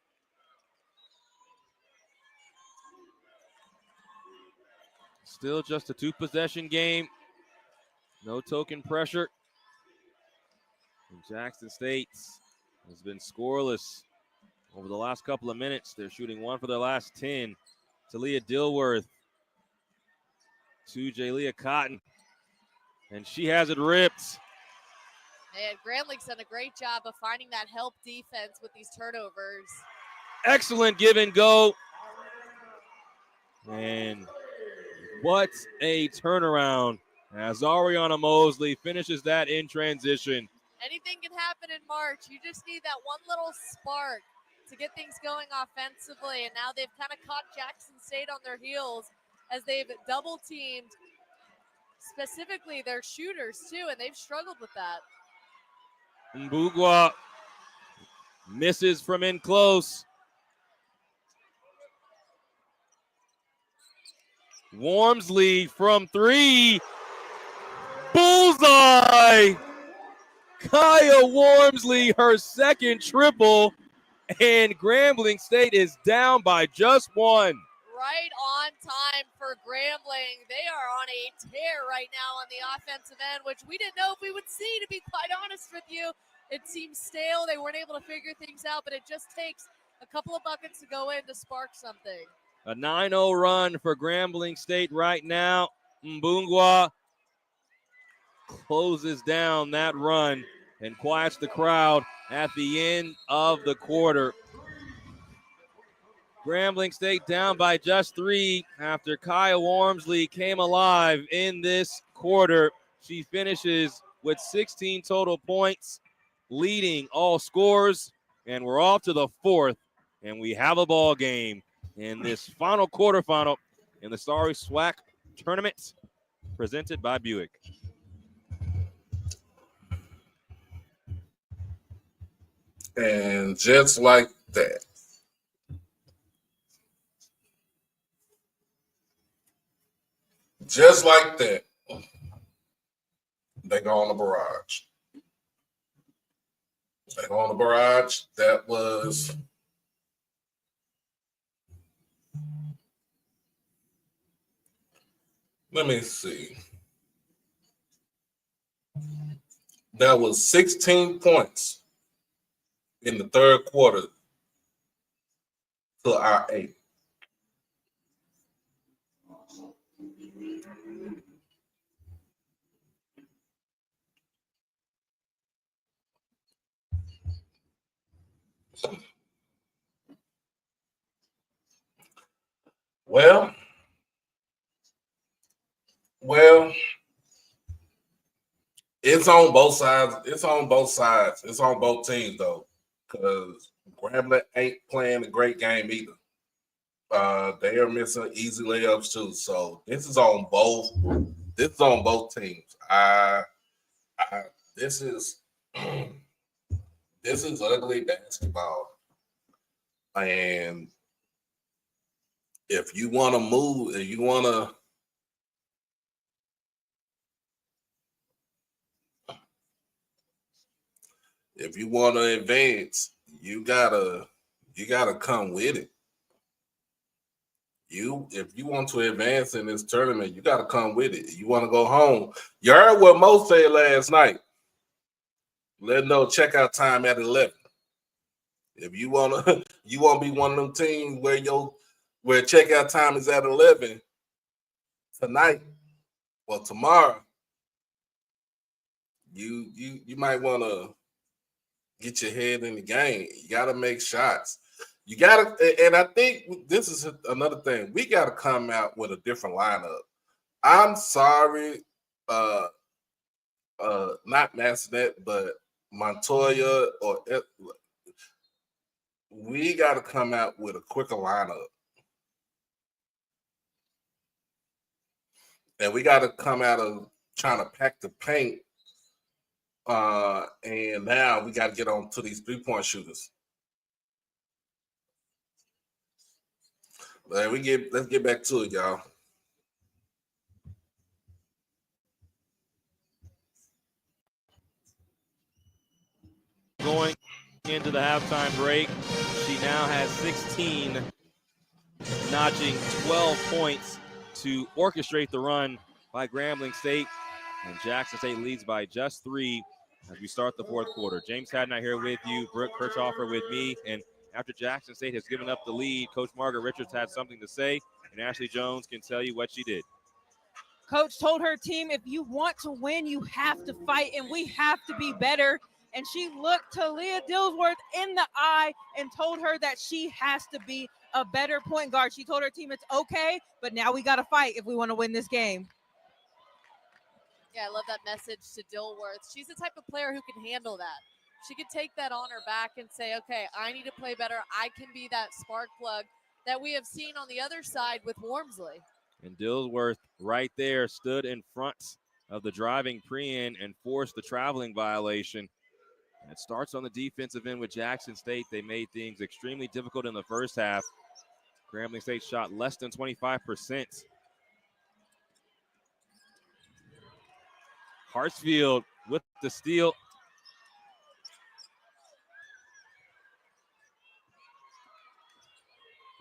Still just a 2-possession game. No token pressure. And Jackson State has been scoreless over the last couple of minutes. They're shooting 1 for their last 10. Talia Dilworth to Jalea Cotton. And she has it ripped. And Grambling done a great job of finding that help defense with these turnovers. Excellent give and go. And what a turnaround as Ariana Mosley finishes that in transition. Anything can happen in March. You just need that one little spark to get things going offensively. And now they've kind of caught Jackson State on their heels as they've double teamed specifically their shooters too, and they've struggled with that. Mbugwa misses from in close. Wormsley from 3. Bullseye! Kaya Wormsley, her second triple, and Grambling State is down by just 1. Right on time for Grambling. They are on a tear right now on the offensive end, which we didn't know if we would see, to be quite honest with you. It seems stale. They weren't able to figure things out, but it just takes a couple of buckets to go in to spark something. A 9-0 run for Grambling State right now. Mbungwa closes down that run and quiets the crowd at the end of the quarter. Grambling State down by just 3 after Kaya Wormsley came alive in this quarter. She finishes with 16 total points, leading all scores, and we're off to the 4th, and we have a ball game in this final quarterfinal in the Starry SWAC tournament presented by Buick. And just like that, they go on the barrage. They go on the barrage. That was let me see. That was 16 points in the third quarter to our 8. Well, it's on both sides. It's on both sides. It's on both teams, though, because Grambling ain't playing a great game either. They are missing easy layups too. So this is on both. This is on both teams. This is ugly basketball, and if you want to move, if you want to advance, you gotta come with it. If you want to advance in this tournament, you gotta come with it. You want to go home. You heard what Mo said last night. Let them know checkout time at 11. If you wanna be one of them teams where checkout time is at 11 tonight or tomorrow, you might want to get your head in the game. You got to make shots. You got to, and I think this is another thing. We got to come out with a different lineup. I'm sorry, not Massanet, but Montoya or we got to come out with a quicker lineup. And we got to come out of trying to pack the paint. And now we got to get on to these three-point shooters. Let's get back to it, y'all. Going into the halftime break, she now has 16, notching 12 points to orchestrate the run by Grambling State. And Jackson State leads by just 3 as we start the fourth quarter. James Hadnot here with you, Brooke Kirchhoffer with me. And after Jackson State has given up the lead, Coach Margaret Richards had something to say, and Ashley Jones can tell you what she did. Coach told her team, if you want to win, you have to fight, and we have to be better. And she looked to Leah Dillsworth in the eye and told her that she has to be a better point guard. She told her team it's okay, but now we got to fight if we want to win this game. Yeah, I love that message to Dillworth. She's the type of player who can handle that. She could take that on her back and say, okay, I need to play better. I can be that spark plug that we have seen on the other side with Wormsley. And Dillsworth right there stood in front of the driving Prien and forced the traveling violation. And it starts on the defensive end with Jackson State. They made things extremely difficult in the first half. Grambling State shot less than 25%. Hartsfield with the steal.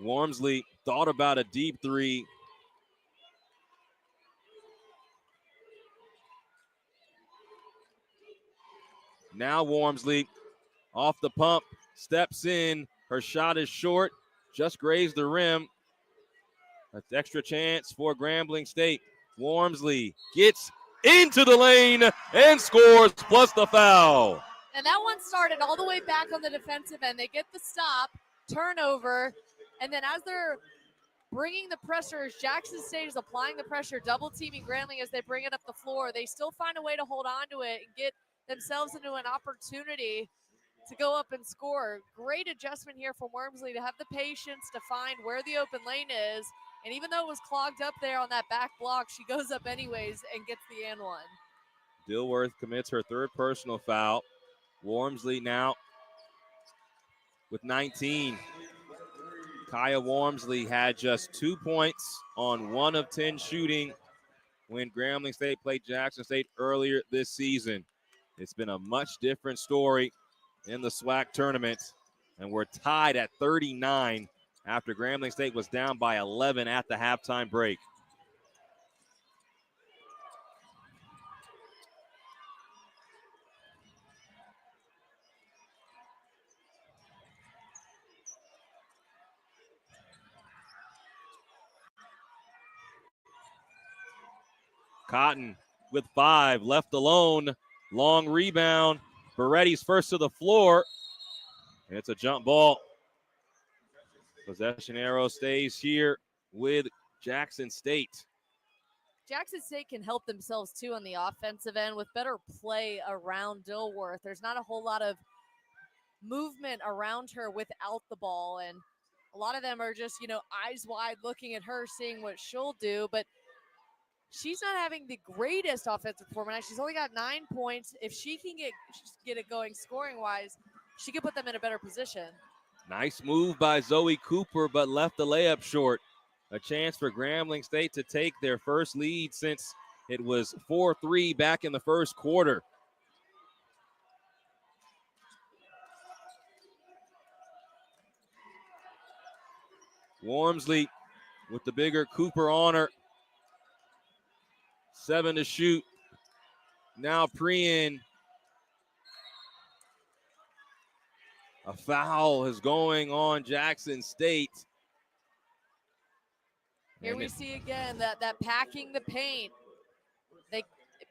Wormsley thought about a deep three. Now Wormsley off the pump, steps in. Her shot is short, just grazed the rim. That's extra chance for Grambling State. Wormsley gets into the lane and scores, plus the foul. And that one started all the way back on the defensive end. They get the stop, turnover, and then as they're bringing the pressure, Jackson State is applying the pressure, double teaming Grambling as they bring it up the floor. They still find a way to hold on to it and get themselves into an opportunity to go up and score. Great adjustment here from Wormsley to have the patience to find where the open lane is. And even though it was clogged up there on that back block, she goes up anyways and gets the and one. Dillworth commits her third personal foul. Wormsley now with 19. Kaya Wormsley had just 2 points on 1 of 10 shooting when Grambling State played Jackson State earlier this season. It's been a much different story in the SWAC tournament, and we're tied at 39 after Grambling State was down by 11 at the halftime break. Cotton with 5, left alone, long rebound. Beretti's first to the floor. It's a jump ball. Possession arrow stays here with Jackson State. Jackson State can help themselves too on the offensive end with better play around Dillworth. There's not a whole lot of movement around her without the ball, and a lot of them are just, eyes wide looking at her, seeing what she'll do, but she's not having the greatest offensive performance. She's only got 9 points. If she can get it going scoring wise, she can put them in a better position. Nice move by Zoe Cooper, but left the layup short. A chance for Grambling State to take their first lead since it was 4-3 back in the first quarter. Wormsley with the bigger Cooper on her. 7 to shoot. Now Prien. A foul is going on Jackson State. Here we see again that packing the paint. It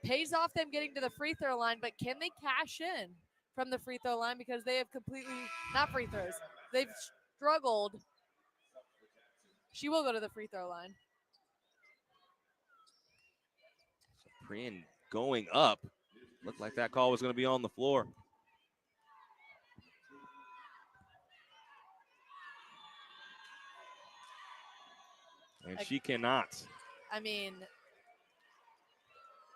pays off them getting to the free throw line, but can they cash in from the free throw line because they have not free throws. They've struggled. She will go to the free throw line. Prien going up. Looked like that call was going to be on the floor. and she cannot. I mean,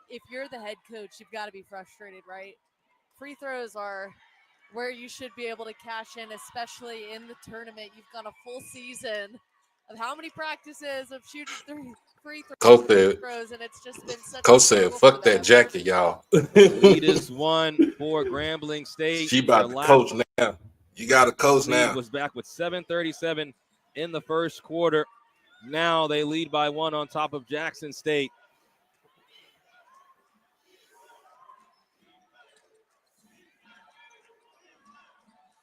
if you're the head coach, you've got to be frustrated, right? Free throws are where you should be able to cash in, especially in the tournament. You've got a full season of how many practices of shooting free throws, and it's just been such a Coach said, struggle fuck for that them. jacket, y'all. Lead is one for Grambling State. She about to coach now. You got to coach lead now. was back with 7:37 in the first quarter. Now they lead by 1 on top of Jackson State.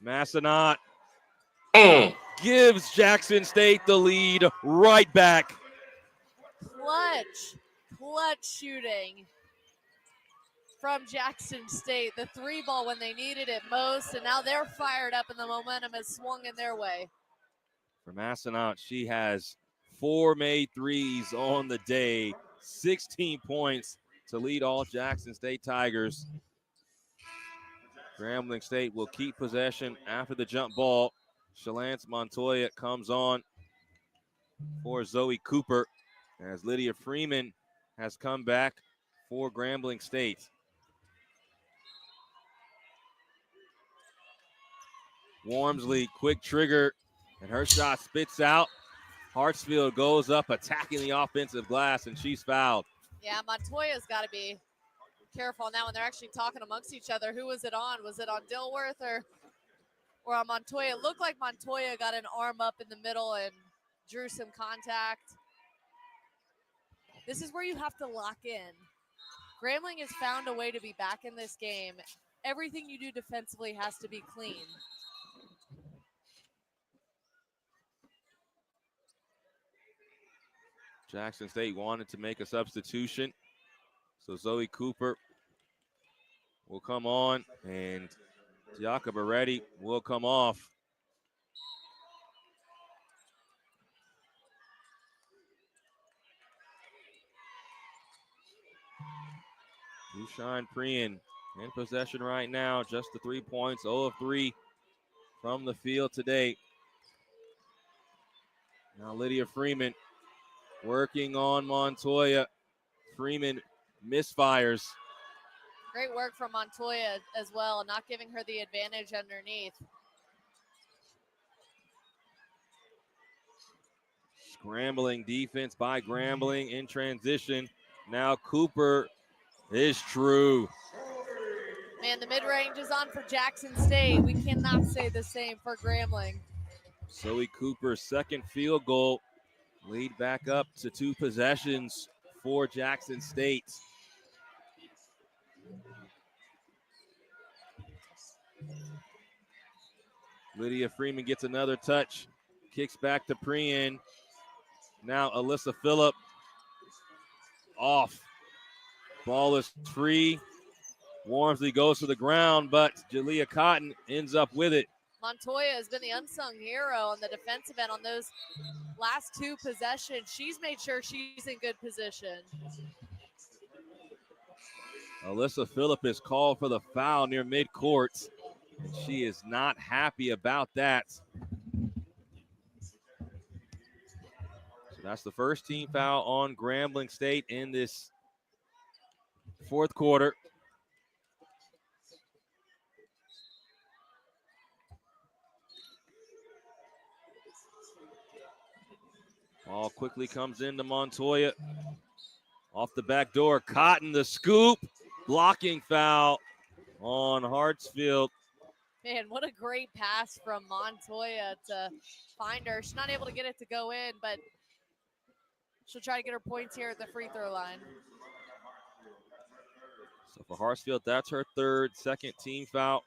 Massenat gives Jackson State the lead right back. Clutch shooting from Jackson State. The 3-ball when they needed it most, and now they're fired up and the momentum has swung in their way. For Massenat, she has 4 made threes on the day, 16 points to lead all Jackson State Tigers. Grambling State will keep possession after the jump ball. Shalance Montoya comes on for Zoe Cooper as Lydia Freeman has come back for Grambling State. Wormsley, quick trigger, and her shot spits out. Hartsfield goes up attacking the offensive glass, and she's fouled. Yeah, Montoya's got to be careful on that one. They're actually talking amongst each other. Who was it on? Was it on Dilworth or on Montoya? It looked like Montoya got an arm up in the middle and drew some contact. This is where you have to lock in. Grambling has found a way to be back in this game. Everything you do defensively has to be clean. Jackson State wanted to make a substitution, so Zoe Cooper will come on, and Diaka Beretti will come off. Dushan Prian in possession right now, just the 3 points, 0 of 3 from the field today. Now Lydia Freeman working on Montoya. Freeman misfires. Great work from Montoya as well, not giving her the advantage underneath. Scrambling defense by Grambling in transition. Now Cooper is true. Man, the mid-range is on for Jackson State. We cannot say the same for Grambling. Zoe Cooper's second field goal. Lead back up to 2 possessions for Jackson State. Lydia Freeman gets another touch. Kicks back to Prian. Now Alyssa Phillip off. Ball is free. Wormsley goes to the ground, but Jalea Cotton ends up with it. Montoya has been the unsung hero on the defensive end on those last 2 possessions. She's made sure she's in good position. Alyssa Phillip is called for the foul near midcourt, and she is not happy about that. So that's the first team foul on Grambling State in this fourth quarter. Ball quickly comes into Montoya. Off the back door, Cotton the scoop. Blocking foul on Hartsfield. Man, what a great pass from Montoya to find her. She's not able to get it to go in, but she'll try to get her points here at the free throw line. So for Hartsfield, that's her second team foul.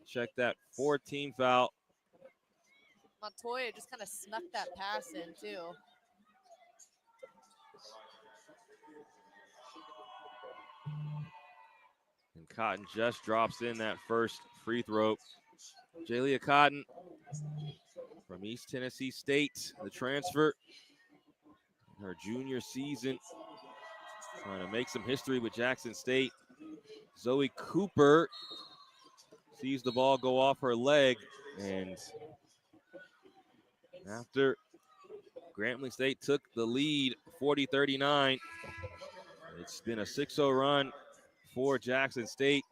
Check that, 4th team foul. Montoya just kind of snuck that pass in, too. And Cotton just drops in that first free throw. Jalea Cotton from East Tennessee State, the transfer. Her junior season, trying to make some history with Jackson State. Zoe Cooper sees the ball go off her leg, and after Grambling State took the lead 40-39. It's been a 6-0 run for Jackson State.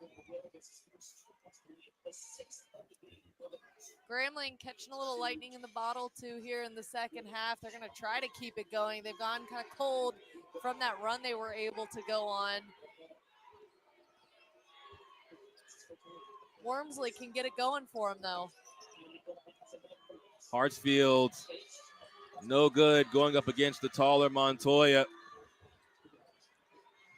Grambling catching a little lightning in the bottle too here in the second half. They're going to try to keep it going. They've gone kind of cold from that run they were able to go on. Wormsley can get it going for him though. Hartsfield, no good going up against the taller Montoya.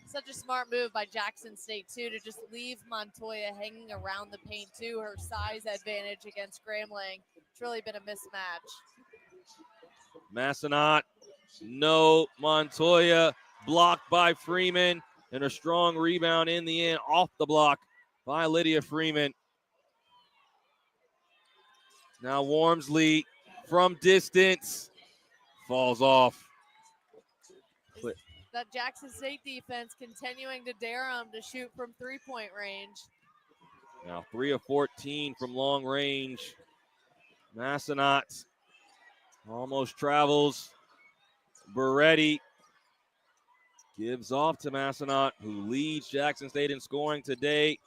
Such a smart move by Jackson State too, to just leave Montoya hanging around the paint too. Her size advantage against Grambling. It's really been a mismatch. Massenat, no. Montoya blocked by Freeman, and a strong rebound in the end off the block by Lydia Freeman. Now Wormsley from distance falls off. That Jackson State defense continuing to dare them to shoot from three-point range. Now 3 of 14 from long range. Massenat almost travels. Beretti gives off to Massenat, who leads Jackson State in scoring today.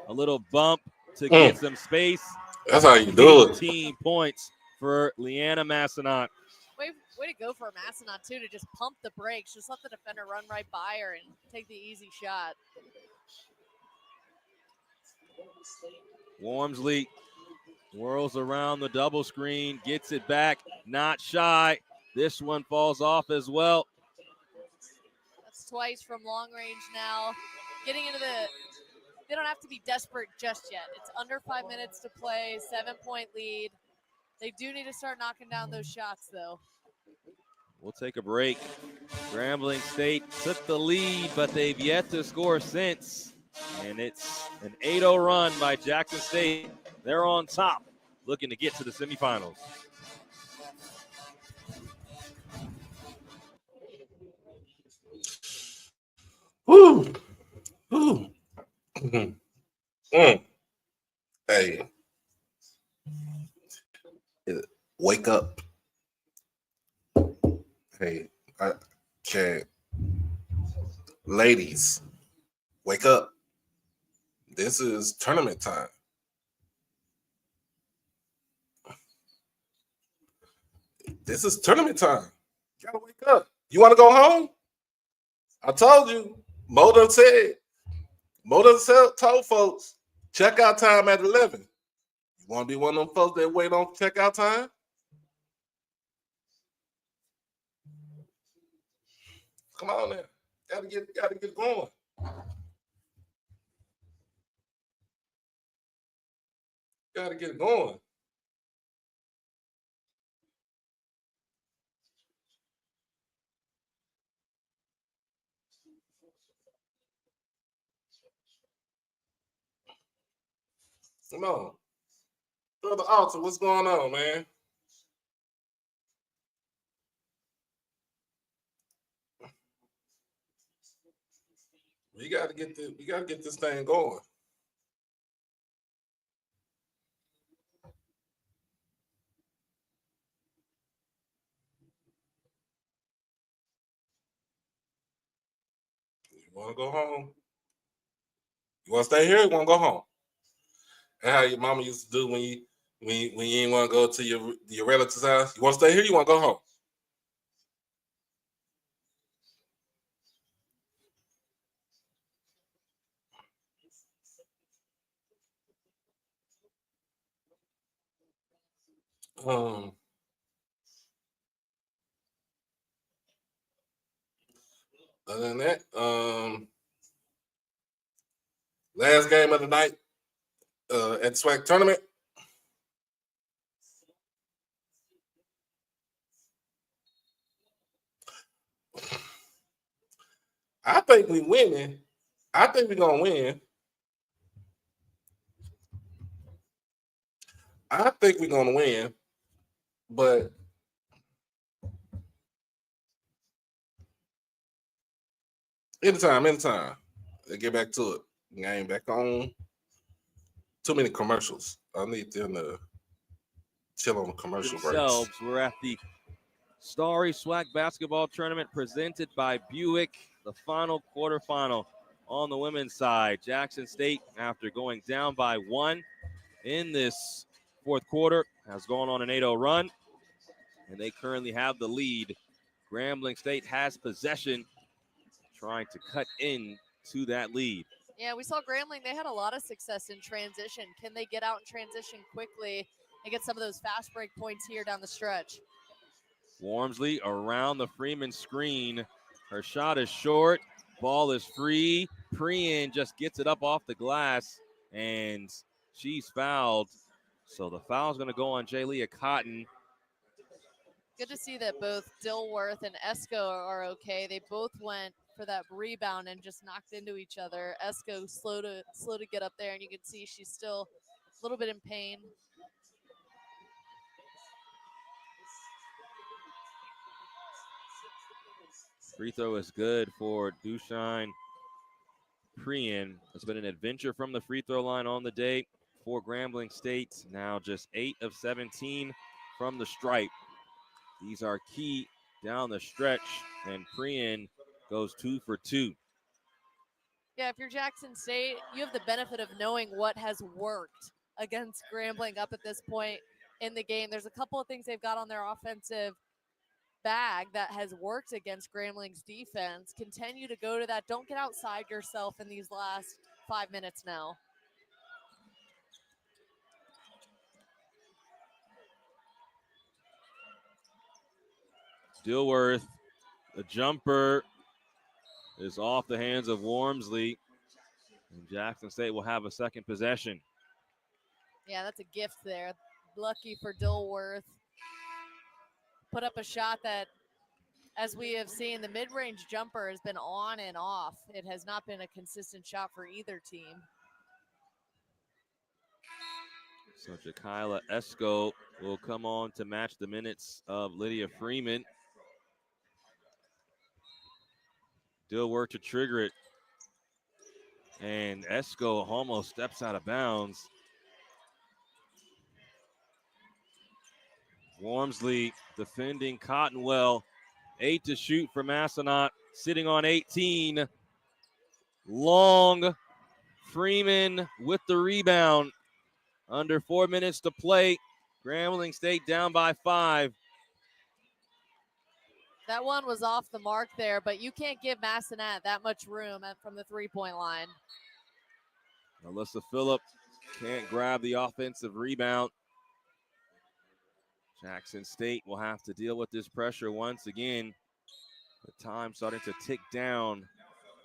A little bump to get some space. That's how you do it. 18 points for Leanna Massenat. Way to go for Massenat too, to just pump the brakes. Just let the defender run right by her and take the easy shot. Wormsley whirls around the double screen, gets it back, not shy. This one falls off as well. That's twice from long range now. Getting into they don't have to be desperate just yet. It's under 5 minutes to play, 7-point lead. They do need to start knocking down those shots though. We'll take a break. Grambling State took the lead, but they've yet to score since. And it's an 8-0 run by Jackson State. They're on top, looking to get to the semifinals. Woo! Woo! Hey, wake up. Hey, I can't. Ladies, wake up. This is tournament time. This is tournament time. You gotta wake up. You want to go home? I told you. Mo done told folks, checkout time at 11. You want to be one of them folks that wait on checkout time? Come on now. Gotta get going. Gotta get going. Come on. Brother Alter, what's going on, man? We gotta get this thing going. You wanna go home? You wanna stay here? Or you wanna go home? And how your mama used to do when you ain't want to go to your relative's house. You want to stay here? You want to go home? Other than that, last game of the night at the SWAC tournament. I think we winning. I think we're gonna win. I think we're gonna win, but anytime. Let's get back to it. Game back on. Too many commercials. I need them to chill on the commercial breaks. We're at the Starry SWAC basketball tournament presented by Buick. The final quarterfinal on the women's side. Jackson State, after going down by 1 in this fourth quarter, has gone on an 8-0 run, and they currently have the lead. Grambling State has possession, trying to cut in to that lead. Yeah, we saw Grambling. They had a lot of success in transition. Can they get out and transition quickly and get some of those fast break points here down the stretch? Wormsley around the Freeman screen. Her shot is short. Ball is free. Prien just gets it up off the glass, and she's fouled. So the foul is going to go on Jayleah Cotton. Good to see that both Dilworth and Esco are okay. They both went for that rebound and just knocked into each other. Esco slow to get up there, and you can see she's still a little bit in pain. Free throw is good for Dushine Prien. It's been an adventure from the free throw line on the day for Grambling State. Now just 8 of 17 from the stripe. These are key down the stretch, and Prien goes 2 for 2. Yeah, if you're Jackson State, you have the benefit of knowing what has worked against Grambling up at this point in the game. There's a couple of things they've got on their offensive bag that has worked against Grambling's defense. Continue to go to that. Don't get outside yourself in these last 5 minutes now. Dilworth, the jumper is off the hands of Wormsley, and Jackson State will have a second possession. Yeah, that's a gift there. Lucky for Dilworth. Put up a shot that, as we have seen, the mid-range jumper has been on and off. It has not been a consistent shot for either team. So Jakayla Esco will come on to match the minutes of Lydia Freeman. Dilworth to trigger it. And Esco almost steps out of bounds. Wormsley defending Cottonwell. 8 to shoot for Massanutt, sitting on 18. Long. Freeman with the rebound. Under 4 minutes to play. Grambling State down by 5. That one was off the mark there, but you can't give Massanutt that much room from the three-point line. Alyssa Phillip can't grab the offensive rebound. Jackson State will have to deal with this pressure once again. The time starting to tick down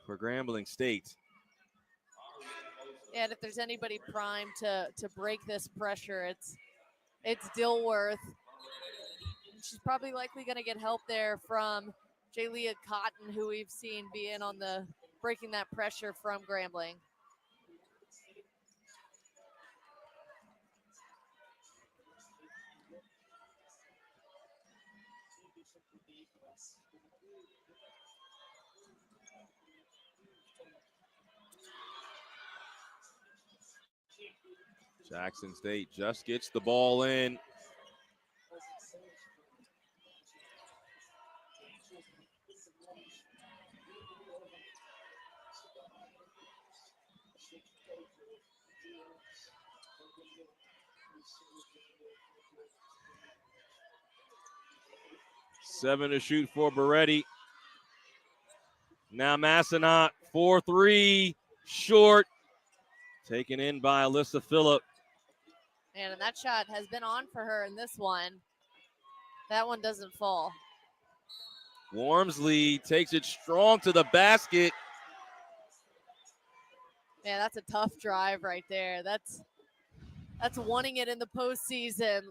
for Grambling State. And if there's anybody primed to break this pressure, it's Dilworth. She's probably likely going to get help there from Jayleah Cotton, who we've seen be in on the breaking that pressure from Grambling. Jackson State just gets the ball in. Seven to shoot for Beretti. Now Massanutt, 4-3, short. Taken in by Alyssa Phillip. And that shot has been on for her in this one. That one doesn't fall. Wormsley takes it strong to the basket. Man, that's a tough drive right there. That's wanting it in the postseason.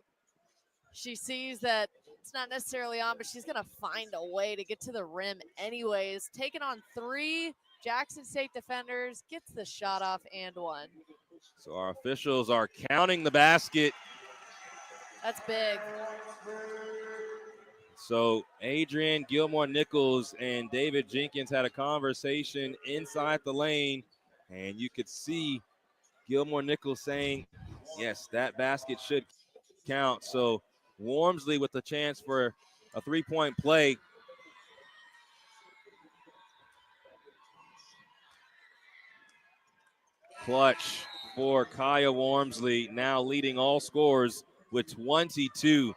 She sees that it's not necessarily on, but she's going to find a way to get to the rim anyways. Taking on 3 Jackson State defenders, gets the shot off and one. So our officials are counting the basket. That's big. So Adrian Gilmore-Nichols and David Jenkins had a conversation inside the lane, and you could see Gilmore-Nichols saying, yes, that basket should count. So Wormsley with the chance for a three-point play. Clutch for Kaya Wormsley, now leading all scorers with 22.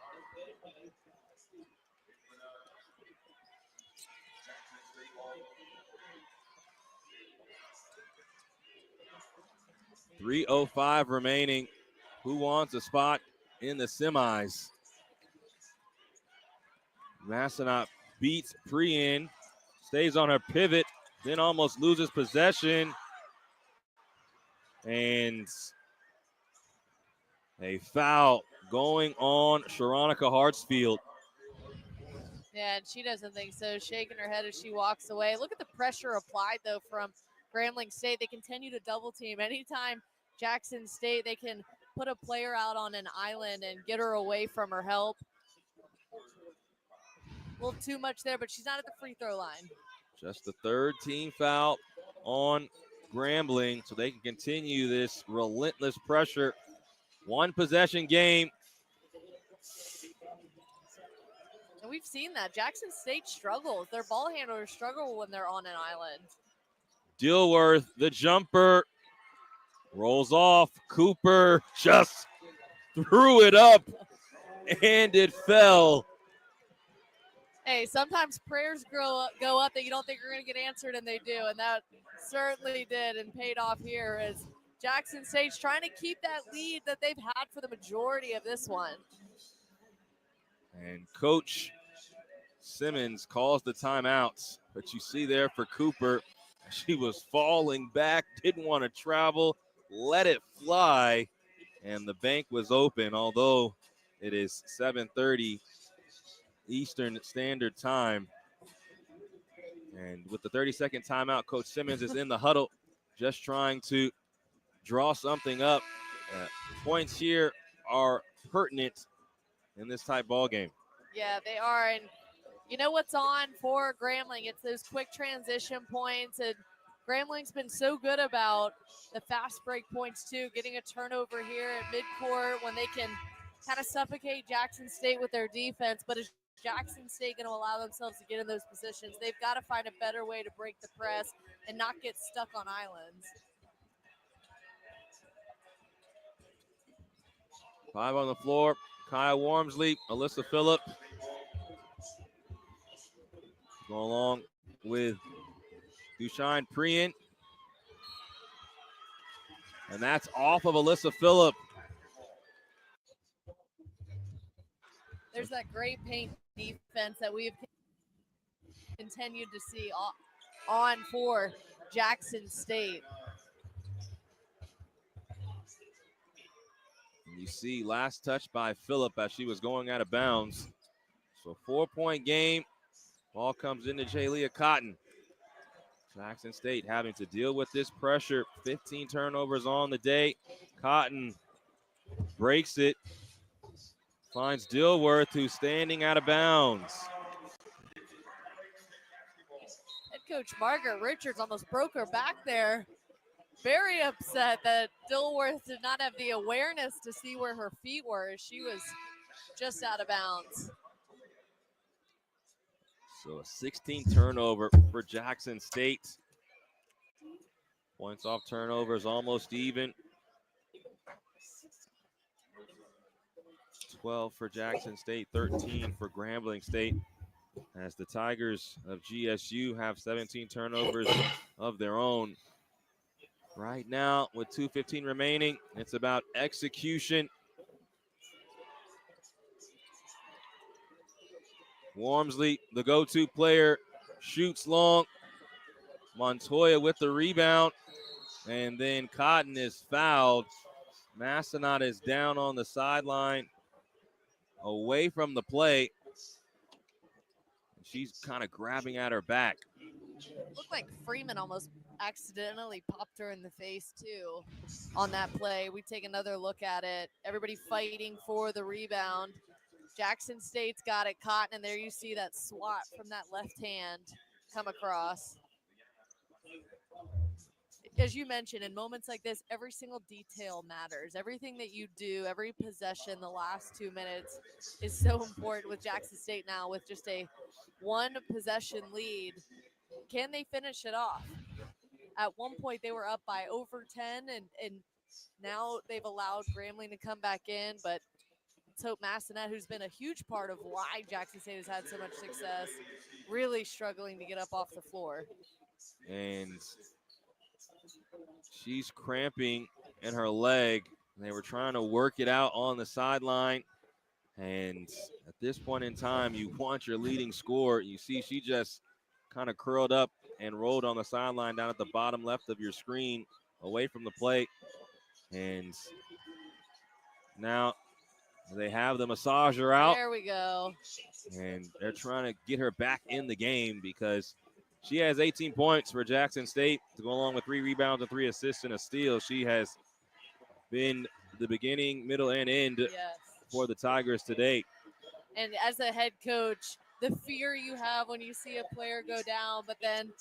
.305 remaining. Who wants a spot in the semis? Massenat beats Prien, stays on her pivot, then almost loses possession. And a foul going on Sharonica Hartsfield. Yeah, and she doesn't think so, shaking her head as she walks away. Look at the pressure applied, though, from Grambling State. They continue to double team. Anytime Jackson State, they can put a player out on an island and get her away from her help. A little too much there, but she's not at the free throw line. Just the third team foul on Grambling, so they can continue this relentless pressure. One possession game. And we've seen that. Jackson State struggles. Their ball handlers struggle when they're on an island. Dilworth, the jumper, rolls off. Cooper just threw it up, and it fell. Hey, sometimes prayers go up that you don't think are going to get answered, and they do. And that certainly did and paid off here as Jackson State's trying to keep that lead that they've had for the majority of this one. And Coach Simmons calls the timeouts. But you see there for Cooper, she was falling back, didn't want to travel, let it fly, and the bank was open, although it is 7:30 Eastern Standard Time. And with the 30-second timeout, Coach Simmons is in the huddle, just trying to draw something up. Points here are pertinent in this type ball game. Yeah, they are. And you know what's on for Grambling? It's those quick transition points. And Grambling's been so good about the fast break points, too, getting a turnover here at midcourt when they can kind of suffocate Jackson State with their defense. But is Jackson State going to allow themselves to get in those positions? They've got to find a better way to break the press and not get stuck on islands. 5 on the floor. Kaya Wormsley, Alyssa Phillip. Go along with Dushine Prien. And that's off of Alyssa Phillip. There's that great paint defense that we've continued to see on for Jackson State. You see last touch by Phillip as she was going out of bounds. So 4-point game. Ball comes into Jaylia Cotton. Jackson State having to deal with this pressure. 15 turnovers on the day. Cotton breaks it. Finds Dilworth, who's standing out of bounds. Head coach Margaret Richards almost broke her back there. Very upset that Dilworth did not have the awareness to see where her feet were as she was just out of bounds. So a 16 turnover for Jackson State. Points off turnovers almost even. 12 for Jackson State, 13 for Grambling State. As the Tigers of GSU have 17 turnovers of their own. Right now, with 2:15 remaining, it's about execution. Wormsley, the go-to player, shoots long. Montoya with the rebound. And then Cotton is fouled. Massenat is down on the sideline, away from the play. She's kind of grabbing at her back. Looked like Freeman almost accidentally popped her in the face, too, on that play. We take another look at it. Everybody fighting for the rebound. Jackson State's got it. Cotton, and there you see that swat from that left hand come across. as you mentioned, in moments like this, every single detail matters. Everything that you do, every possession, the last 2 minutes is so important with Jackson State now with just a one possession lead. Can they finish it off? At one point, they were up by over 10, and now they've allowed Grambling to come back in, but let's hope Massanet, who's been a huge part of why Jackson State has had so much success, really struggling to get up off the floor. And she's cramping in her leg. They were trying to work it out on the sideline. And at this point in time, you want your leading scorer. You see she just kind of curled up and rolled on the sideline down at the bottom left of your screen away from the plate. And now they have the massager out. There we go. And they're trying to get her back in the game because she has 18 points for Jackson State to go along with 3 rebounds and 3 assists and a steal. She has been the beginning, middle, and end Yes. for the Tigers today. And as a head coach, the fear you have when you see a player go down, but then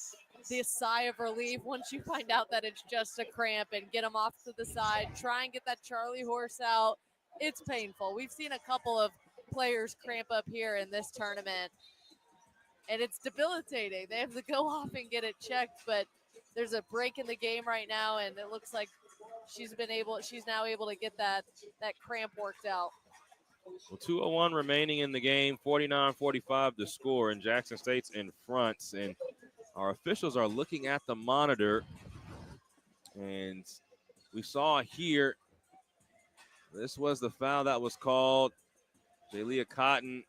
the sigh of relief once you find out that it's just a cramp and get them off to the side, try and get that Charlie horse out. It's painful. We've seen a couple of players cramp up here in this tournament, and it's debilitating. They have to go off and get it checked, but there's a break in the game right now, and it looks like she's now able to get that cramp worked out. Well, 2:01 remaining in the game, 49-45 to score, and Jackson State's in front. And our officials are looking at the monitor, and we saw here, this was the foul that was called. Jalea Cotton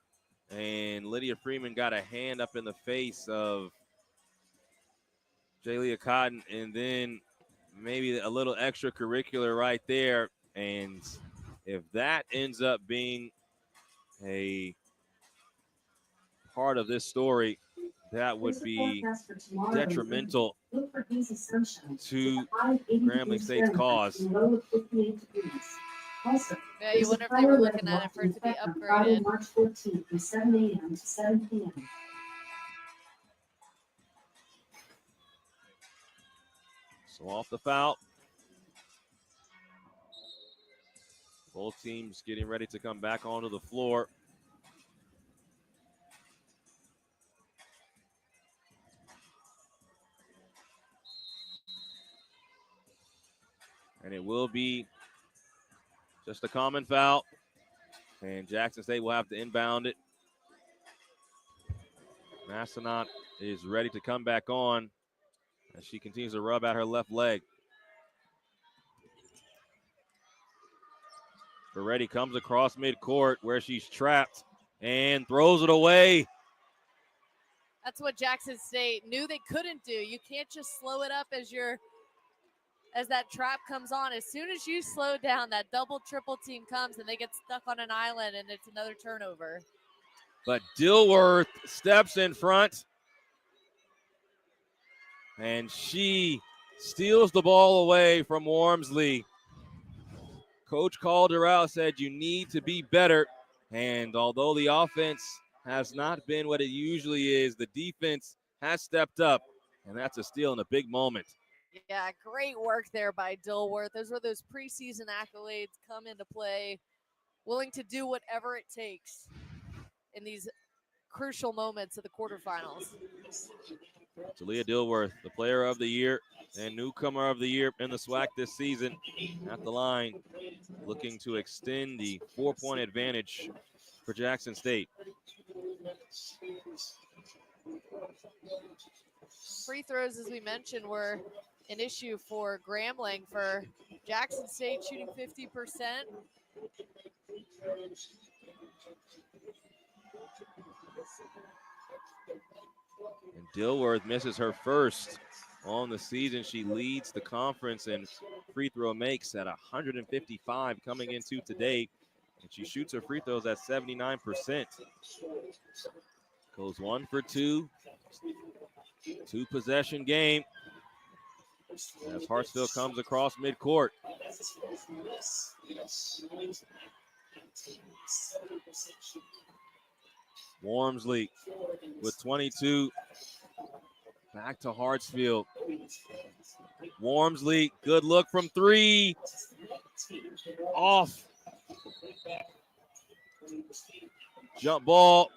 and Lydia Freeman got a hand up in the face of Jalea Cotton, and then maybe a little extracurricular right there. And if that ends up being a part of this story, that would be detrimental to Grambling State's cause. Yeah, you wonder if they were looking at it for it to be upgraded. March 14th from 7 a.m. to 7 p.m. So off the foul. Both teams getting ready to come back onto the floor. And it will be just a common foul. And Jackson State will have to inbound it. Massanet is ready to come back on as she continues to rub out her left leg. Ferretti comes across midcourt where she's trapped and throws it away. That's what Jackson State knew they couldn't do. You can't just slow it up as that trap comes on. As soon as you slow down, that double, triple team comes and they get stuck on an island and it's another turnover. But Dilworth steps in front and she steals the ball away from Wormsley. Coach called her out, said you need to be better. And although the offense has not been what it usually is, the defense has stepped up, and that's a steal in a big moment. Yeah, great work there by Dilworth. Those were those preseason accolades come into play, willing to do whatever it takes in these crucial moments of the quarterfinals. Talia Dilworth, the player of the year and newcomer of the year in the SWAC this season, at the line, looking to extend the 4-point advantage for Jackson State. Free throws, as we mentioned, were an issue for Grambling. For Jackson State, shooting 50%. And Dilworth misses her first on the season. She leads the conference in free throw makes at 155 coming into today. And she shoots her free throws at 79%. Goes 1 for 2. 2-possession game as Hartsville comes across midcourt. Wormsley with 22 Back to Hartsfield. Wormsley, good look from three. Off. Jump ball.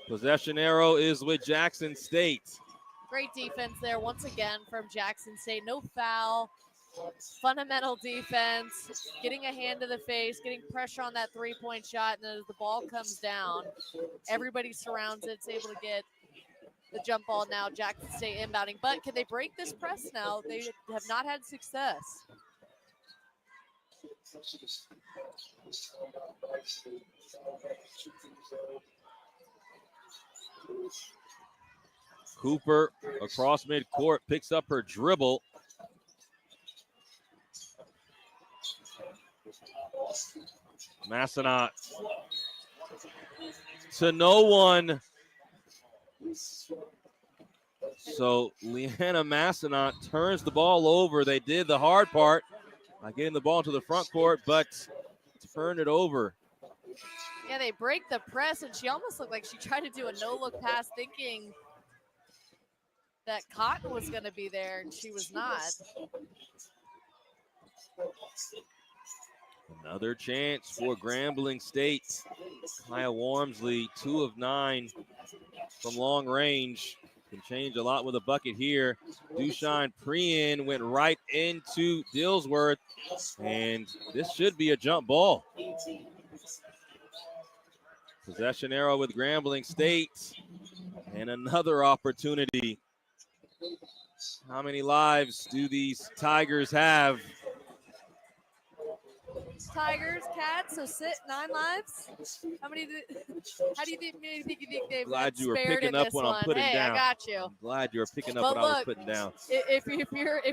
Possession arrow is with Jackson State. Great defense there once again from Jackson State. No foul. Fundamental defense. Getting a hand to the face, getting pressure on that three-point shot, and then as the ball comes down, everybody surrounds it. It's able to get the jump ball now. Jackson State inbounding. But can they break this press now? They have not had success. Cooper across midcourt, picks up her dribble. Massenat to no one. So Leanna Massenat turns the ball over. They did the hard part by getting the ball to the front court, but turned it over. Yeah, they break the press, and she almost looked like she tried to do a no-look pass thinking that Cotton was going to be there, and she was not. Another chance for Grambling State. Kaya Wormsley, 2 of 9 from long range. Can change a lot with a bucket here. Dushine Prien went right into Dillsworth, and this should be a jump ball. Possession arrow with Grambling State, and another opportunity. How many lives do these Tigers have? Tigers, Cats, so 9 lives. How do you think they've Glad you were spared picking in up this what one? I'm putting Hey, down. I got you. I'm glad you were picking up But what I was look, putting down. If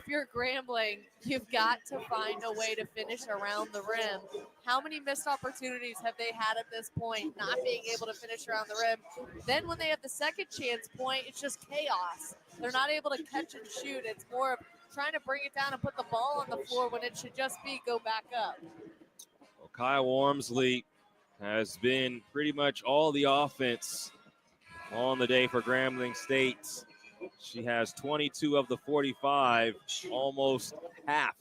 you're Grambling, you've got to find a way to finish around the rim. How many missed opportunities have they had at this point, not being able to finish around the rim? Then when they have the second chance point, it's just chaos. They're not able to catch and shoot. It's more of trying to bring it down and put the ball on the floor when it should just be go back up. Well, Kaya Wormsley has been pretty much all the offense on the day for Grambling State. She has 22 of the 45, almost half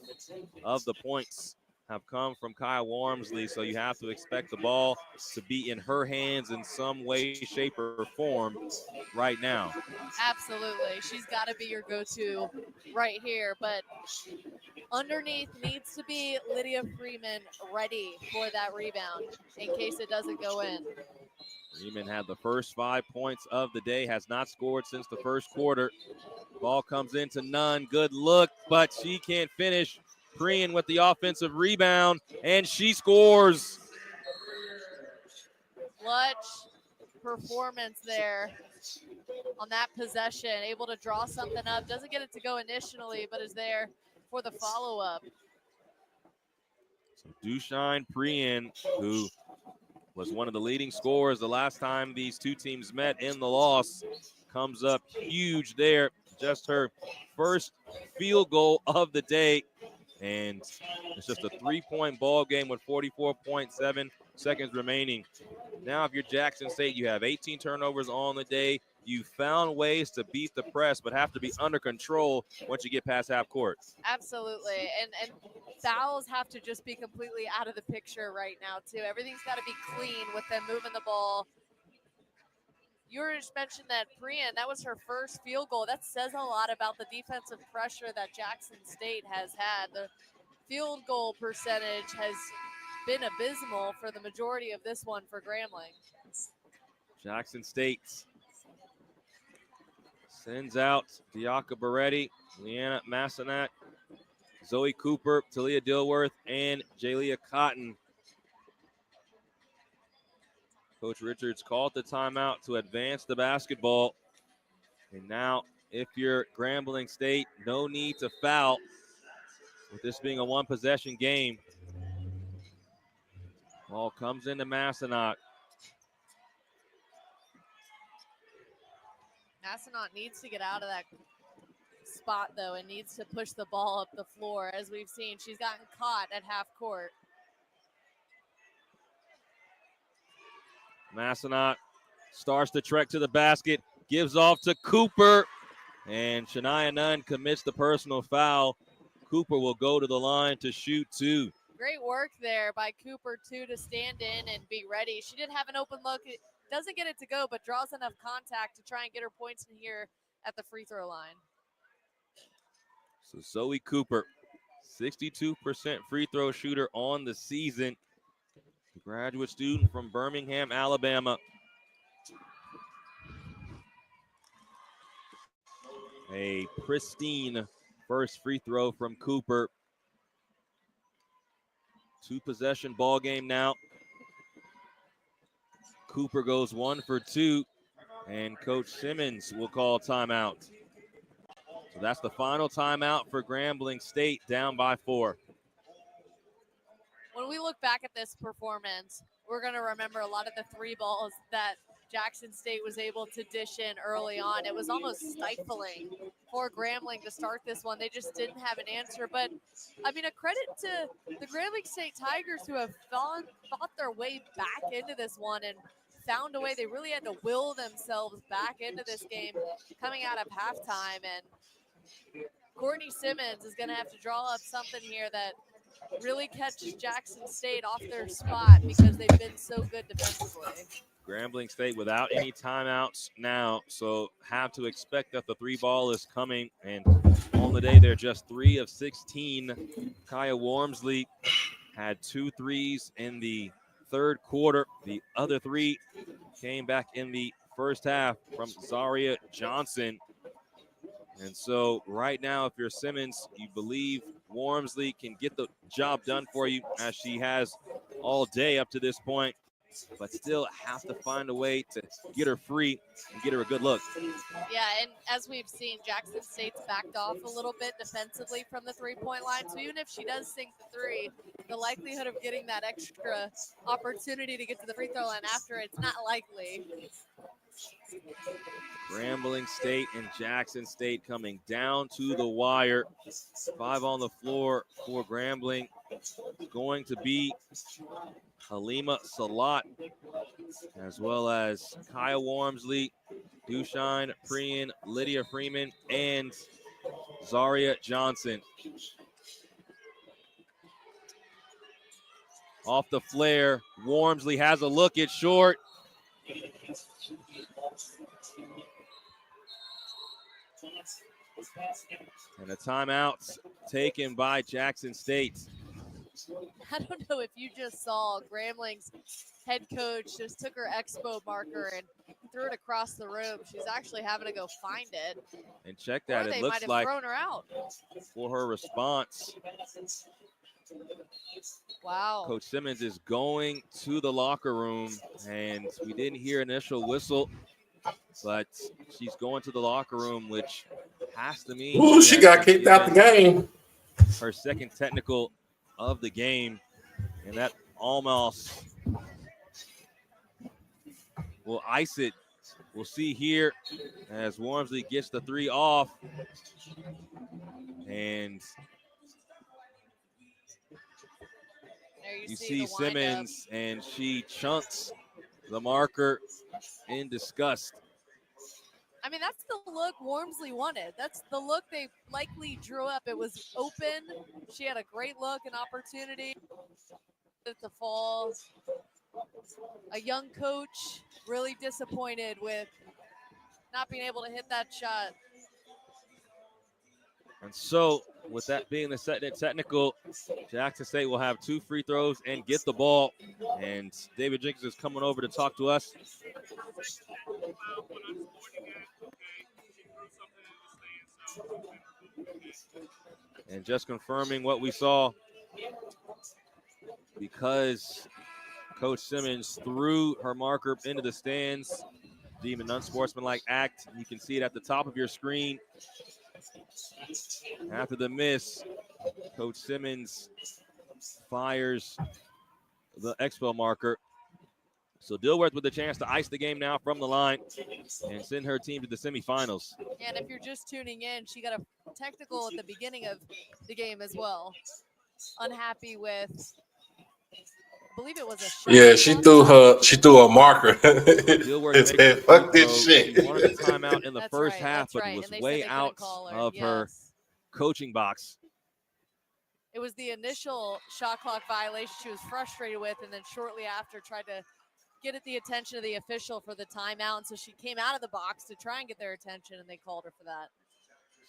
of the points have come from Kaya Wormsley, so you have to expect the ball to be in her hands in some way, shape, or form right now. Absolutely. She's got to be your go-to right here, but underneath needs to be Lydia Freeman ready for that rebound in case it doesn't go in. Freeman had the first 5 points of the day, has not scored since the first quarter. Ball comes into Nunn, good look, but she can't finish. Prien with the offensive rebound, and she scores. Clutch performance there on that possession, able to draw something up. Doesn't get it to go initially, but is there for the follow-up. So Dushine Prien, who was one of the leading scorers the last time these two teams met in the loss, comes up huge there. Just her first field goal of the day. And it's just a 3-point ball game with 44.7 seconds remaining. Now, if you're Jackson State, you have 18 turnovers on the day. You found ways to beat the press, but have to be under control once you get past half court. Absolutely. And fouls have to just be completely out of the picture right now, too. Everything's got to be clean with them moving the ball. You were just mentioned that Prien, that was her first field goal. That says a lot about the defensive pressure that Jackson State has had. The field goal percentage has been abysmal for the majority of this one for Grambling. Jackson State sends out Diaka Beretti, Leanna Massenat, Zoe Cooper, Talia Dilworth, and Jalia Cotton. Coach Richards called the timeout to advance the basketball. And now, if you're Grambling State, no need to foul with this being a one-possession game. Ball comes into Massenat. Massenat needs to get out of that spot, though, and needs to push the ball up the floor. As we've seen, she's gotten caught at half court. Massenat starts the trek to the basket, gives off to Cooper, And Shania Nunn commits the personal foul. Cooper will go to the line to shoot 2. Great work there by Cooper, too, to stand in and be ready. She did have an open look. It doesn't get it to go, but draws enough contact to try and get her points in here at the free throw line. So Zoe Cooper, 62% free throw shooter on the season. Graduate student from Birmingham, Alabama. A pristine first free throw from Cooper. 2-possession ball game now. Cooper goes 1 for 2, and Coach Simmons will call timeout. So that's the final timeout for Grambling State, down by 4. When we look back at this performance, we're going to remember a lot of the 3 balls that Jackson State was able to dish in early on. It was almost stifling for Grambling to start this one. They just didn't have an answer. But, I mean, a credit to the Grambling State Tigers who have fought their way back into this one and found a way. They really had to will themselves back into this game coming out of halftime. And Courtney Simmons is going to have to draw up something here that really catches Jackson State off their spot because they've been so good defensively. Grambling State without any timeouts now, so have to expect that the 3 ball is coming. And on the day, they're just 3 of 16. Kaya Wormsley had 2 threes in the third quarter. The other 3 came back in the first half from Zaria Johnson. And so right now, if you're Simmons, you believe Wormsley can get the job done for you, as she has all day up to this point, but still have to find a way to get her free and get her a good look. Yeah, and as we've seen, Jackson State's backed off a little bit defensively from the 3-point line. So even if she does sink the 3, the likelihood of getting that extra opportunity to get to the free throw line after it's not likely. Grambling State and Jackson State coming down to the wire. 5 on the floor for Grambling. Going to be Halima Salat, as well as Kaya Wormsley, Dushine Priyan, Lydia Freeman, and Zaria Johnson. Off the flare, Wormsley has a look at short. And a timeout taken by Jackson State. I don't know if you just saw Grambling's head coach just took her expo marker and threw it across the room. She's actually having to go find it. And check that, Or it they looks might have like thrown her out. for her response, Wow. Coach Simmons is going to the locker room, and we didn't hear initial whistle, but she's going to the locker room, which has to mean Ooh, she got kicked out the game. Her second technical of the game, and that almost will ice it. We'll see here as Wormsley gets the 3 off, and there you see see Simmons, and she chunks the marker in disgust. I mean, that's the look Wormsley wanted. That's the look they likely drew up. It was open. She had a great look and opportunity to fall. A young coach really disappointed with not being able to hit that shot. And so, with that being the second technical, Jackson State will have 2 free throws and get the ball. And David Jenkins is coming over to talk to us. And just confirming what we saw, because Coach Simmons threw her marker into the stands, deemed an unsportsmanlike act. You can see it at the top of your screen. After the miss, Coach Simmons fires the expo marker. So Dilworth with a chance to ice the game now from the line and send her team to the semifinals. And if you're just tuning in, she got a technical at the beginning of the game as well. Unhappy with believe it was a shot. Yeah, she threw a marker. Dilworth and makes the said, free fuck this throw. shit. She wanted a timeout in the That's first right, half, that's but right. it was And they said way they couldn't out call her. of her Yes. coaching box. It was the initial shot clock violation she was frustrated with, and then shortly after tried to get at the attention of the official for the timeout. And so she came out of the box to try and get their attention, and they called her for that.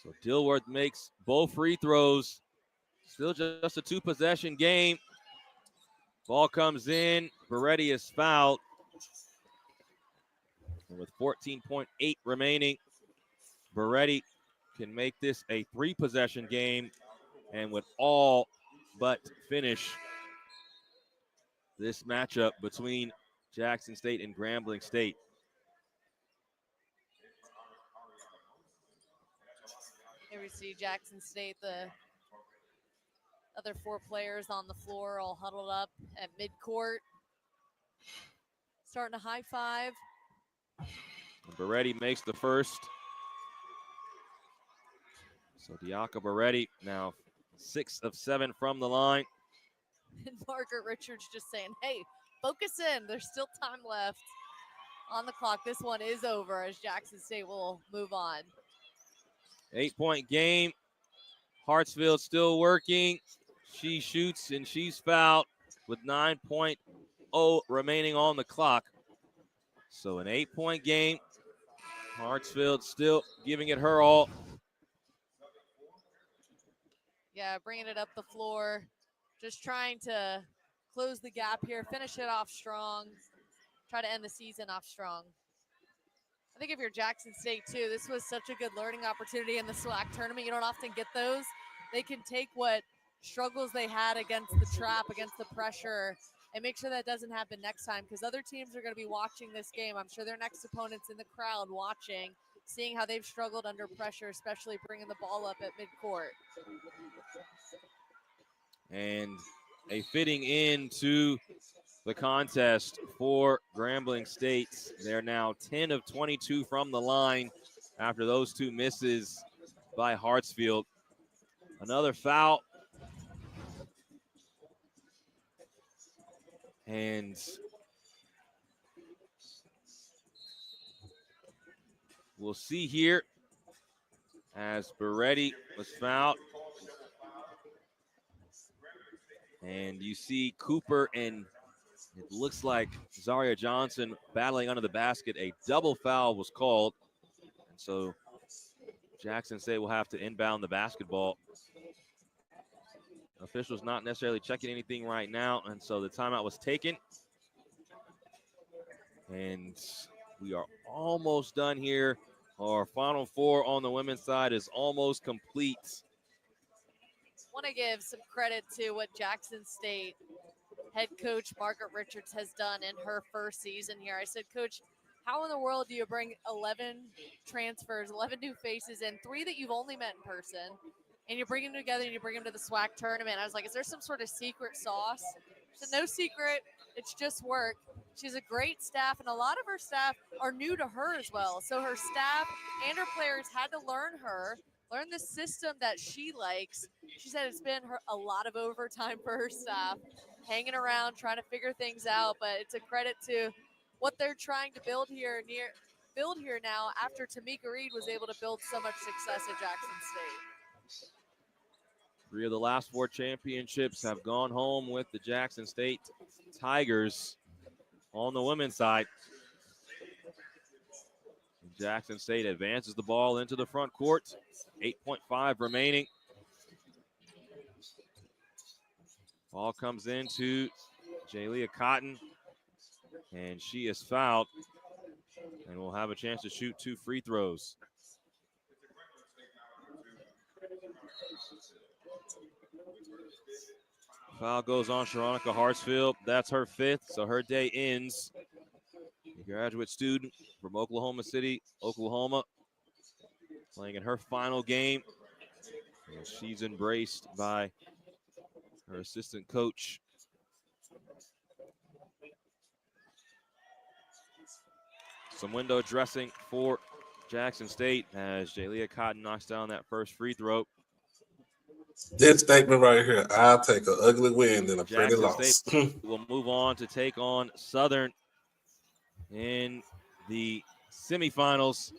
So Dilworth makes both free throws. Still just a 2-possession game. Ball comes in. Beretti is fouled. And with 14.8 remaining, Beretti can make this a 3-possession game and would all but finish this matchup between Jackson State and Grambling State. Here we see Jackson State, the other 4 players on the floor all huddled up at midcourt. Starting to high five. Beretti makes the first. So Diaco Beretti now 6 of 7 from the line. And Margaret Richards just saying, hey, focus in. There's still time left on the clock. This one is over as Jackson State will move on. 8-point game. Hartsfield still working. She shoots and she's fouled with 9.0 remaining on the clock. So an 8-point game. Hartsfield still giving it her all. Yeah, bringing it up the floor. Just trying to close the gap here, finish it off strong, try to end the season off strong. I think if you're Jackson State too, this was such a good learning opportunity in the SWAC tournament. You don't often get those. They can take what struggles they had against the trap, against the pressure, and make sure that doesn't happen next time, because other teams are going to be watching this game. I'm sure their next opponents in the crowd watching, seeing how they've struggled under pressure, especially bringing the ball up at midcourt. And a fitting into the contest for Grambling State. They're now 10 of 22 from the line after those 2 misses by Hartsfield. Another foul. And we'll see here as Beretti was fouled. And you see Cooper and it looks like Zaria Johnson battling under the basket. A double foul was called. And so Jackson State will have to inbound the basketball. Officials not necessarily checking anything right now. And so the timeout was taken. And we are almost done here. Our Final Four on the women's side is almost complete. Want to give some credit to what Jackson State head coach Margaret Richards has done in her first season here. I said, Coach, how in the world do you bring 11 transfers, 11 new faces, and 3 that you've only met in person, and you bring them together and you bring them to the SWAC tournament? I was like, is there some sort of secret sauce? She said, no secret. It's just work. She's a great staff, and a lot of her staff are new to her as well. So her staff and her players had to learn the system that she likes. She said it's been a lot of overtime for her staff, hanging around, trying to figure things out, but it's a credit to what they're trying to build here now after Tamika Reed was able to build so much success at Jackson State. 3 of the last 4 championships have gone home with the Jackson State Tigers on the women's side. Jackson State advances the ball into the front court. 8.5 remaining. Ball comes into Jalea Cotton, and she is fouled and will have a chance to shoot 2 free throws. Foul goes on Sharonica Hartsfield. That's her 5th, so her day ends. A graduate student from Oklahoma City, Oklahoma, playing in her final game. And she's embraced by her assistant coach. Some window dressing for Jackson State as Jalea Cotton knocks down that first free throw. This statement right here, I'll take an ugly win than a pretty Jackson loss. State will move on to take on Southern in the semifinals.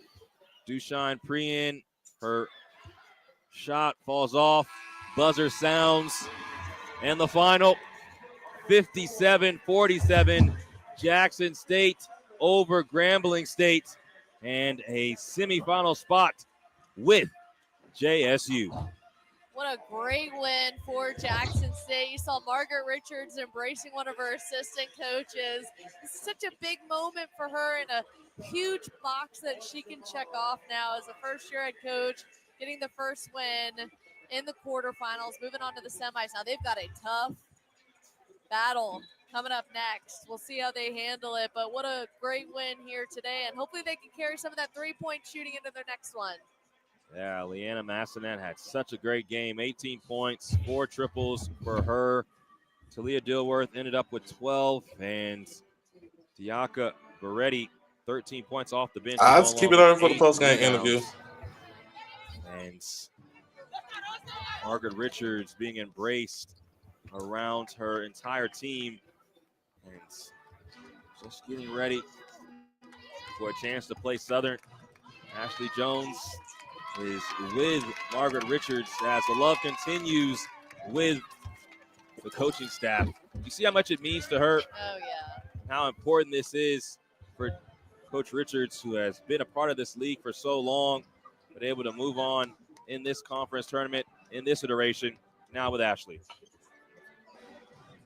Dushine Prien, her shot falls off, buzzer sounds, and the final 57-47, Jackson State over Grambling State, and a semifinal spot with JSU. What a great win for Jackson State. You saw Margaret Richards embracing one of her assistant coaches. This is such a big moment for her and a huge box that she can check off now as a first-year head coach, getting the first win in the quarterfinals, moving on to the semis. Now they've got a tough battle coming up next. We'll see how they handle it, but what a great win here today, and hopefully they can carry some of that three-point shooting into their next one. Yeah, Leanna Massonet had such a great game. 18 points, 4 triples for her. Talia Dilworth ended up with 12, and Diaka Beretti, 13 points off the bench. I'll just keep it on for the post-game interview. And Margaret Richards being embraced around her entire team and just getting ready for a chance to play Southern. Ashley Jones is with Margaret Richards as the love continues with the coaching staff. You see how much it means to her? Oh, yeah. How important this is for Coach Richards, who has been a part of this league for so long, but able to move on in this conference tournament, in this iteration, now with Ashley.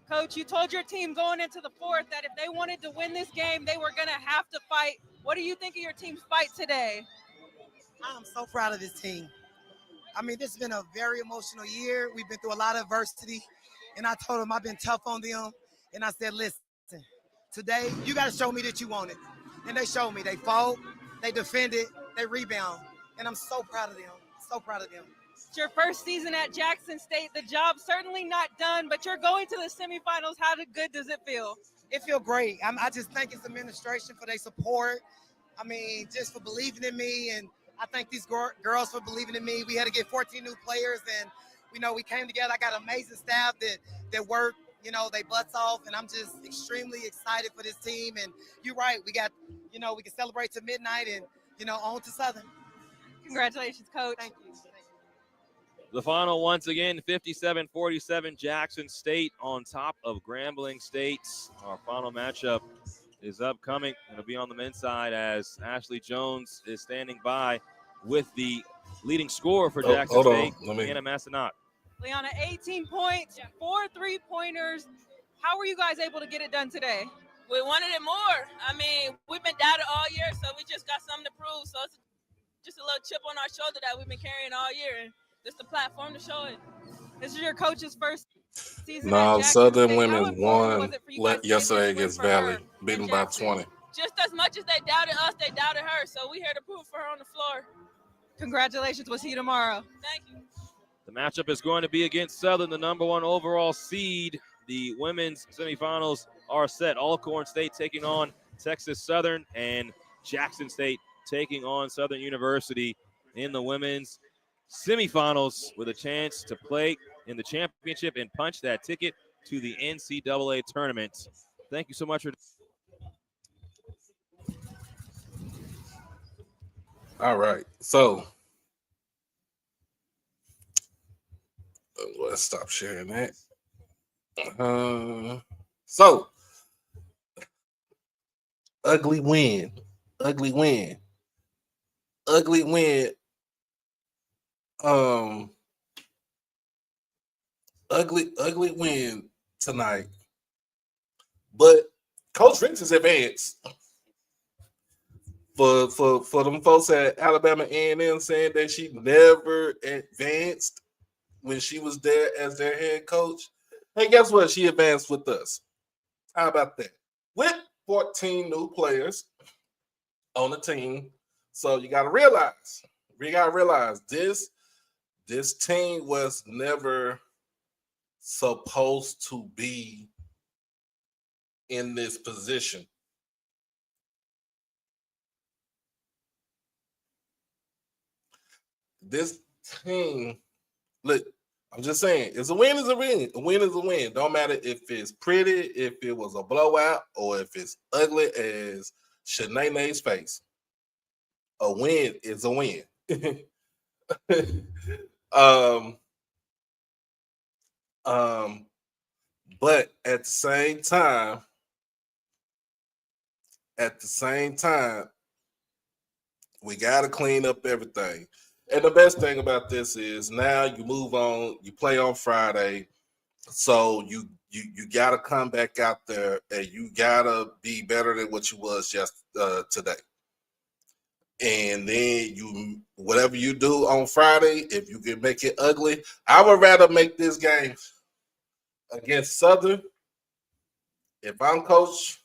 Coach, you told your team going into the fourth that if they wanted to win this game, they were going to have to fight. What do you think of your team's fight today? I'm so proud of this team. I mean, this has been a very emotional year. We've been through a lot of adversity, and I told them I've been tough on them, and I said, listen, today you got to show me that you want it. And they showed me. They fought, they defended, they rebound, and I'm so proud of them, so proud of them. It's your first season at Jackson State. The job's certainly not done, but you're going to the semifinals. How good does it feel? It feels great. I just thank its administration for their support. I mean, just for believing in me, and I thank these girls for believing in me. We had to get 14 new players, and we came together. I got an amazing staff that work, they butts off, and I'm just extremely excited for this team. And you're right, we got, we can celebrate to midnight and, on to Southern. Congratulations, Coach. Thank you. The final, once again, 57-47, Jackson State on top of Grambling State. Our final matchup is upcoming. It'll be on the men's side as Ashley Jones is standing by with the leading scorer for Jackson State, Leanna Massonet. Leanna, 18 points, 4 3-pointers. How were you guys able to get it done today? We wanted it more. I mean, we've been doubted all year, so we just got something to prove. So it's just a little chip on our shoulder that we've been carrying all year, and just the platform to show it. This is your coach's first season. No, Southern State. women won yesterday against Valley, beaten by 20. Just as much as they doubted us, they doubted her. So we here to prove for her on the floor. Congratulations. We'll see you tomorrow. Thank you. The matchup is going to be against Southern, the number 1 overall seed. The women's semifinals are set. Alcorn State taking on Texas Southern, and Jackson State taking on Southern University in the women's semifinals with a chance to play in the championship and punch that ticket to the NCAA tournament. Thank you so much for. All right, so let's stop sharing that. So ugly win. Ugly win tonight. But Coach Richards advanced. For them folks at Alabama A&M saying that she never advanced when she was there as their head coach. Hey, guess what? She advanced with us. How about that? With 14 new players on the team. So you got to realize, this team was never supposed to be in this position. This team, look, I'm just saying, it's a win is a win. A win is a win. Don't matter if it's pretty, if it was a blowout, or if it's ugly as Shanae's face. A win is a win. um, but at the same time, we gotta clean up everything. And the best thing about this is now you move on, you play on Friday. So you gotta come back out there and you gotta be better than what you was just today. And then you whatever you do on Friday, if you can make it ugly, I would rather make this game against Southern. If I'm Coach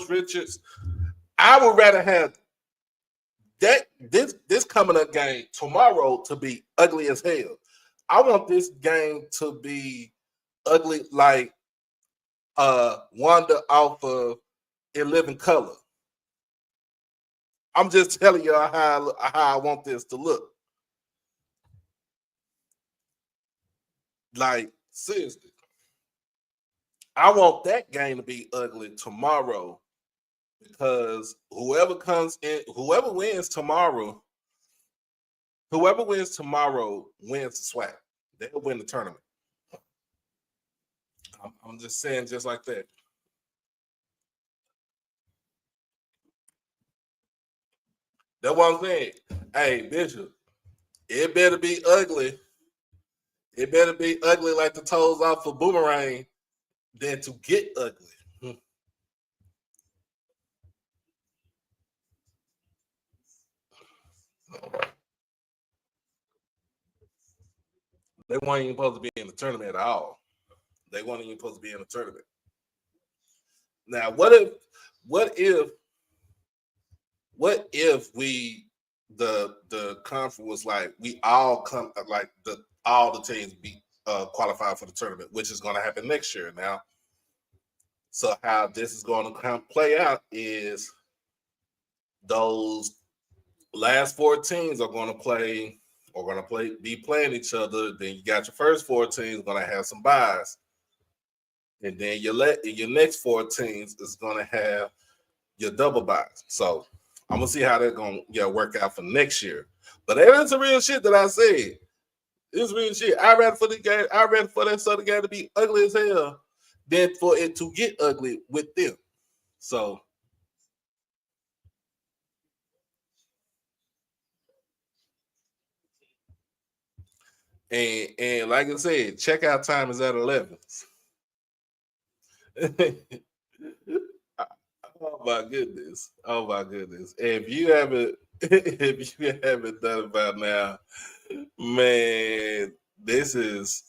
Richards, I would rather have that this coming up game tomorrow to be ugly as hell. I want this game to be ugly like Wanda off of In Living Color. I'm just telling you how I want this to look. Like, seriously. I want that game to be ugly tomorrow because whoever wins tomorrow wins the SWAC. They'll win the tournament. I'm just saying just like that. That's what I'm saying. Hey, Bishop, it better be ugly. It better be ugly like the toes off of Boomerang than to get ugly. They weren't even supposed to be in the tournament at all. They weren't even supposed to be in the tournament. Now, what if we the conference was like we all come like all the teams be qualified for the tournament, which is going to happen next year now. So how this is going to play out is those last 4 teams are going to be playing each other. Then you got your first 4 teams going to have some buys, and then your next 4 teams is going to have your double buys. So I'm gonna see how that's gonna work out for next year. But that's the real shit that I said. It's real shit. I'd rather for that Southern game to be ugly as hell than for it to get ugly with them. So and like I said, checkout time is at 11. Oh my goodness. If you haven't done it by now, man, this is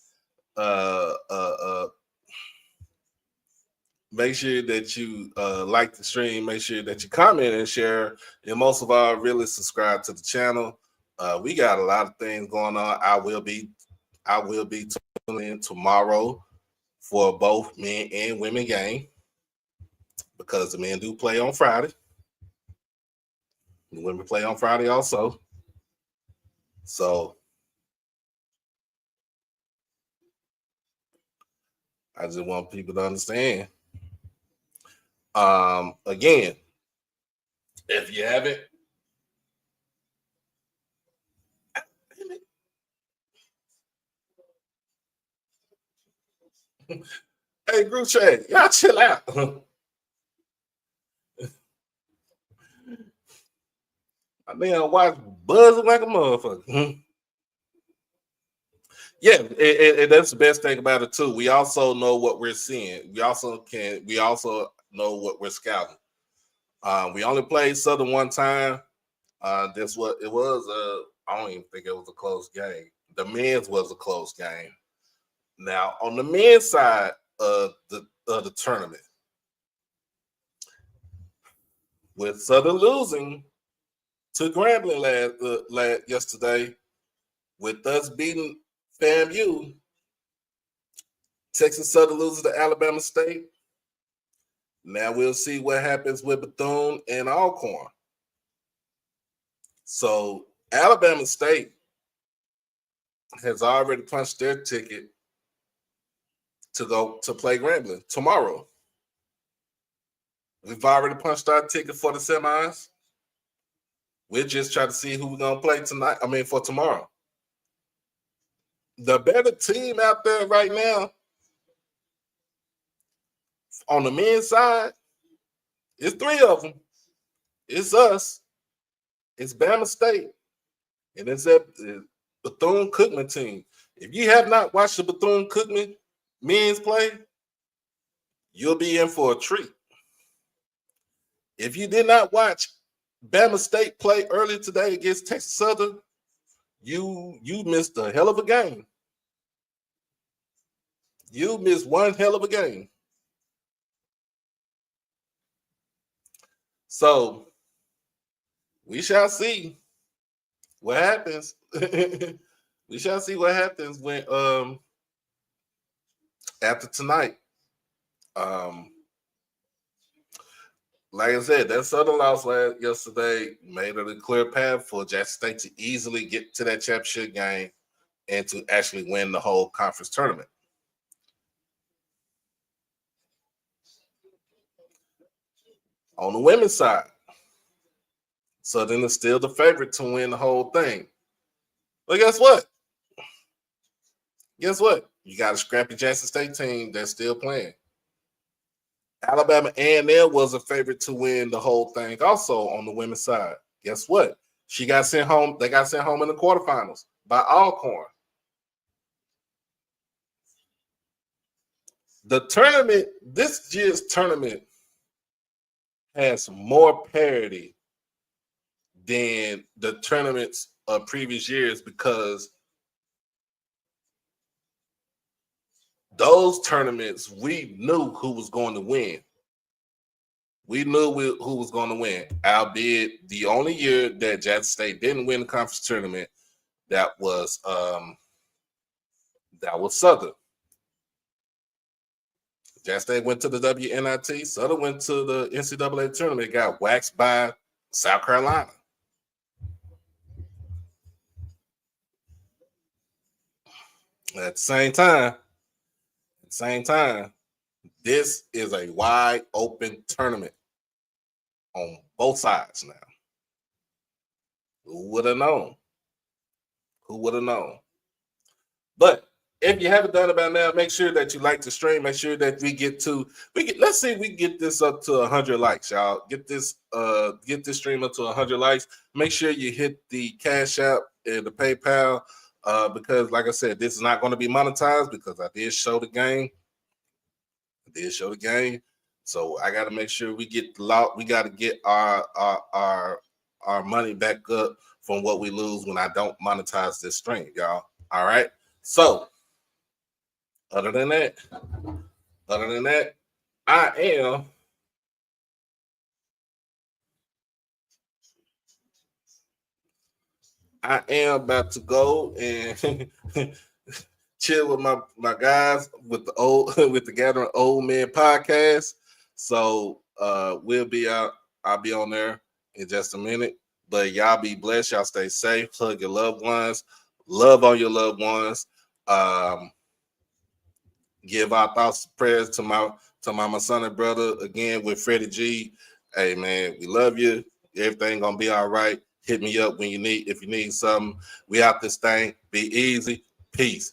make sure that you like the stream, make sure that you comment and share, and most of all, really subscribe to the channel. We got a lot of things going on. I will be tuning in tomorrow for both men and women game because the men do play on Friday. The women play on Friday also. So I just want people to understand. Again, if you haven't, hey, group chat, y'all chill out. I mean, I watch buzzing like a motherfucker. Yeah, and that's the best thing about it too. We also know what we're seeing. We also know what we're scouting. We only played Southern one time. That's what it was. I don't even think it was a close game. The men's was a close game. Now on the men's side of the tournament, with Southern losing to Grambling yesterday, with us beating FAMU, Texas Southern loses to Alabama State. Now we'll see what happens with Bethune and Alcorn. So Alabama State has already punched their ticket to go to play Grambling tomorrow. We've already punched our ticket for the semis. We're just trying to see who we're gonna play tonight. I mean, for tomorrow. The better team out there right now on the men's side, it's three of them. It's us. It's Bama State, and it's that Bethune-Cookman team. If you have not watched the Bethune-Cookman men's play, you'll be in for a treat. If you did not watch Bama State play earlier today against Texas Southern, you missed a hell of a game. You missed one hell of a game. So we shall see what happens. We shall see what happens when after tonight. Like I said, that Southern loss yesterday made it a clear path for Jackson State to easily get to that championship game and to actually win the whole conference tournament. On the women's side, Southern is still the favorite to win the whole thing. But guess what? You got a scrappy Jackson State team that's still playing. Alabama A&M was a favorite to win the whole thing also on the women's side. Guess what? She got sent home. They got sent home in the quarterfinals by Alcorn. The tournament, this year's tournament has more parity than the tournaments of previous years because those tournaments, we knew who was going to win. We knew who was going to win, albeit the only year that Jackson State didn't win the conference tournament, that was Southern. Jackson State went to the WNIT. Southern went to the NCAA tournament, got waxed by South Carolina. At the same time, this is a wide open tournament on both sides now. Who would have known? But if you haven't done it by now, make sure that you like the stream. Make sure that let's see if we can get this up to 100 likes, y'all. Get this stream up to 100 likes. Make sure you hit the Cash App and the PayPal. Because, like I said, this is not going to be monetized because I did show the game. So I got to make sure we get we got to get our money back up from what we lose when I don't monetize this stream, y'all. All right. So, other than that, I am about to go and chill with my guys with the Gathering Old Men podcast. So we'll be out. I'll be on there in just a minute. But y'all be blessed. Y'all stay safe. Hug your loved ones. Love on your loved ones. Give our thoughts and prayers to my son and brother again with Freddie G. Hey man, we love you. Everything gonna be all right. Hit me up if you need something. We out this thing. Be easy. Peace.